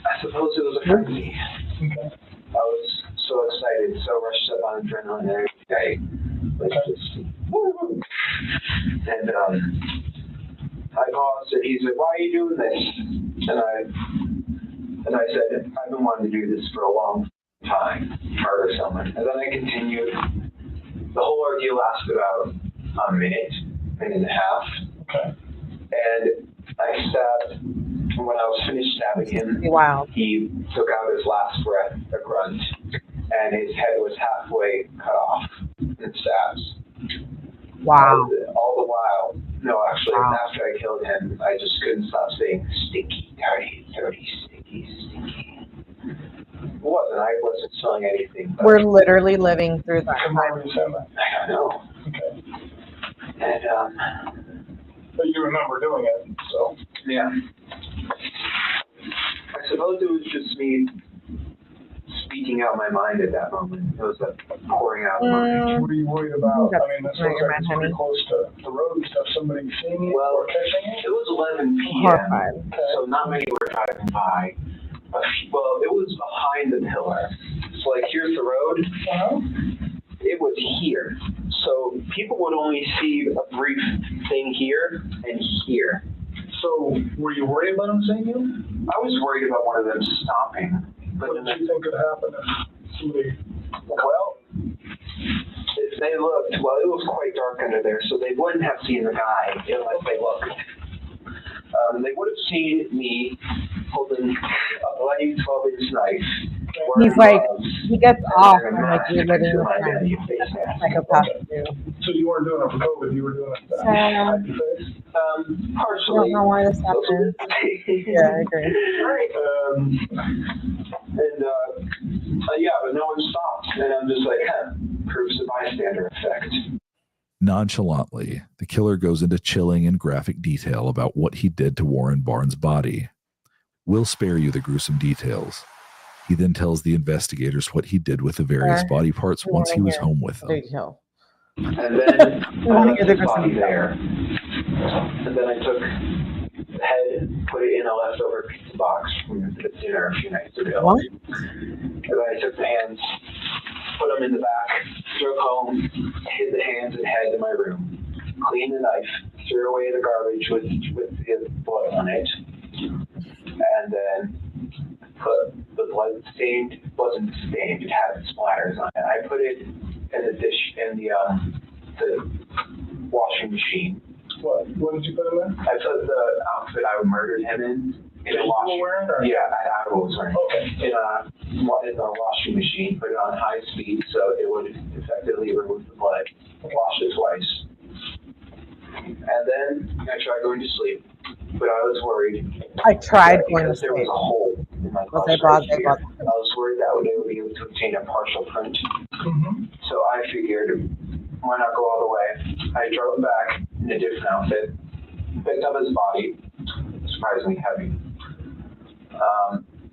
K: I suppose it was a frenzy.
D: Okay.
K: I was so excited, so rushed up on adrenaline and everything. And I paused and he said, why are you doing this? And I said, I've been wanting to do this for a long time, murder someone. And then I continued. The whole ordeal lasted about a minute and a half. Okay. And I stabbed, when I was finished stabbing him, he took out his last breath, a grunt, and his head was halfway cut off in stabs.
A: Wow.
K: All the while, no, actually, after I killed him, I just couldn't stop saying, stinky, dirty, dirty, stinky, stinky. I wasn't selling anything.
A: We're literally living through that.
K: I don't know.
D: Okay.
K: And,
D: but you remember doing it, so.
K: Yeah. I suppose it was just me speaking out my mind at that moment. It was a pouring out mind.
D: What are you worried about? I mean, this looks like it's pretty close to the road. Have somebody seen you or catching you?
K: It was 11 p.m., so not many were driving by. Well, it was behind the pillar. So, like, here's the road. It was here. So people would only see a brief thing here and here.
D: So were you worried about them seeing you?
K: I was worried about one of them stopping. But
D: what did you think could happen if somebody...
K: Well, if they looked, well, it was quite dark under there, so they wouldn't have seen the guy unless they looked. They would have seen me holding a bloody 12-inch knife.
A: He's like, he gets off and like you're living with him. Psychopath too.
D: So you weren't doing it for COVID, you were doing it for
K: partially.
A: I don't know why this happened. Yeah, I agree.
K: Yeah, but no one stopped. And I'm just like, proves the bystander effect.
I: Nonchalantly, the killer goes into chilling and graphic detail about what he did to Warren Barnes' body. We'll spare you the gruesome details. He then tells the investigators what he did with the various body parts once he was home with them.
K: And then I left his body there. And then I took the head, put it in a leftover pizza box from the dinner a few nights ago.
A: What?
K: And then I took the hands, put them in the back, drove home, hid the hands and head in my room, cleaned the knife, threw away the garbage with his blood on it, and then put the blood stained, wasn't stained, it had splatters on it. I put it in the dish, in the washing machine.
D: What did you put in there?
K: I put the outfit I murdered him in a washing machine. Yeah, I was wearing. Okay. In the washing machine, put it on high speed so it would effectively remove the blood. Wash it twice. And then I tried going to sleep, but I was worried.
A: I tried going to
K: because there was a hole in my
A: they brought.
K: I was worried that they would be able to obtain a partial print. So I figured, why not go all the way? I drove back in a different outfit, picked up his body, surprisingly heavy,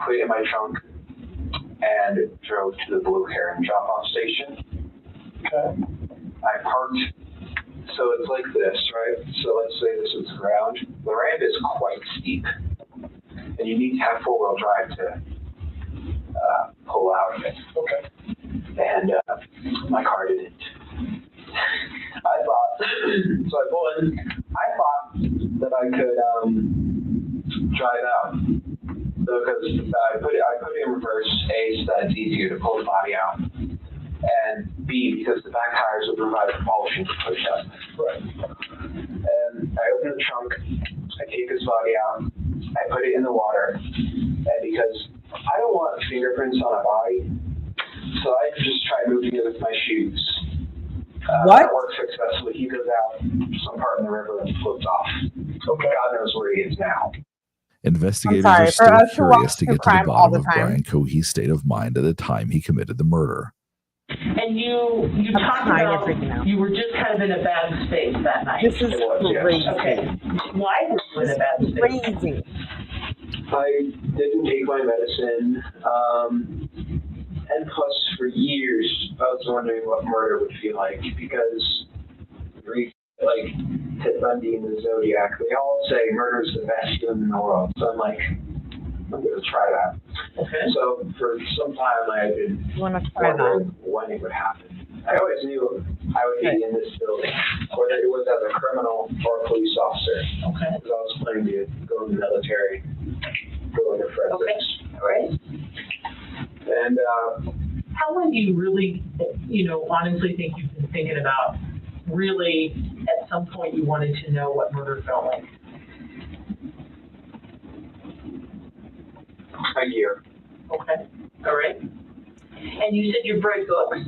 K: put it in my trunk, and drove to the Blue Heron drop-off station. Okay. I parked So it's like this, right? So let's say this is the ground. The ramp is quite steep, and you need to have four-wheel drive to pull out of it.
D: Okay.
K: And my car didn't. I thought, so I pulled in. I thought that I could drive out because I put it in reverse. A, so that it's easier to pull the body out, and B, because the back tires would provide propulsion to push up.
D: Right.
K: And I open the trunk. I take his body out. I put it in the water, and because I don't want fingerprints on a body, so I just try moving it with my shoes.
A: What?
K: That works successfully. He goes out some part in the river and floats off. Okay. God knows where he is now.
I: Investigators are still curious to get to the bottom of Brian Cohee's state of mind at the time he committed the murder.
J: And you talked about you were just kind of in a bad space that night.
A: This is crazy.
J: Okay. Why were you in a bad space?
A: Crazy.
K: I didn't take my medicine. And plus, for years, I was wondering what murder would feel like because, like, Ted Bundy and the Zodiac, they all say murder is the best feeling in the world. So I'm like, I'm going to try that. Okay. So for some time, I had been wondering when it would happen. I always knew I would be in this building, whether it was as a criminal or a police officer. Okay. Because I was planning to go in the military, go into forensics.
J: Okay. All right.
K: And
J: how long do you really, honestly think you've been thinking about really at some point you wanted to know what murder felt like?
K: A year.
J: Okay. All right. And you said you read books?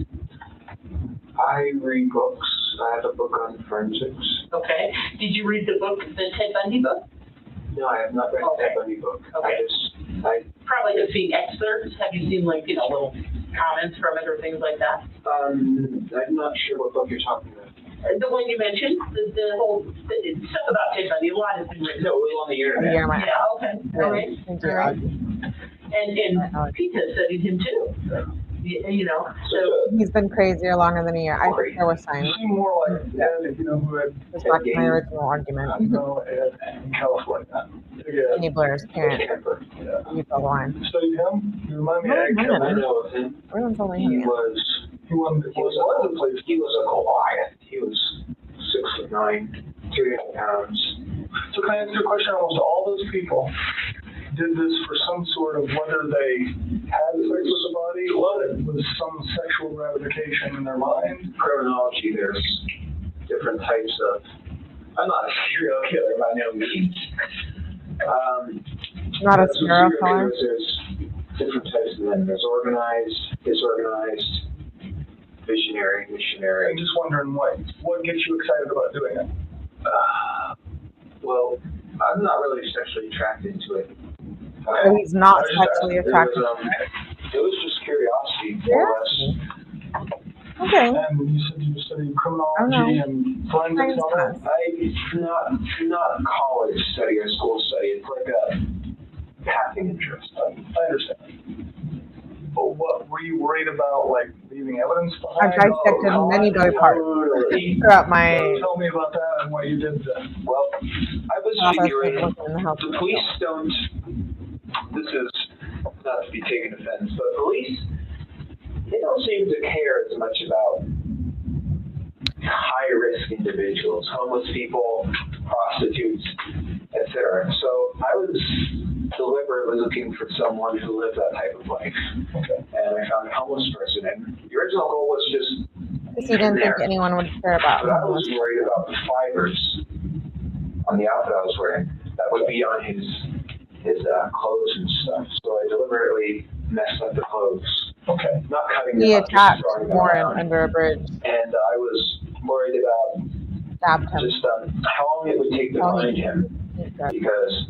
K: I read books. I have a book on forensics.
J: Okay. Did you read the book, the Ted Bundy book?
K: No, I have not read the Ted Bundy book.
J: Okay. I probably have seen excerpts. Have you seen little comments from it or things like that?
K: I'm not sure what book you're talking about.
J: The one you mentioned, the whole stuff about Ted Bundy. A lot has been written.
K: No, it was on the internet.
J: Yeah. Okay. All right. All right. And Pete has studied him too. So
A: he's been crazier longer than a year. I think there were signs.
D: You seem more like Ed, who had
A: Just back to my original argument.
D: Ed in California.
A: Kenny Blair's parent. You fell the line.
D: Studied him? You remind me
A: of
K: I know of him.
A: Everyone's only
K: He
A: him.
K: was a Goliath. He was 6'9", 300 pounds.
D: So can I answer your question? Almost all those people did this for some sort of, whether they had sex with the body or it was some sexual gratification in their mind.
K: Criminology, there's different types of. I'm not a serial killer by no means.
A: Not a serial killer.
K: There's different types of them. There's organized, disorganized, visionary, missionary.
D: I'm just wondering what gets you excited about doing it?
K: Well, I'm not really sexually attracted to it.
A: So he's not sexually attracted.
K: It was just curiosity, more or less.
A: Okay.
D: And you said you studied criminology and forensics and all that?
K: Not college study or school study. It's like a passing interest.
D: I understand. But what were you worried about, like leaving evidence behind?
A: I've dissected many body parts throughout my.
D: Tell me about that and what you did then.
K: Well, I was figuring the police don't. This is not to be taken offense, but police, they don't seem to care as much about high-risk individuals, homeless people, prostitutes, etc. So I was deliberately looking for someone who lived that type of life. Okay. And I found a homeless person. And the original goal was just.
A: Because you didn't think anyone would care about.
K: But I was worried about the fibers on the outfit I was wearing that would be on his clothes and stuff. So I deliberately messed up the clothes.
D: Okay.
K: Not cutting
A: He
K: them up,
A: attacked
K: just throwing them
A: Warren
K: around.
A: under a bridge.
K: And I was worried about
A: Stabbed him.
K: just how long it would take to find him. Because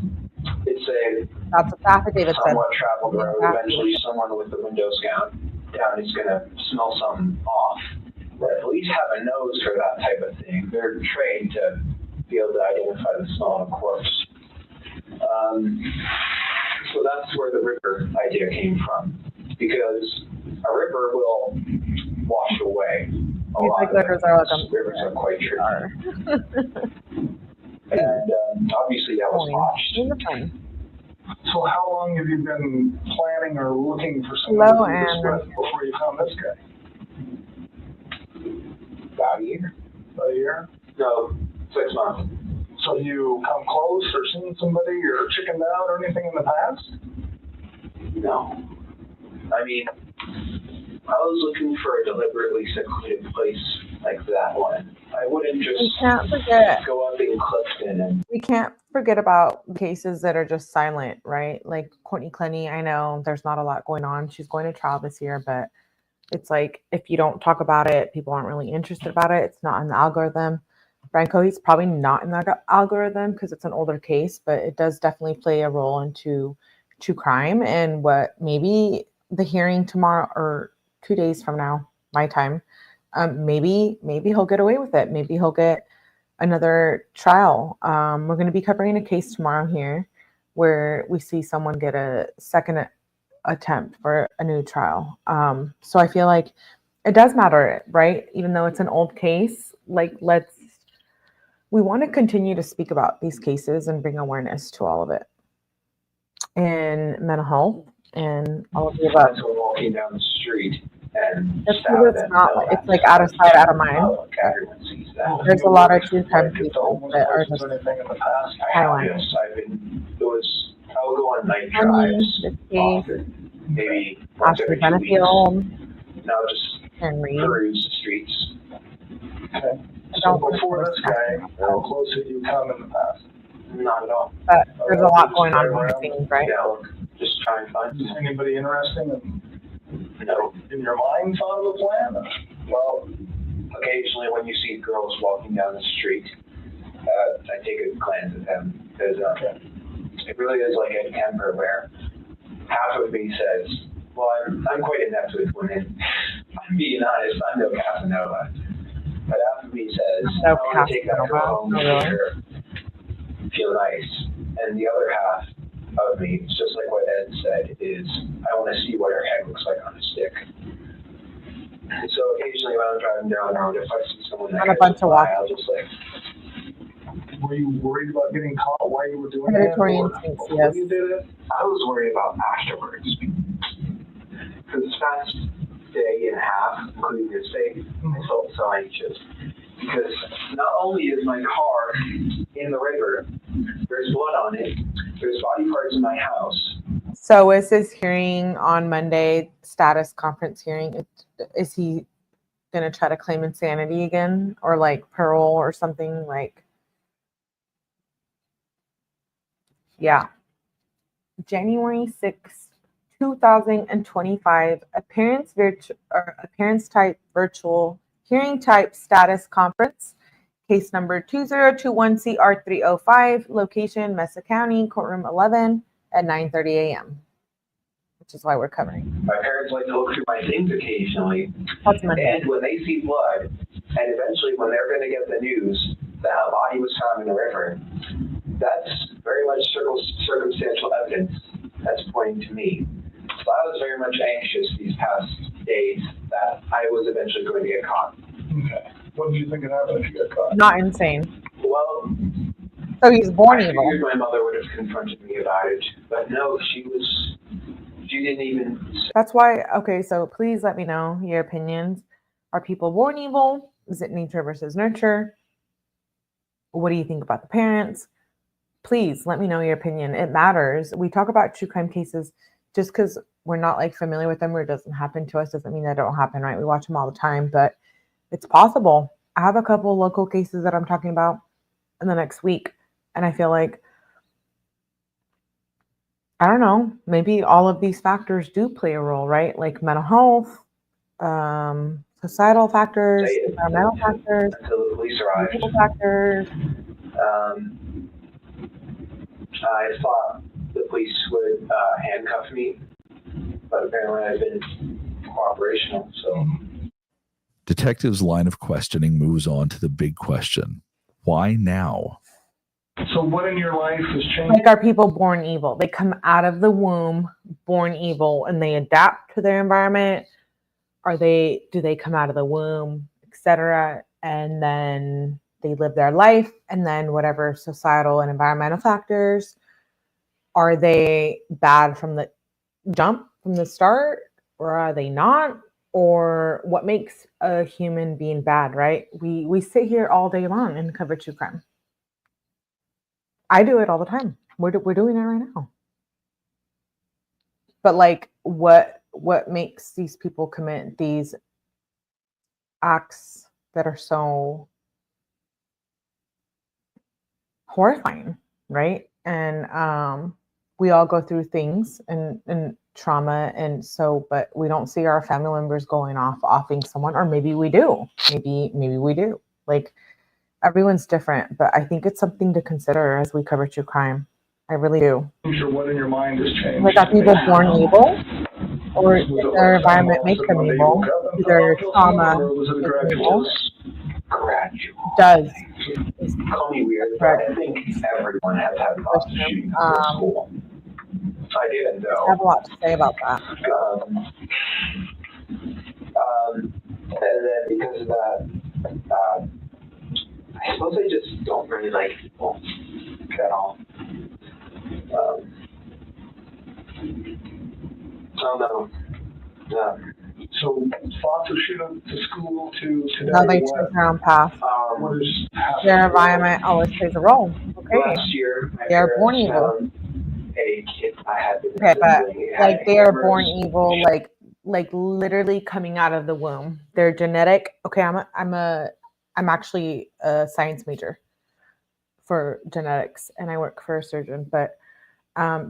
K: it's a
A: That's what the affidavit said.
K: somewhat traveled road. Eventually someone with the windows down is going to smell something off. The police have a nose for that type of thing. They're trained to be able to identify the smell of a corpse. So that's where the river idea came from. Because a river will wash away a
A: He's
K: lot
A: like,
K: of
A: rivers are like
K: rivers are quite tricky. And obviously that was botched.
D: So how long have you been planning or looking for
A: Hello,
D: someone to do this
A: Anne.
D: with before you found this guy?
K: About a year.
D: About a year?
K: No, 6 months.
D: So you come close or seen somebody or chickened out or anything in the past?
K: No. I mean, I was looking for a deliberately secluded place like that one. I wouldn't just
A: We can't forget.
K: go up in Clifton and
A: We can't forget about cases that are just silent, right? Like Courtney Clenny, I know there's not a lot going on. She's going to trial this year, but it's like if you don't talk about it, people aren't really interested about it. It's not in the algorithm. Brian Cohee's probably not in the algorithm because it's an older case, but it does definitely play a role into true crime and what maybe the hearing tomorrow or 2 days from now, my time, maybe he'll get away with it. Maybe he'll get another trial. We're going to be covering a case tomorrow here where we see someone get a second attempt for a new trial. So I feel like it does matter, right? Even though it's an old case, like we want to continue to speak about these cases and bring awareness to all of it. And mental health and all of the above.
K: so walking down the street and
A: That's because it's not like, it's like out of sight, out of mind.
K: everyone sees that.
A: There's a lot of true crime people that are just
K: anything in the past.
A: silent.
K: Yes, I'll go on night drives. Often, maybe once
A: Ashley
K: every 2 weeks.
A: Benefield,
K: Now just
A: and Reed.
K: peruse the streets.
D: Okay. So before this guy, how close have you come in the past?
K: Not at all.
A: But there's a lot going on behind the scenes, right?
K: Yeah, look, just try and find
D: Is anybody interesting
K: No.
D: in your mind thought of a plan?
K: Well, occasionally when you see girls walking down the street, I take a glance at them because it really is like a temper where half of me says, well, I'm quite inept with women. I'm being honest, I'm no Casanova. But half of me says, I want to take that girl home and make her feel nice. And the other half of me, it's just like what Ed said, is I want to see what her head looks like on a stick. And so occasionally when I'm driving down the road, if I see someone that has a fly, I'll just like.
D: Were you worried about getting caught while you were doing
A: Predatory
D: it?
A: instincts, yes.
D: You did it?
K: I was worried about afterwards. For this past day and a half, including this day, I felt so anxious. Because not only is my car in the river, there's blood on it, there's body parts in my house.
A: So is his hearing on Monday, status conference hearing, is he going to try to claim insanity again or like parole or something like? Yeah. January 6th, 2025, appearance type virtual hearing type status conference, case number 2021CR305, location Mesa County, courtroom 11 at 9:30 a.m., which is why we're covering.
K: My parents like to look through my things occasionally,
A: That's Monday.
K: and when they see blood, and eventually when they're going to get the news that a body was found in the river, that's very much circumstantial evidence that's pointing to me. So I was very much anxious these past days that I was eventually going to get caught.
D: Okay. What did you think would happen if you got caught?
A: Not insane.
K: Well,
A: so he's born
K: I
A: evil.
K: figured my mother would have confronted me about it, but no, she didn't even.
A: That's why, okay, so please let me know your opinions. Are people born evil? Is it nature versus nurture? What do you think about the parents? Please let me know your opinion. It matters. We talk about true crime cases just because we're not like familiar with them or it doesn't happen to us doesn't mean that it don't happen, right? We watch them all the time, but it's possible. I have a couple local cases that I'm talking about in the next week. And I feel like, I don't know, maybe all of these factors do play a role, right? Like mental health, societal factors, environmental factors,
K: until the police arrived.
A: people factors.
K: I thought the police would handcuff me, but apparently I've been cooperational, so.
I: Detective's line of questioning moves on to the big question. Why now?
D: So what in your life has changed?
A: Like, are people born evil? They come out of the womb born evil and they adapt to their environment? Do they come out of the womb etc. And then they live their life, and then whatever societal and environmental factors, are they bad from the jump, from the start, or are they not? Or what makes a human being bad, right? We sit here all day long and cover true crime. I do it all the time. We're doing it right now. But like, what makes these people commit these acts that are so horrifying, right? And we all go through things and trauma, and so, but we don't see our family members going offing someone, or maybe we do. Maybe we do. Like, everyone's different, but I think it's something to consider as we cover true crime. I really do.
D: I'm sure what in your mind has changed.
A: Like, are people born evil, or does their environment make them evil? Do their trauma make them evil? Does.
K: Call me weird, but I think everyone has had thoughts of shooting up their school. I didn't know.
A: I have a lot to say about that.
K: And then because of that, I suppose I just don't really like people at all. I don't know.
D: So thoughts of shooting to school to today?
A: No, they choose their own path.
D: What is
A: their environment always plays a role. Okay.
K: Last year,
A: they're born evil.
K: A kid I had been
A: okay, but like they are born evil, like literally coming out of the womb. They're genetic. Okay, I'm actually a science major for genetics, and I work for a surgeon. But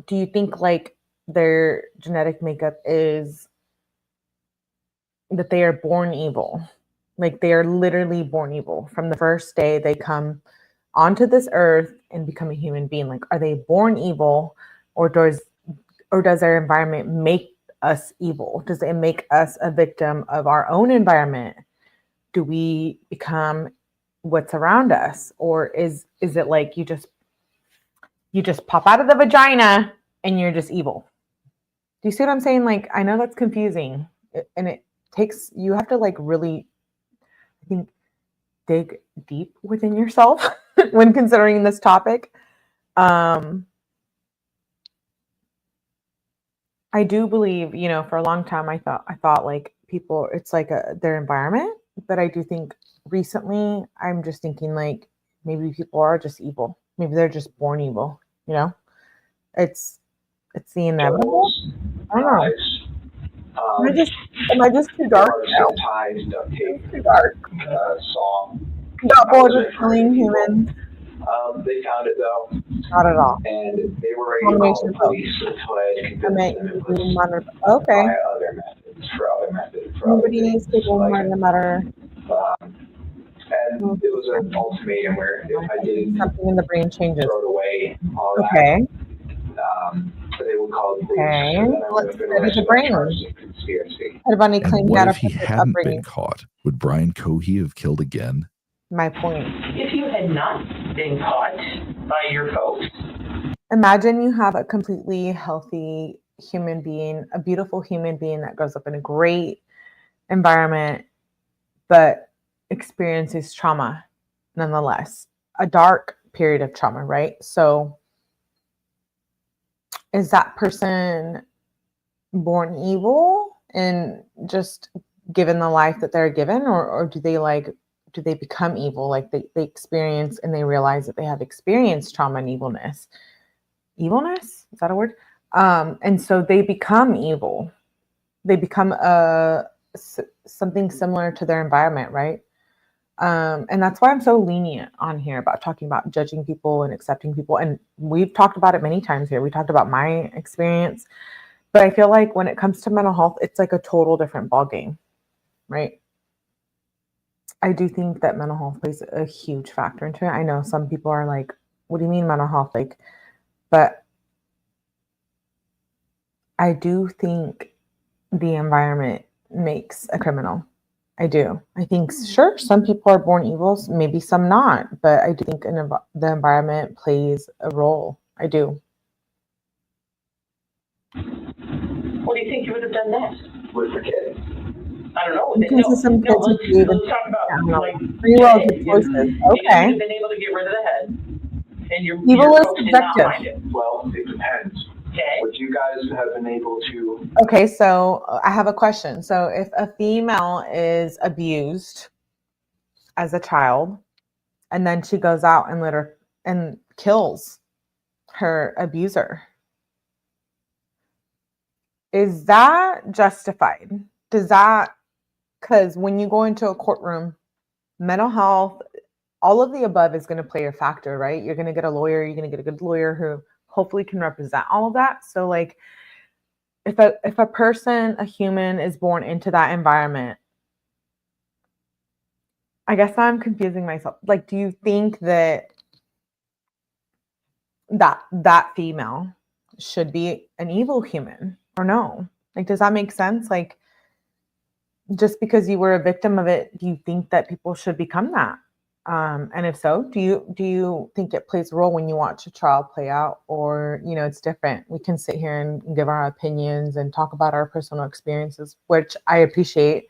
A: do you think like their genetic makeup is that they are born evil? Like they are literally born evil from the first day they come onto this earth and become a human being. Like, are they born evil, or does their environment make us evil? Does it make us a victim of our own environment? Do we become what's around us, or is it like you just pop out of the vagina and you're just evil? Do you see what I'm saying? Like, I know that's confusing, and it takes, you have to like really, I think, dig deep within yourself when considering this topic. I do believe, for a long time I thought like people, it's like their environment, but I do think recently I'm just thinking like maybe people are just evil. Maybe they're just born evil. It's the inevitable. I don't know. Am I just too dark now? Too dark.
K: Song.
A: Got bored with killing humans.
K: They found it though.
A: Not at all.
K: And they were ready to call the police until I had convinced them it was
A: okay.
K: by other methods.
A: Nobody is taking the matter.
K: And it was an ultimatum where if I didn't
A: something in the brain changes.
K: Throw it away, all
A: okay.
K: that, they would call the police.
A: Okay. Let's study the brain.
I: And what if he hadn't been caught? Would Brian Cohee have killed again?
A: My point.
J: If you had not been caught by your folks.
A: Imagine you have a completely healthy human being, a beautiful human being that grows up in a great environment, but experiences trauma nonetheless. A dark period of trauma, right? So is that person born evil and just given the life that they're given, or do they become evil? Like they experience and they realize that they have experienced trauma and evilness. Evilness? Is that a word? And so they become evil. They become something similar to their environment, right? And that's why I'm so lenient on here about talking about judging people and accepting people. And we've talked about it many times here. We talked about my experience, but I feel like when it comes to mental health, it's like a total different ballgame, right? I do think that mental health plays a huge factor into it. I know some people are like, what do you mean mental health? Like, but I do think the environment makes a criminal. I do. I think, sure, some people are born evil, maybe some not, but I do think the environment plays a role. I do.
J: What do you think you would have done next?
K: With the kid.
J: I don't know.
A: Because of some kids who gave
J: let's talk about like
A: free will of choices.
J: you would
A: Okay.
J: have been able to get rid of the head, and your
A: Evil is
J: folks did not
A: subjective.
J: find it.
K: Well, it depends.
J: Okay.
K: Would you guys have been able to?
A: Okay, so I have a question. So if a female is abused as a child, and then she goes out and kills her abuser, is that justified? Does that, because when you go into a courtroom, mental health, all of the above is going to play a factor, right? You're going to get a lawyer, you're going to get a good lawyer who hopefully can represent all of that. So like if a person, a human is born into that environment, I guess I'm confusing myself. Like, do you think that female should be an evil human or no? Like, does that make sense? Like, just because you were a victim of it, do you think that people should become that? And if so, do you think it plays a role when you watch a trial play out, or, you know, it's different? We can sit here and give our opinions and talk about our personal experiences, which I appreciate.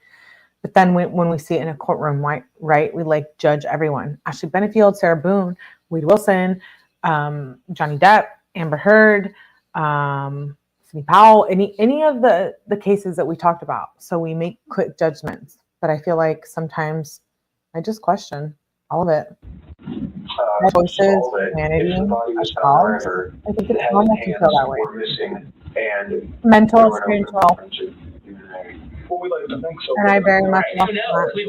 A: But then when we see it in a courtroom, right, we like judge everyone. Ashley Benefield, Sarah Boone, Wade Wilson, Johnny Depp, Amber Heard, Sidney Powell, any of the cases that we talked about. So we make quick judgments. But I feel like sometimes I just question all of it. Choices, humanity, ourselves. I think it's normal to feel that way. Mental, spiritual.
D: Well, we like to think so.
A: And I very much love
J: We'd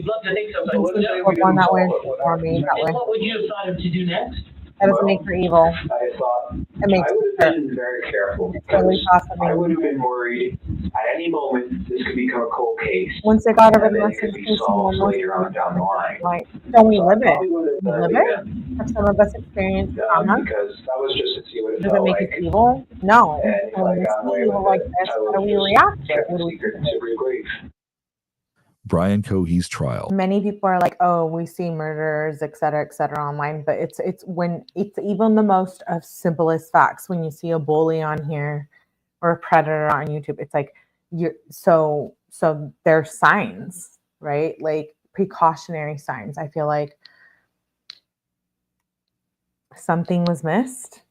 J: love to think so. But
A: we're born that way, or me that way.
J: What would you have thought of to do next?
A: That doesn't make her evil.
K: I thought
A: It makes
K: I would
A: her
K: have been very careful.
A: It's totally possible.
K: I would have been worried at any moment this could become a cold case.
A: Once they got over
K: and
A: the
K: then it could be solved later on down the line.
A: like, don't we live it?
K: Probably would have
A: We
K: done
A: live
K: it
A: it? Have some of us experienced trauma?
K: because that was just to see what it
A: Does it
K: felt
A: make
K: like.
A: us evil? No.
K: And if
A: When
K: I
A: we
K: got away
A: see evil
K: with
A: like
K: it,
A: this,
K: I
A: how
K: would
A: do
K: have
A: we
K: just
A: react to it?
K: kept
A: What
K: the
A: do we
K: secret until we agreed.
I: Brian Cohee's trial.
A: Many people are like, oh, we see murderers, et cetera, online, but it's when it's even the most of simplest facts. When you see a bully on here or a predator on YouTube, it's like so there's signs, right? Like precautionary signs. I feel like something was missed,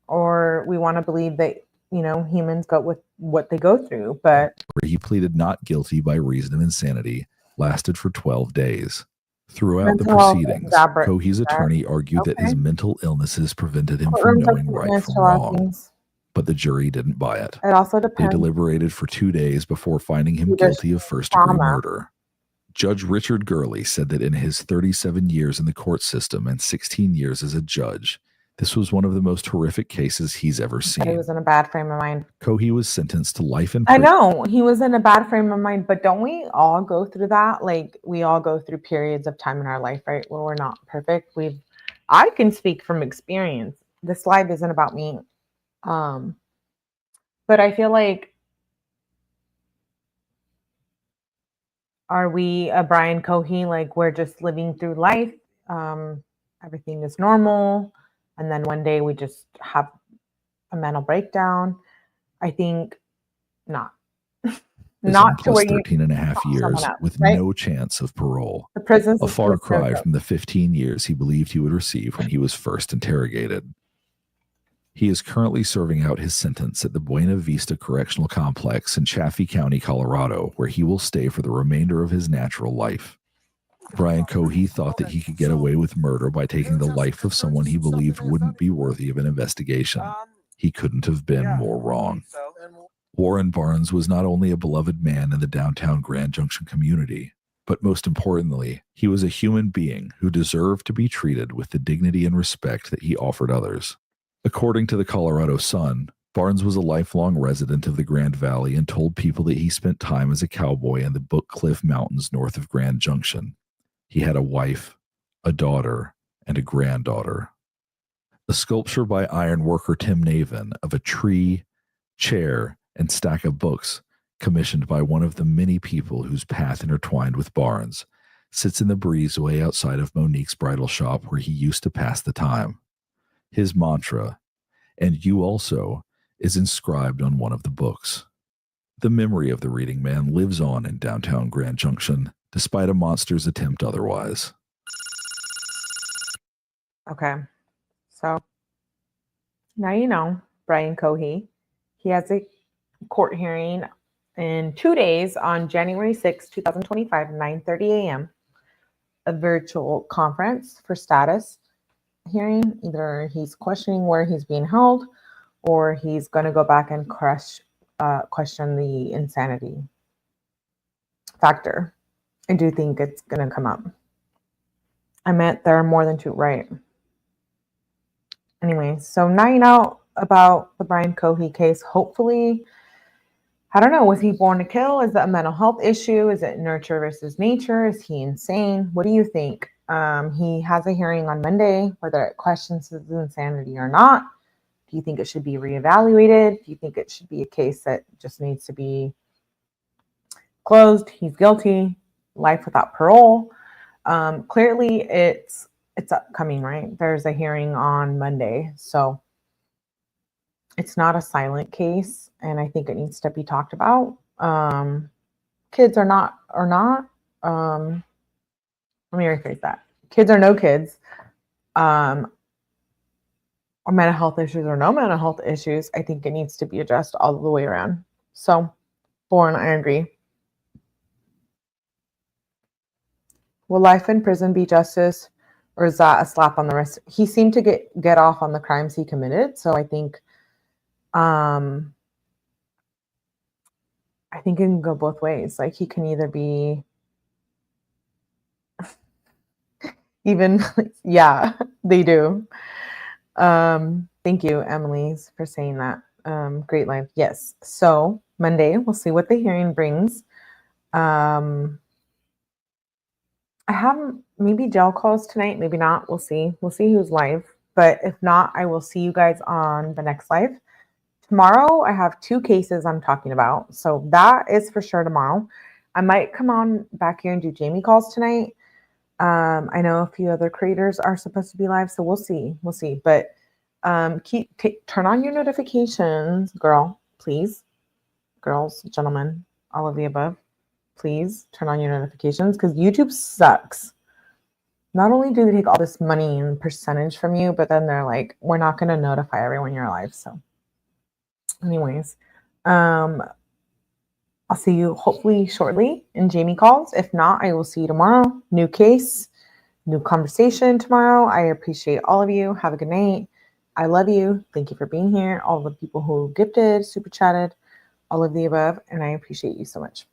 A: or we want to believe that, you know, humans go with what they go through, but
I: Where he pleaded not guilty by reason of insanity, lasted for 12 days. Throughout the
A: Mental health
I: proceedings,
A: elaborate
I: Cohee's
A: that.
I: attorney argued that his
A: Okay.
I: mental illnesses prevented him from
A: Courtrooms are
I: knowing right
A: treatments
I: from
A: to a lot of
I: wrong,
A: things.
I: but the jury didn't buy it.
A: It also
I: They
A: depends.
I: deliberated for 2 days before finding him
A: There's
I: guilty of first-degree
A: trauma.
I: murder. Judge Richard Gurley said that in his 37 years in the court system and 16 years as a judge, this was one of the most horrific cases he's ever
A: He
I: seen.
A: was in a bad frame of mind.
I: Cohee was sentenced to life in
A: I
I: prison.
A: know he was in a bad frame of mind, but don't we all go through that? Like, we all go through periods of time in our life, right, where we're not perfect. I can speak from experience. This live isn't about me. But I feel like, are we a Brian Cohee? Like, we're just living through life. Everything is normal. And then one day we just have a mental breakdown. I think not. Not to
I: plus
A: where you
I: 13 and a half
A: someone
I: years
A: else,
I: with
A: right?
I: no chance of parole.
A: The prison
I: A far
A: system is so
I: cry
A: good.
I: from the 15 years he believed he would receive when he was first interrogated. He is currently serving out his sentence at the Buena Vista Correctional Complex in Chaffee County, Colorado, where he will stay for the remainder of his natural life. Brian Cohee thought that he could get away with murder by taking the life of someone he believed wouldn't be worthy of an investigation. He couldn't have been more wrong. Warren Barnes was not only a beloved man in the downtown Grand Junction community, but most importantly, he was a human being who deserved to be treated with the dignity and respect that he offered others. According to the Colorado Sun, Barnes was a lifelong resident of the Grand Valley and told people that he spent time as a cowboy in the Book Cliff Mountains north of Grand Junction. He had a wife, a daughter, and a granddaughter. A sculpture by ironworker TᕼᗩᑎK of a tree, chair, and stack of books, commissioned by one of the many people whose path intertwined with Barnes, sits in the breezeway outside of Monique's bridal shop where he used to pass the time. His mantra, "And you also," is inscribed on one of the books. The memory of the reading man lives on in downtown Grand Junction, despite a monster's attempt otherwise.
A: Okay, so now you know Brian Cohee. He has a court hearing in 2 days on January 6, 2025, 9:30 a.m. A virtual conference for status hearing. Either he's questioning where he's being held, or he's going to go back and question the insanity factor. I do think it's going to come up. I meant there are more than two, right? Anyway, so now you know about the Brian Cohee case. Hopefully, I don't know, was he born to kill? Is it a mental health issue? Is it nurture versus nature? Is he insane? What do you think? He has a hearing on Monday, whether it questions his insanity or not. Do you think it should be reevaluated? Do you think it should be a case that just needs to be closed? He's guilty, life without parole. Clearly, it's upcoming, right? There's a hearing on Monday, so it's not a silent case, and I think it needs to be talked about. Kids are not. Let me rephrase that. Kids are no kids. Or mental health issues or no mental health issues. I think it needs to be addressed all the way around. So, Born, I agree. Will life in prison be justice, or is that a slap on the wrist? He seemed to get off on the crimes he committed, so I think it can go both ways. Like, he can either be even, yeah, they do. Thank you, Emily's, for saying that. Great life. Yes. So Monday, we'll see what the hearing brings. I have maybe jail calls tonight, maybe not. We'll see. We'll see who's live. But if not, I will see you guys on the next live. Tomorrow, I have 2 cases I'm talking about. So that is for sure tomorrow. I might come on back here and do Jamie calls tonight. I know a few other creators are supposed to be live, so we'll see. We'll see. But turn on your notifications, girl, please. Girls, gentlemen, all of the above. Please turn on your notifications, because YouTube sucks. Not only do they take all this money and percentage from you, but then they're like, we're not going to notify everyone you're live. So anyways, I'll see you hopefully shortly in Jamie calls. If not, I will see you tomorrow. New case, new conversation tomorrow. I appreciate all of you. Have a good night. I love you. Thank you for being here. All the people who gifted, super chatted, all of the above. And I appreciate you so much.